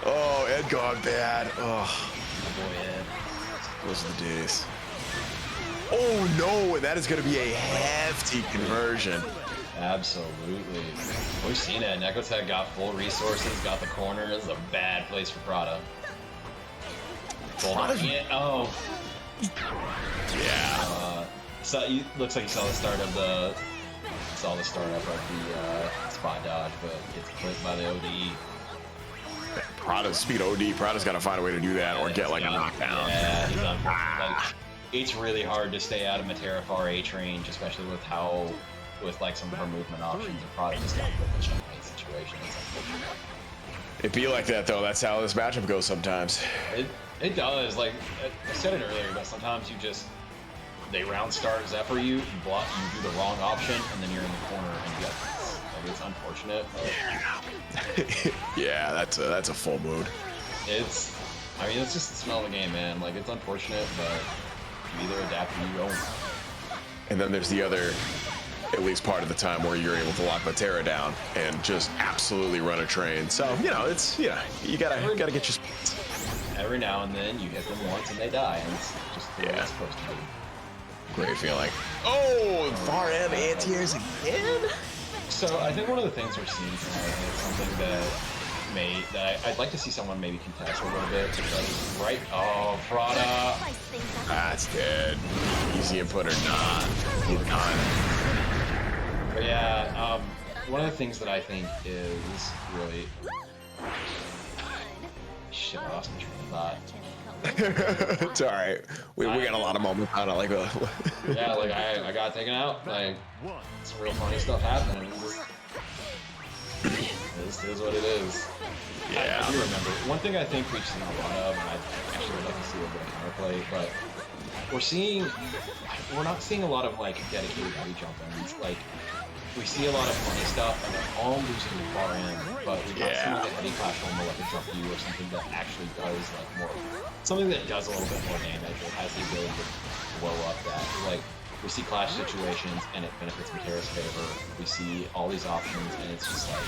Oh, Ed gone bad. Oh, My boy Ed. those are the days. Oh no, and that is going to be a hefty conversion. Absolutely. We've seen it. Nekotech got full resources, got the corner. This is a bad place for Prada. Oh. Yeah. So looks like you saw the start of the startup of the spot dodge, but gets clipped by the OD. Prada's speed OD. Prada's got to find a way to do that or get like a knockdown. Yeah, he's like, it's really hard to stay out of Metera far H range, especially with like some of her movement options. And Prada just got put in a checkmate situation. It be like that though. That's how this matchup goes sometimes. It does. Like I said it earlier, but sometimes they round start Zephyr you block, you do the wrong option, and then you're in the corner and you get. It's unfortunate. But... yeah, that's a full mood. I mean, it's just the smell of the game, man. Like, it's unfortunate, but you either adapt or you don't. And then there's the other, at least part of the time, where you're able to lock Metera down and just absolutely run a train. So, you gotta get your spots. Every now and then, you hit them once and they die, and it's just the way it's supposed to be. Great feeling. Oh, far end anti-airs again? So I think one of the things we're seeing tonight is something that I'd like to see someone maybe contest a little bit, because Prada. That's dead. Easy input or not. He's gone. But yeah, one of the things that I think is really shit. I lost my train of thought. It's all right. We got a lot of moments on it. Like, yeah, like I got taken out. Like some real funny stuff happening. This is what it is. Yeah. I do remember one thing. I think we've seen a lot of, and I actually would like to see a bit of counterplay, but we're not seeing a lot of like dedicated heavy jump-ins. Like we see a lot of funny stuff, and they're all losing the far end, but we're not seeing like a heavy clash on like a jump you or something that actually does like more. Something that does a little bit more damage or has the ability to blow up that. Like, we see clash situations and it benefits Metera's favor. We see all these options and it's just like...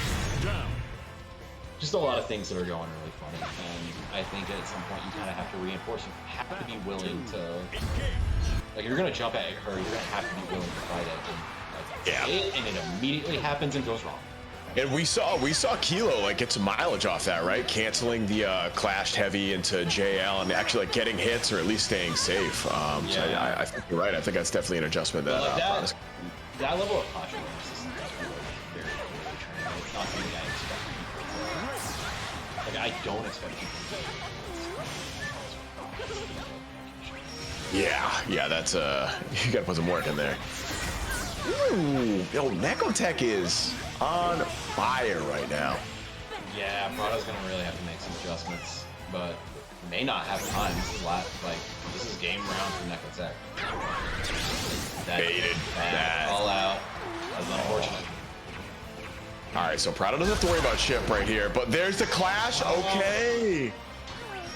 just a lot of things that are going really funny. And I think at some point you kind of have to reinforce. You have to be willing to... Like, you're going to jump at her, you're going to have to be willing to fight it. And it immediately happens and goes wrong. And we saw Kilo like get some mileage off that, right? Canceling the clashed heavy into JL and actually like getting hits or at least staying safe. So I think you're right. I think that's definitely an adjustment that that level of clash awareness is very, very training. It's not something I expect people to do. Like I don't expect people to do. Yeah, that's you gotta put some work in there. Ooh, yo, Nekotech is on fire right now. Yeah, Prada's gonna really have to make some adjustments, but may not have time. This is game round for Nekotech. Baited. That. All out. That's unfortunate. All right, so Prada doesn't have to worry about chip right here, but there's the clash. Okay.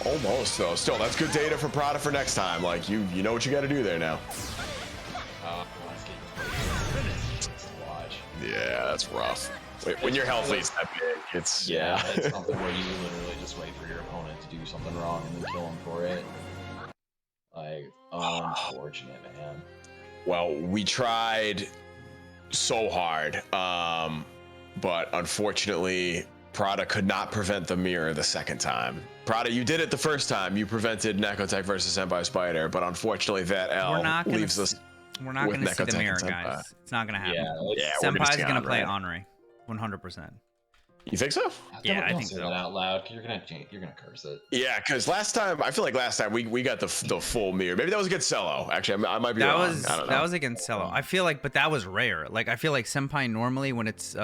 Almost though. Still, that's good data for Prada for next time. Like you know what you got to do there now. Yeah, that's rough. Wait, when you're healthy, it's that big. It's it's something where you literally just wait for your opponent to do something wrong and then kill him for it. Like, unfortunate, man. Well, we tried so hard, but unfortunately, Prada could not prevent the mirror the second time. Prada, you did it the first time. You prevented Nekotech versus SenpaiSpyder, but unfortunately, that L leaves us. We're not going to see the mirror, guys. It's not going to happen. Yeah, Senpai's going to play Henri, 100%. You think so? Yeah, I think so. That out loud, you're gonna curse it. Yeah, because I feel like last time we got the full mirror. Maybe that was against Cello. Actually, I might be wrong. I don't know. That was against Cello. I feel like, but that was rare. Like I feel like Senpai normally when it's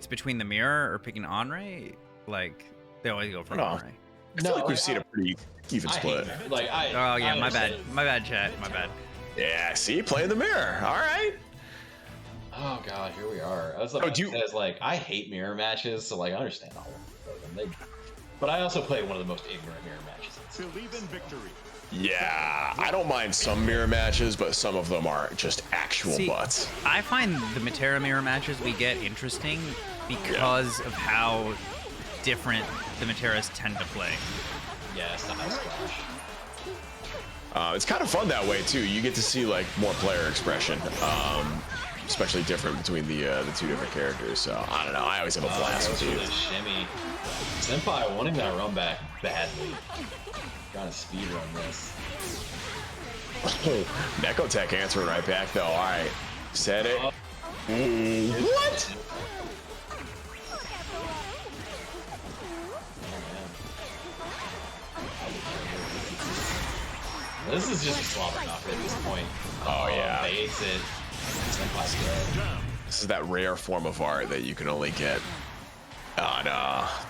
between the mirror or picking Henri, like they always go for Henri. I feel like we've seen a pretty even split. My bad, chat. My bad. Yeah, see, playing the mirror. All right. Oh god, here we are. I was like, I hate mirror matches, so like I understand all of them. But I also play one of the most ignorant mirror matches. Believe in victory. Yeah, I don't mind some mirror matches, but some of them are just actual butts. I find the Metera mirror matches we get interesting because of how different the Meteras tend to play. Yeah, it's not Splash. It's kind of fun that way too. You get to see like more player expression. especially different between the two different characters. So I don't know. I always have a blast with you. Shimmy. Senpai wanting that run back badly. Trying to speed run this. Nekotech answering right back though. All right, set it. What? This is just a slobber knocker at this point. Oh yeah. Baits it. Senpai's good. This is that rare form of art that you can only get on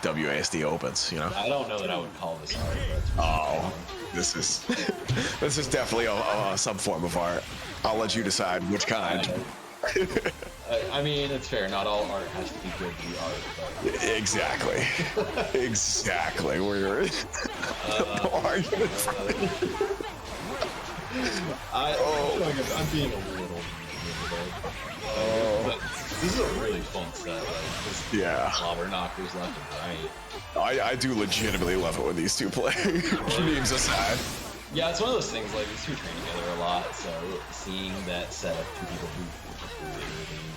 WASD opens, you know? I don't know that I would call this art, but oh, this is this is definitely some form of art. I'll let you decide which kind. I mean, it's fair. Not all art has to be good to be art. But... Exactly. Exactly. We're I'm being a little but this is a really fun set. Like, yeah. Slobber knockers left and right. I do legitimately love it when these two play. Memes aside. Yeah, it's one of those things, like, these two train together a lot, so seeing that set of two people who really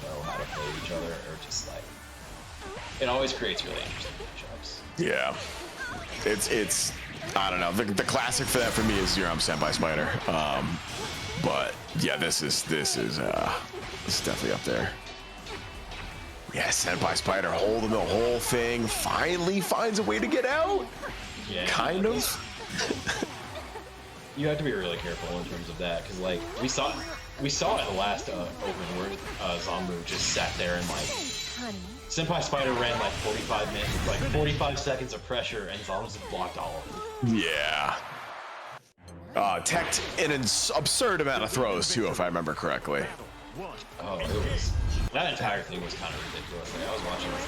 know how to play each other are just like, it always creates really interesting matchups. Yeah. It's I don't know. The classic for that for me is SenpaiSpyder. But yeah, this is definitely up there. Yeah, SenpaiSpyder holding the whole thing, finally finds a way to get out. Yeah. Kind of. You have to be really careful in terms of that, because like we saw it the last open where Zombu just sat there and like SenpaiSpyder ran like 45 minutes, like 45 seconds of pressure, and Zombu just blocked all of them. Yeah. Teched an absurd amount of throws too, if I remember correctly. Oh, that entire thing was kind of ridiculous. Like, I was watching this.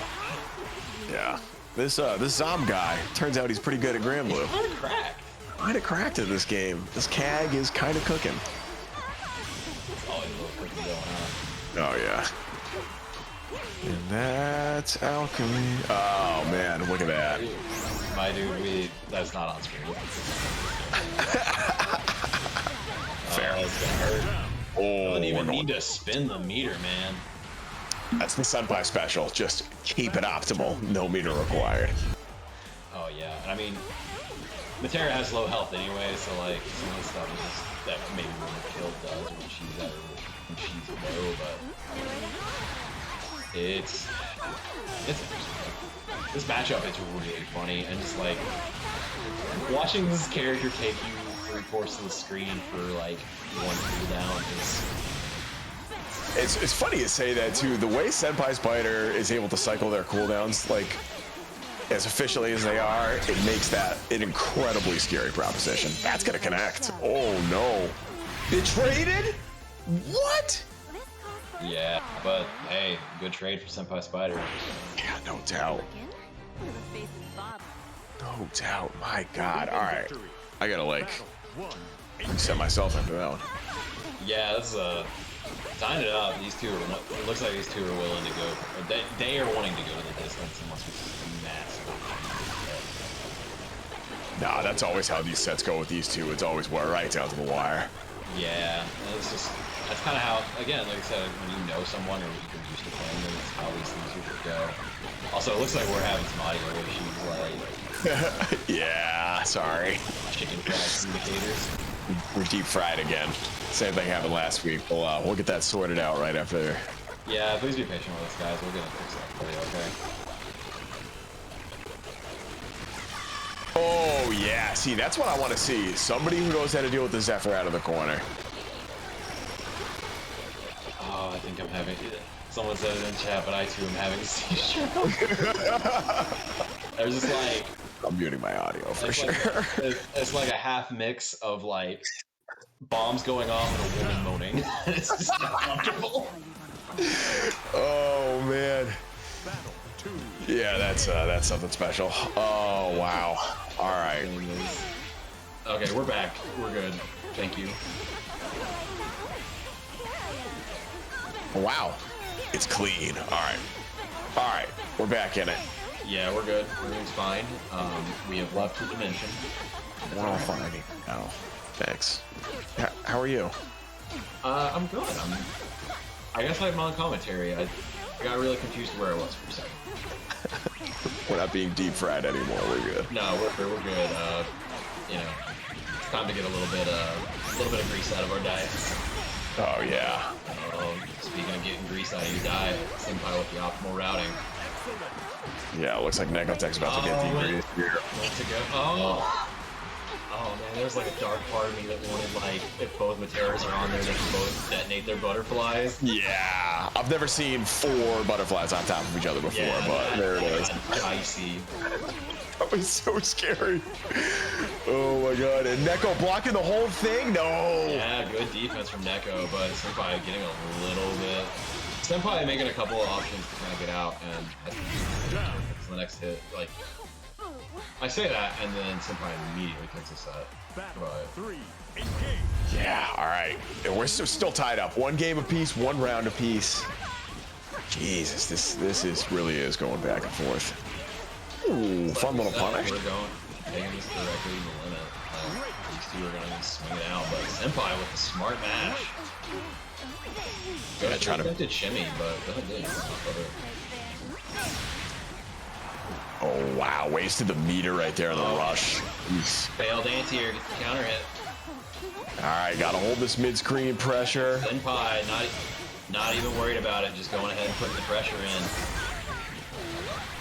Yeah. This Zom guy turns out he's pretty good at Granblue. Kind of cracked. Kind of cracked at this game. This CAG is kind of cooking. Always a little cooking going on. Oh yeah. And that's alchemy. Oh man, look at that. My dude, that's not on screen. Fair. That's gonna hurt. Oh, I don't even need to spin the meter, man. That's the Senpai special. Just keep it optimal. No meter required. Oh yeah, I mean, Metera has low health anyway, so like some of the stuff is just, that maybe when the kill does when she's low, but it's this matchup is really funny, and just like watching this character take you 3/4 of the screen for like one cooldown is. It's funny to say that too. The way SenpaiSpyder is able to cycle their cooldowns like as efficiently as they are, it makes that an incredibly scary proposition. That's gonna connect. Oh no. It traded? What? Yeah, but hey, good trade for SenpaiSpyder. Yeah, no doubt. No doubt. My God. All right. I gotta like reset myself after that one. Yeah, that's signed it up. These two are. It looks like these two are willing to go. Or they are wanting to go to the distance and must be massive. Nah, that's always how these sets go with these two. It's always right down to the wire. Yeah, that's kind of how. Again, like I said, when you know someone or you're used to playing them, it's how these things usually go. Also, it looks like we're having some audio issues, like. Yeah, sorry. Chicken fried indicators. We're deep fried again. Same thing happened last week. We'll get that sorted out right after. Yeah, please be patient with us, guys. We're gonna fix that for you, okay? Oh yeah, see that's what I want to see. Somebody who knows how to deal with the Zephyr out of the corner. Oh, I think I'm having. Someone said it in chat, but I too am having a seizure. I was just like. I'm muting my audio for sure. Like, it's like a half mix of like bombs going off and a woman moaning. It's just uncomfortable. Oh man. Yeah, that's something special. Oh wow. All right. Okay, we're back. We're good. Thank you. Wow. It's clean. All right. All right. We're back in it. Yeah, we're good. Everything's fine. We have left the dimension. We're all fine. Oh, thanks. How are you? I'm good. I guess I'm on commentary. I got really confused where I was for a second. We're not being deep fried anymore. We're good. No, we're good. You know, it's time to get a little bit of grease out of our diet. Oh yeah. Speaking of getting grease out of your diet, Senpai with the optimal routing. Yeah, it looks like Nekotech's about to get degreased here. Oh man, there's like a dark part of me that wanted, like, if both Meteras are on there, they can both detonate their butterflies. Yeah, I've never seen 4 butterflies on top of each other before, Yeah, but there it is. Icy. That was so scary. Oh my god, and Neko blocking the whole thing? No! Yeah, good defense from Neko, but Senpai getting a little bit... Senpai making a couple of options to kind of get out, and I think the next hit, like... I say that, and then Senpai immediately takes a set. But... Yeah, alright. And we're still tied up. 1 game apiece, 1 round apiece. Jesus, this really is going back and forth. Ooh, fun little punish. We're taking this directly to the limit. These two are going to swing it out, but Senpai with the smart mash. Good, trying to shimmy, but doesn't do anything. Oh wow, wasted the meter right there in the rush. Failed anti-air, gets the counter hit. Alright, gotta hold this mid-screen pressure. Senpai, not even worried about it, just going ahead and putting the pressure in.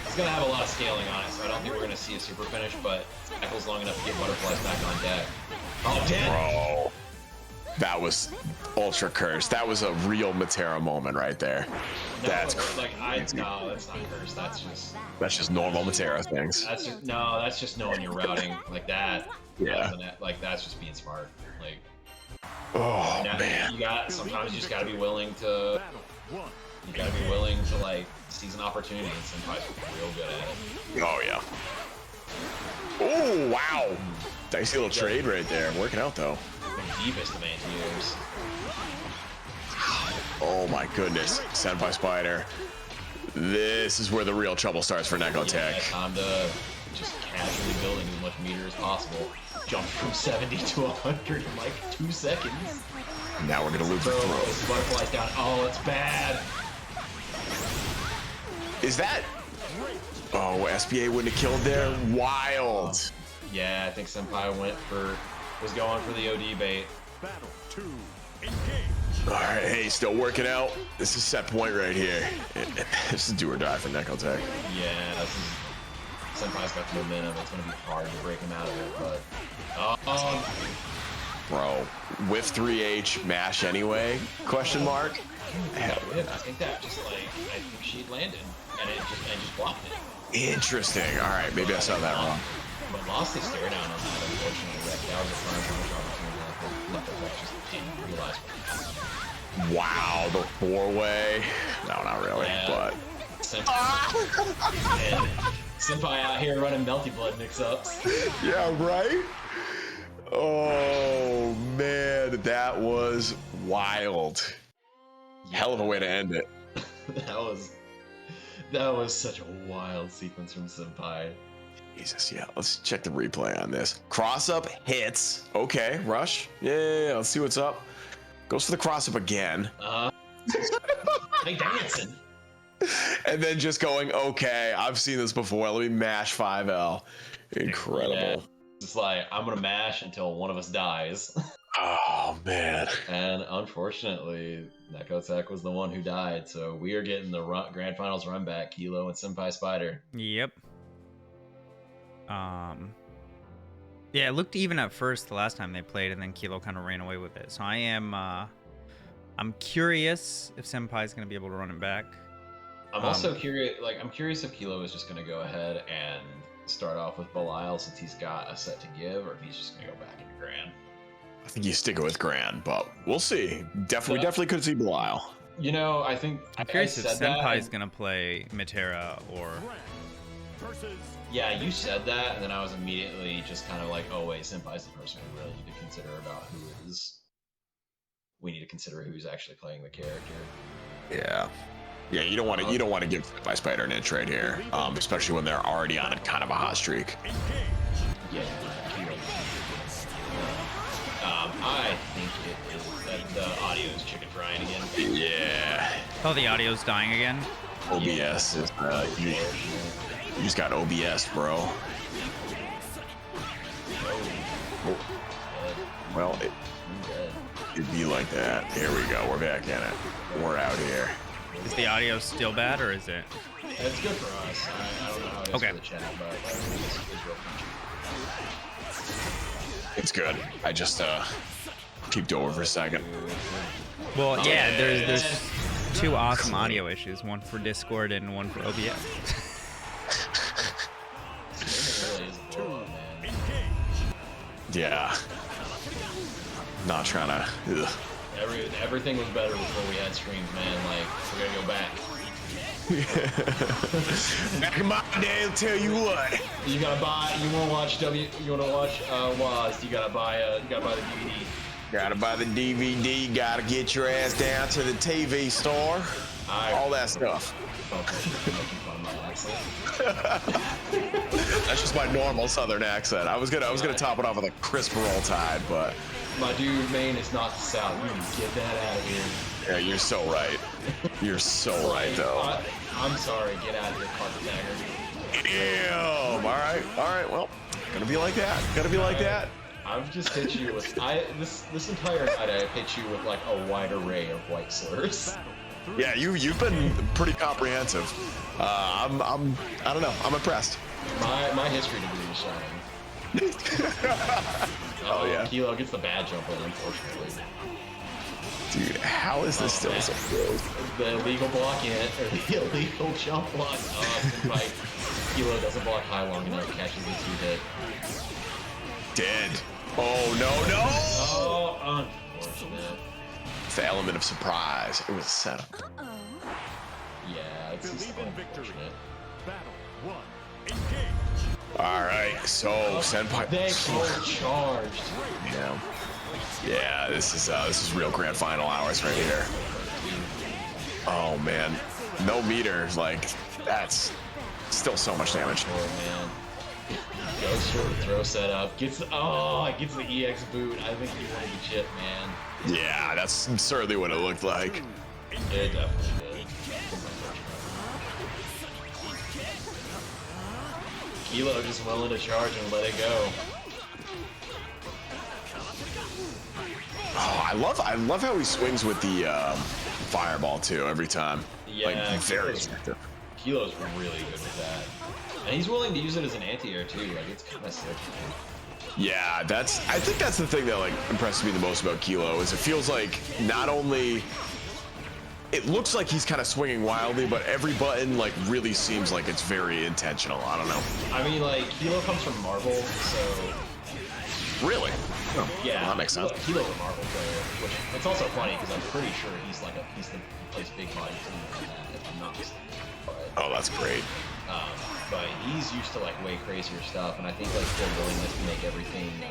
He's gonna have a lot of scaling on it, so I don't think we're gonna see a super finish, but Eccles long enough to get butterflies back on deck. Oh, damn! Bro, that was ultra cursed. That was a real Metera moment right there. No, that's like no, that's not cursed. That's just normal Metera things. That's just knowing your routing like that. Yeah. Like that's just being smart. Like. Oh man. Sometimes you just gotta be willing to. You gotta be willing to like seize an opportunity, and Senpai's real good at it. Oh yeah. Oh wow. Dicey little trade right there. Working out though. The deepest of anti-airs. Oh my goodness, SenpaiSpyder. This is where the real trouble starts for Nekotech. Yeah, time to just casually building as much meter as possible. Jump from 70 to 100 in like 2 seconds. Now we're gonna lose the throw. This butterfly's down. Oh, it's bad. Is that? Oh, SBA wouldn't have killed there. Wild. Yeah, I think Senpai was going for the OD bait. Battle 2, engage. All right, hey, still working out. This is set point right here. This is do or die for Nekotech. Yeah, Senpai's got the momentum. It's gonna be hard to break him out of it, but bro, whiff 3H mash anyway? Question mark. Hell yeah, I think that just like I think she landed and it just blocked it. Interesting. All right, maybe I saw that wrong. But lost his stare down on that, unfortunately. That was a prime opportunity. Just didn't realize. Wow, the 4-way. No, not really, yeah. but. Senpai out here running Melty Blood mix-ups. Yeah, right? Oh, man, that was wild. Hell of a way to end it. That was such a wild sequence from Senpai. Jesus, yeah. Let's check the replay on this. Cross up hits. Okay, rush. Yeah. Let's see what's up. Goes for the cross up again. Hey, dancing. And then just going, okay, I've seen this before. Let me mash 5L. Incredible. Yeah. Just like, I'm gonna mash until one of us dies. Oh man. And unfortunately, Nekotech was the one who died. So we are getting the Grand Finals run back, Kilo and SenpaiSpyder. Yep. Yeah, it looked even at first the last time they played, and then Kilo kind of ran away with it. So I'm curious if Senpai's gonna be able to run it back. I'm also curious. Like, I'm curious if Kilo is just gonna go ahead and start off with Belial since he's got a set to give, or if he's just gonna go back into Gran. I think he's sticking with Gran, but we'll see. We definitely could see Belial. You know, I think I'm curious if Senpai's gonna play Metera or. Yeah, you said that, and then I was immediately just kind of like, oh wait, Senpai's the person we really need to consider about who is. We need to consider who's actually playing the character. Yeah. Yeah, you don't want to give SenpaiSpyder an inch right here, especially when they're already on a kind of a hot streak. Yeah. I think it is that the audio is chicken frying again. Yeah. Oh, the audio's dying again. OBS is you just got OBS, bro. Well, it'd be like that. Here we go. We're back in it. We're out here. Is the audio still bad, or is it? It's good for us. I don't know how it is for the chat, but it's real country. It's good. I just peeped over for a second. Well, yeah, there's 2 awesome audio issues, one for Discord and one for OBS. Yeah. Not trying to. Ugh. Everything was better before we had streams, man. Like, we're gonna go back. Back in my day, I'll tell you what. You gotta buy. You wanna watch WASD? You gotta buy the DVD. Gotta buy the DVD. Gotta get your ass down to the TV store. All that stuff. That's just my normal Southern accent. I was gonna top it off with a crisp roll tide, but my dude, Maine is not the South. You can get that out of here. Yeah, you're so right. You're so right, though. I'm sorry. Get out of here, carpetbagger. Damn. All right. Well, gonna be like that. Gonna be like that. I've just hit you with this entire night. I've hit you with like a wide array of white slurs. Yeah, you've been pretty comprehensive. I don't know. I'm impressed. My history degree is shining. Oh yeah. Kilo gets the bad jump in, unfortunately. Dude, how is this still so good? The illegal block in, or the illegal jump block like Kilo doesn't block high long enough, catches the 2-hit. Dead. Oh no. Oh, unfortunate. It's the element of surprise. It was a setup. Yeah, it's just unfortunate. Battle 1. Engage. All right, so Senpai. They both charged. Yeah, this is real grand final hours right here. Oh man, no meter, like that's still so much damage. Oh man, goes for the throw setup. Gets the EX boot. I think he wanted to chip, man. Yeah, that's certainly what it looked like. It definitely did. Kilo just willing to charge and let it go. Oh, I love how he swings with the fireball too every time. Yeah, like very effective. Kilo's really good with that, and he's willing to use it as an anti-air too. Like it's kind of sick. Yeah, I think that's the thing that like impresses me the most about Kilo is it feels like not only it looks like he's kind of swinging wildly, but every button like really seems like it's very intentional. I don't know. I mean, like Kilo comes from Marvel, so really. Oh, yeah, well, that makes sense. Kilo's a Marvel player, which it's also funny because I'm pretty sure he plays big body team if I'm not mistaken. Oh, that's great. But he's used to like way crazier stuff, and I think like their willingness to make everything to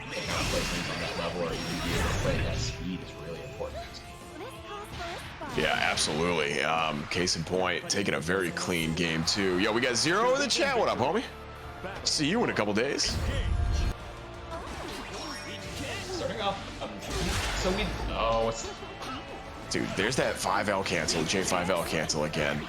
kind of play things on that level or even be able to play at that speed is really important. Yeah, absolutely. Case in point, taking a very clean game too. Yo, we got Zero in the chat. What up, homie? See you in a couple days. Starting off, dude, there's that 5L cancel, J5L cancel again.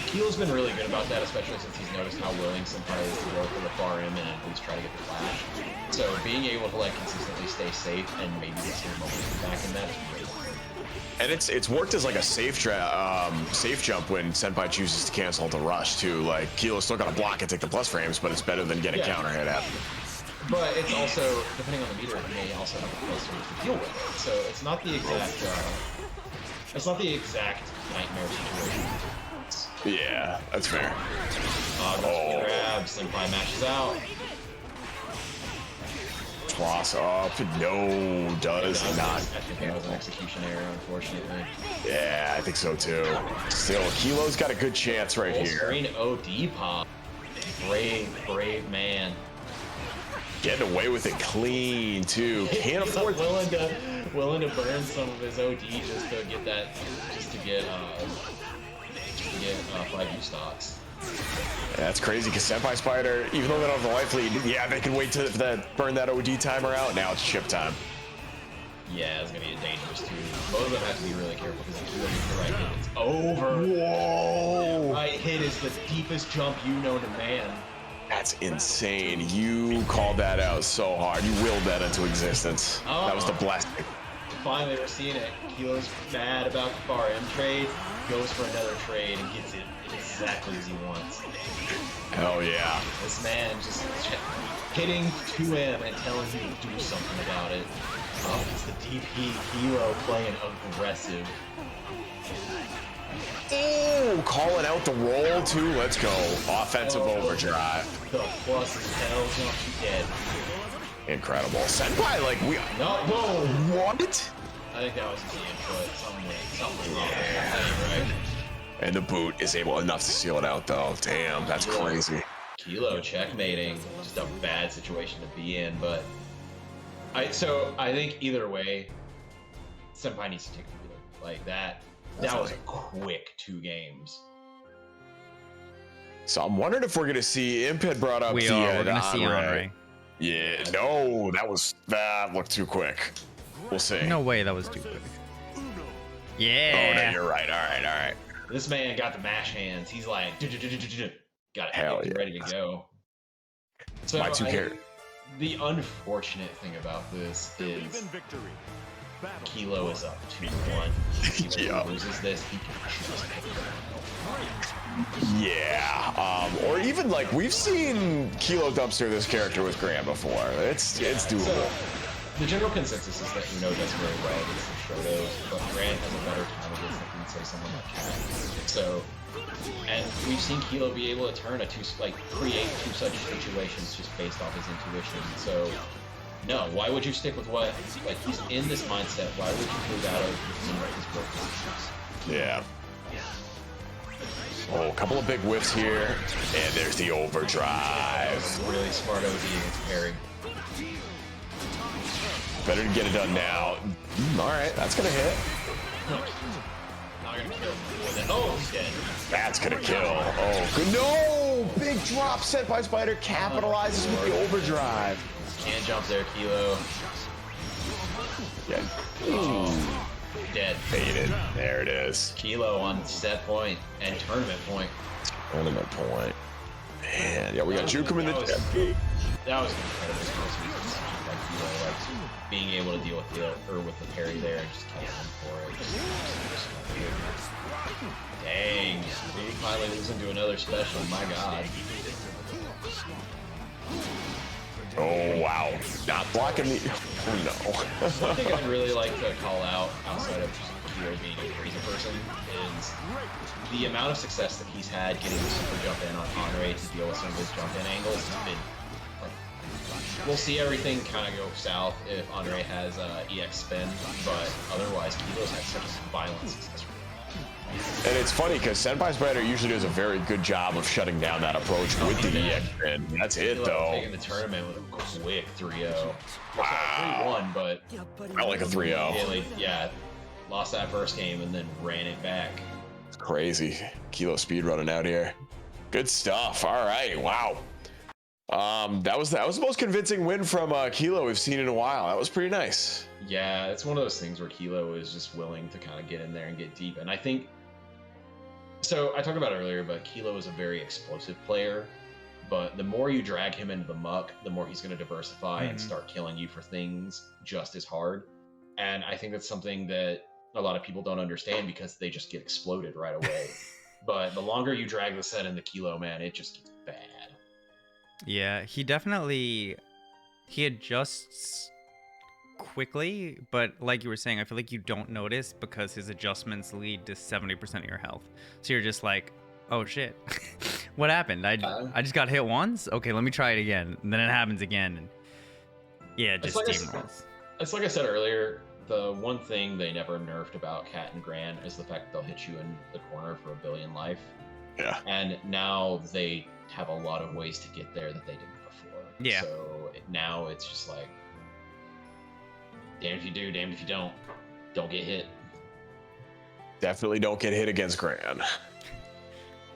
Kilo's been really good about that, especially since he's noticed how willing Senpai is to go for the far end and at least try to get the flash. So being able to like consistently stay safe and maybe get some momentum back in that is great. And it's worked as like a safe jump when Senpai chooses to cancel the rush too. Like Kilo's still got to block and take the plus frames, but it's better than getting counter hit at. But it's also, depending on the meter, it may also have a plus to deal with it. So it's not the exact nightmare situation. Yeah, that's fair. Grab, Senpai mashes out. Toss up, no, does not. I think that was an execution error, unfortunately. Yeah, I think so too. Still, Kilo's got a good chance right here. Screen OD pop. Brave man. Getting away with it clean too. Can't afford. willing to burn some of his OD just to get 5U stocks. That's crazy because SenpaiSpyder, even though they don't have the life lead, yeah, they can wait to burn that OD timer out. Now it's chip time. Yeah, it's gonna be dangerous too. Both of them have to be really careful because if you don't get the right hit, it's over. Whoa! That right hit is the deepest jump you know to man. That's insane. You called that out so hard. You willed that into existence. That was the blessing. Finally, we're seeing it. Kilo's mad about the far M trade, goes for another trade and gets it exactly as he wants. Hell yeah. This man just hitting 2M and telling you to do something about it. Oh, it's the DP Kilo playing aggressive. Oh, calling out the roll too. Let's go. Offensive overdrive. The plus is hell jump to dead. Incredible. Senpai, like we. No, whoa. What? I think that was the input. Something wrong there. Right? And the boot is able enough to seal it out though. Damn, that's crazy. Kilo checkmating. Just a bad situation to be in, but I think either way, Senpai needs to take a breather. Like that was a quick 2 games. So I'm wondering if we're gonna see Imp had brought up We're gonna see Andre. Yeah, no, that looked too quick. We'll see. No way that was too quick. Oh Yeah. no, you're right. All right. This man got the mash hands. He's like, got it. Hell yeah. Ready to go. So My 2K. the unfortunate thing about this is Kilo is up 2-1. Kilo loses this, he can just Yeah, or even like we've seen Kilo dumpster this character with Gran before. It's doable. So, the general consensus is that Uno does very well against the Shotos, but Gran has a better time against, say, someone like Cat. So, and we've seen Kilo be able to turn create 2 such situations just based off his intuition. So, no, why would you stick with what, he's in this mindset, why would you move out of his work positions? Yeah. Oh, a couple of big whiffs here, and there's the overdrive. Really smart OD against Ferry. Better to get it done now. All right, that's gonna hit. Not gonna kill. Oh, he's dead. That's gonna kill. Oh, good. No! Big drop. SenpaiSpyder capitalizes with the overdrive. Can't jump there, Kilo. Yeah. Oh, dead. Faded. There it is. Kilo on set point and tournament point. Tournament point. Man, yeah, we got Jukum in the That was incredible. Like Kilo, being able to deal with the parry there and just killing him for it. Dang, we finally losing to another special. My God. Oh wow, not blocking the. Oh no. One thing I'd really like to call out outside of just Kilo being a crazy person is the amount of success that he's had getting the super jump in on Andre to deal with some of his jump in angles has been. We'll see everything kind of go south if Andre has EX spin, but otherwise Kilo's had such a violent success rate. And it's funny because SenpaiSpyder usually does a very good job of shutting down that approach with the EX spin. That's it though. Taking the tournament with a quick 3-0. Wow. 3-1, but I like a 3-0. Yeah, lost that first game and then ran it back. It's crazy. Kilo speed running out here. Good stuff. All right. Wow. That was the most convincing win from Kilo we've seen in a while. That was pretty nice. Yeah, it's one of those things where Kilo is just willing to kind of get in there and get deep. And I think, so I talked about it earlier, but Kilo is a very explosive player. But the more you drag him into the muck, the more he's going to diversify and start killing you for things just as hard. And I think that's something that a lot of people don't understand because they just get exploded right away. But the longer you drag the set into Kilo, man, it just gets bad. Yeah, he adjusts quickly, but like you were saying, I feel like you don't notice because his adjustments lead to 70% of your health. So you're just like, oh shit, what happened? I just got hit once? Okay, let me try it again. And then it happens again. And yeah, it just steamrolls. It's like I said earlier, the one thing they never nerfed about Cat and Gran is the fact that they'll hit you in the corner for 1 billion life. Yeah. And now they have a lot of ways to get there that they didn't before. Yeah. So now it's just like, damned if you do, damned if you don't. Don't get hit. Definitely don't get hit against Gran.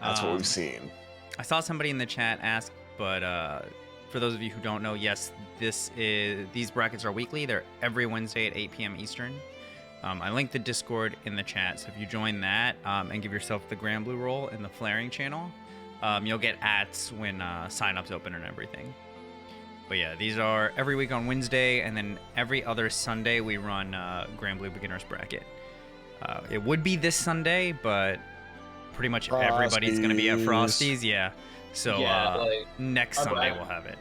That's what we've seen. I saw somebody in the chat ask, but for those of you who don't know, yes, these brackets are weekly. They're every Wednesday at 8 p.m. Eastern. I linked the Discord in the chat, so if you join that and give yourself the Granblue role in the flaring channel, you'll get ads when signups open and everything. But yeah, these are every week on Wednesday, and then every other Sunday we run Granblue Beginner's Bracket. It would be this Sunday, but pretty much everybody's going to be at Frosty's. Yeah. So next Sunday we'll have it.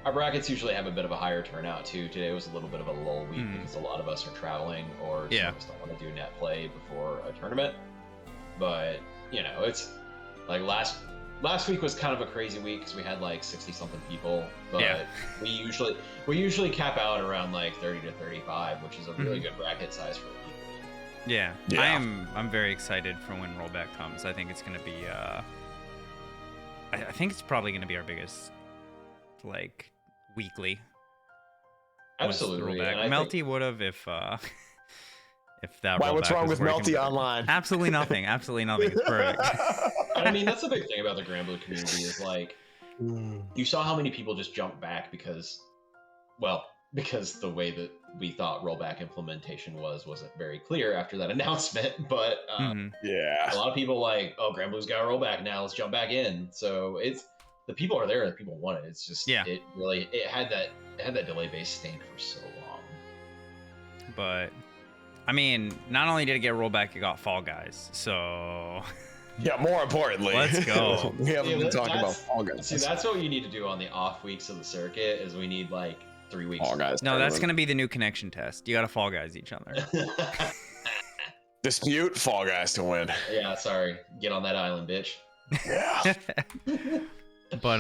Our brackets usually have a bit of a higher turnout too. Today was a little bit of a lull week because a lot of us are traveling or some of us don't want to do net play before a tournament. But you know, it's like last week was kind of a crazy week because we had like 60 something people. But we usually cap out around like 30 to 35, which is a really good bracket size for a weekly. Yeah. I'm very excited for when rollback comes. I think it's gonna be I think it's probably gonna be our biggest like weekly. Absolutely. Melty would have if that. Why? What's wrong with Melty better. online? Absolutely nothing. Absolutely nothing. It's perfect. I mean, that's the big thing about the Granblue community is like, you saw how many people just jumped back because the way that we thought rollback implementation wasn't very clear after that announcement. But a lot of people like, oh, Granblue's got a rollback now. Let's jump back in. So the people are there and the people want it. It's just it had that delay based stink for so long. But I mean, not only did it get rollback, it got Fall Guys. So yeah, more importantly, let's go. We haven't been talking about Fall Guys. See, that's what you need to do on the off weeks of the circuit. Is we need like 3 weeks. Fall Guys. No, that's gonna be the new connection test. You gotta Fall Guys each other. Dispute Fall Guys to win. Yeah, sorry. Get on that island, bitch. Yeah. But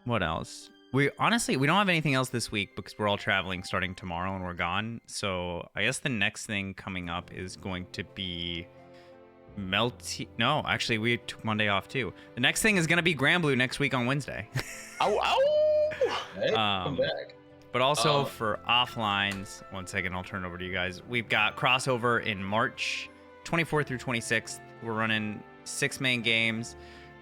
what else? We don't have anything else this week because we're all traveling starting tomorrow and we're gone. So I guess the next thing coming up is going to be Melty. No, actually we took Monday off too. The next thing is gonna be Granblue next week on Wednesday. Hey, come back. But also for offlines, one second, I'll turn it over to you guys. We've got crossover in March 24th through 26th. We're running 6 main games: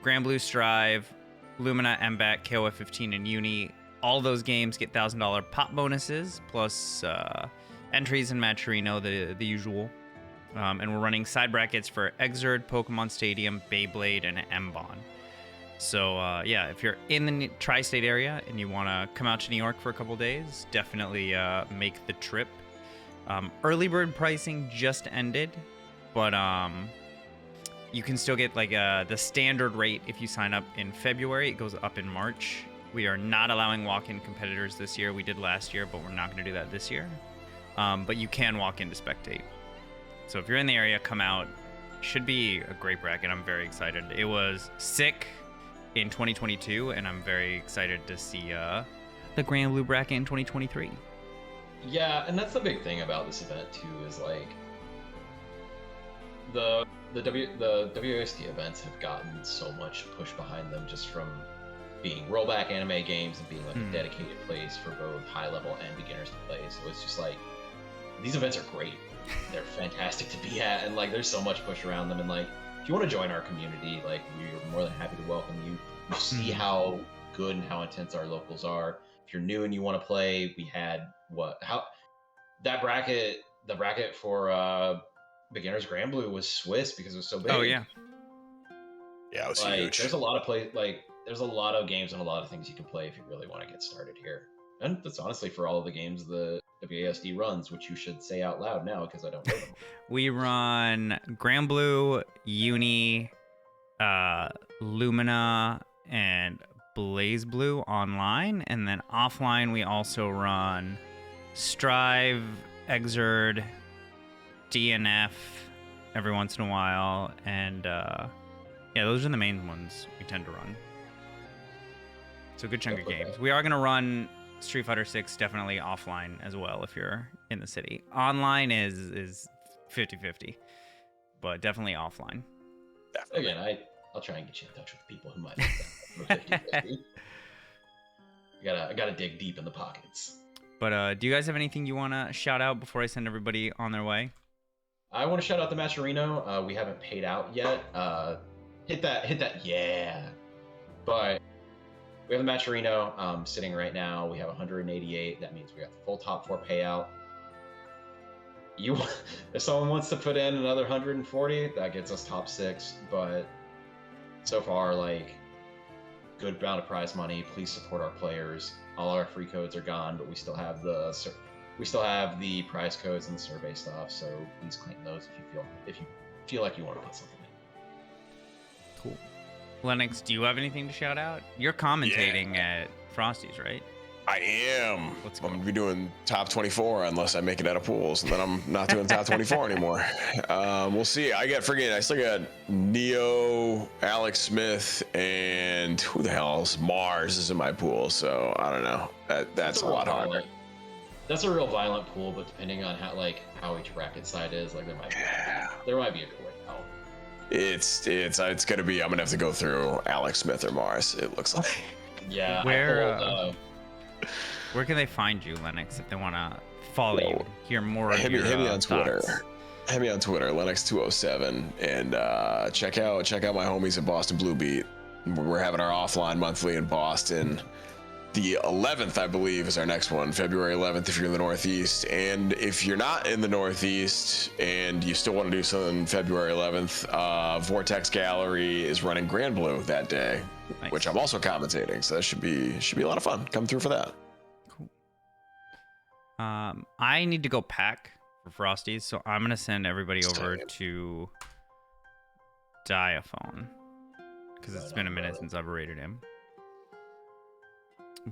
Granblue, Strive, Lumina, MBAT, KOF 15, and Uni. All those games get $1,000 pop bonuses, plus entries in Matcherino, the usual. And we're running side brackets for Exerd, Pokemon Stadium, Beyblade, and Mbon. So if you're in the tri-state area and you want to come out to New York for a couple days, definitely make the trip. Early bird pricing just ended, but you can still get like the standard rate if you sign up in February. It goes up in March. We are not allowing walk-in competitors this year. We did last year, but we're not going to do that this year. But you can walk in to spectate. So if you're in the area, come out. Should be a great bracket. I'm very excited. It was sick in 2022, and I'm very excited to see the Granblue bracket in 2023. Yeah, and that's the big thing about this event too, is like the WASD events have gotten so much push behind them just from being rollback anime games and being like a dedicated place for both high level and beginners to play. So it's just like, these events are great. They're fantastic to be at, and like there's so much push around them. And like, if you want to join our community, like we're more than happy to welcome you. You see how good and how intense our locals are. If you're new and you want to play, we had the bracket for beginners Granblue was Swiss because it was so big. Oh yeah. Yeah, it was like, huge. There's a lot of games and a lot of things you can play if you really want to get started here. And that's honestly for all of the games the WASD runs, which you should say out loud now because I don't know them. We run Granblue, Uni, Lumina, and BlazBlue online, and then offline we also run Strive, Exerd, DNF every once in a while, and those are the main ones we tend to run. So a good chunk of games. We are going to run Street Fighter 6 definitely offline as well if you're in the city. Online is 50-50, but definitely offline. Definitely. Again, I'll try and get you in touch with people who might be 50-50. I gotta dig deep in the pockets. But do you guys have anything you want to shout out before I send everybody on their way? I want to shout out the Matcherino. We haven't paid out yet. Hit that, yeah. But We have the Maturino sitting right now. We have 188. That means we got the full top 4 payout. If someone wants to put in another 140, that gets us top 6. But so far, like, good amount of prize money. Please support our players. All our free codes are gone, but we still have the prize codes and the survey stuff. So please claim those if you feel like you want to put something in. Cool. Lennox, do you have anything to shout out? You're commentating at Frosty's, right? I am. Let's go. I'm gonna be doing top 24 unless I make it out of pools, and then I'm not doing top 24 anymore. We'll see. I still got Neo, Alex Smith, and who the hell else? Mars is in my pool, so I don't know. That's a lot harder. That's a real violent pool, but depending on how each bracket side is, like there might be a good way out. It's gonna be. I'm gonna have to go through Alex Smith or Mars. It looks like. Yeah. Where can they find you, Lennox, if they want to follow you, hear more of hit your me on Twitter. thoughts? Hit me on Twitter, Lennox207, and check out my homies at Boston Blue Beat. We're having our offline monthly in Boston. The 11th, I believe, is our next one, February 11th if you're in the Northeast. And if you're not in the Northeast and you still want to do something February 11th, Vortex Gallery is running Granblue that day, Nice. which I'm also commentating. So that should be a lot of fun. Come through for that. Cool. I need to go pack for Frosty's, so I'm gonna send everybody over to Diaphone because it's been a minute since I've rated him.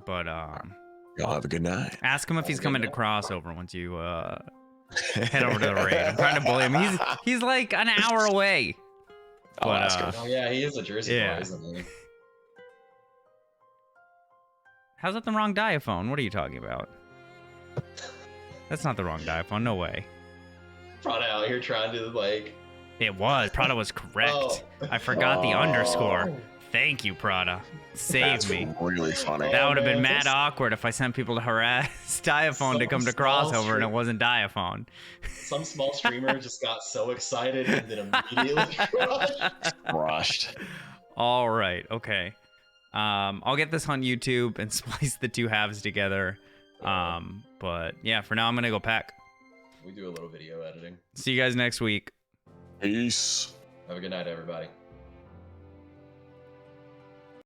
But Y'all have a good night. ask him if he's coming to crossover once you head over to the raid. I'm trying to bully him. He's like an hour away. I'll ask him. Oh yeah, he is a Jersey boy, isn't he? How's that the wrong Diaphone? What are you talking about? That's not the wrong Diaphone. No way. Prada out here trying to like. It was. Prada was correct. Oh. I forgot the underscore. Thank you, Prada. Saved me. Really funny. That would have been man, mad awkward if I sent people to harass Diaphone to come to crossover and it wasn't Diaphone. Some small streamer just got so excited and then immediately Crushed. All right. Okay. I'll get this on YouTube and splice the two halves together. But yeah, for now I'm gonna go pack. We do a little video editing. See you guys next week. Peace. Have a good night, everybody.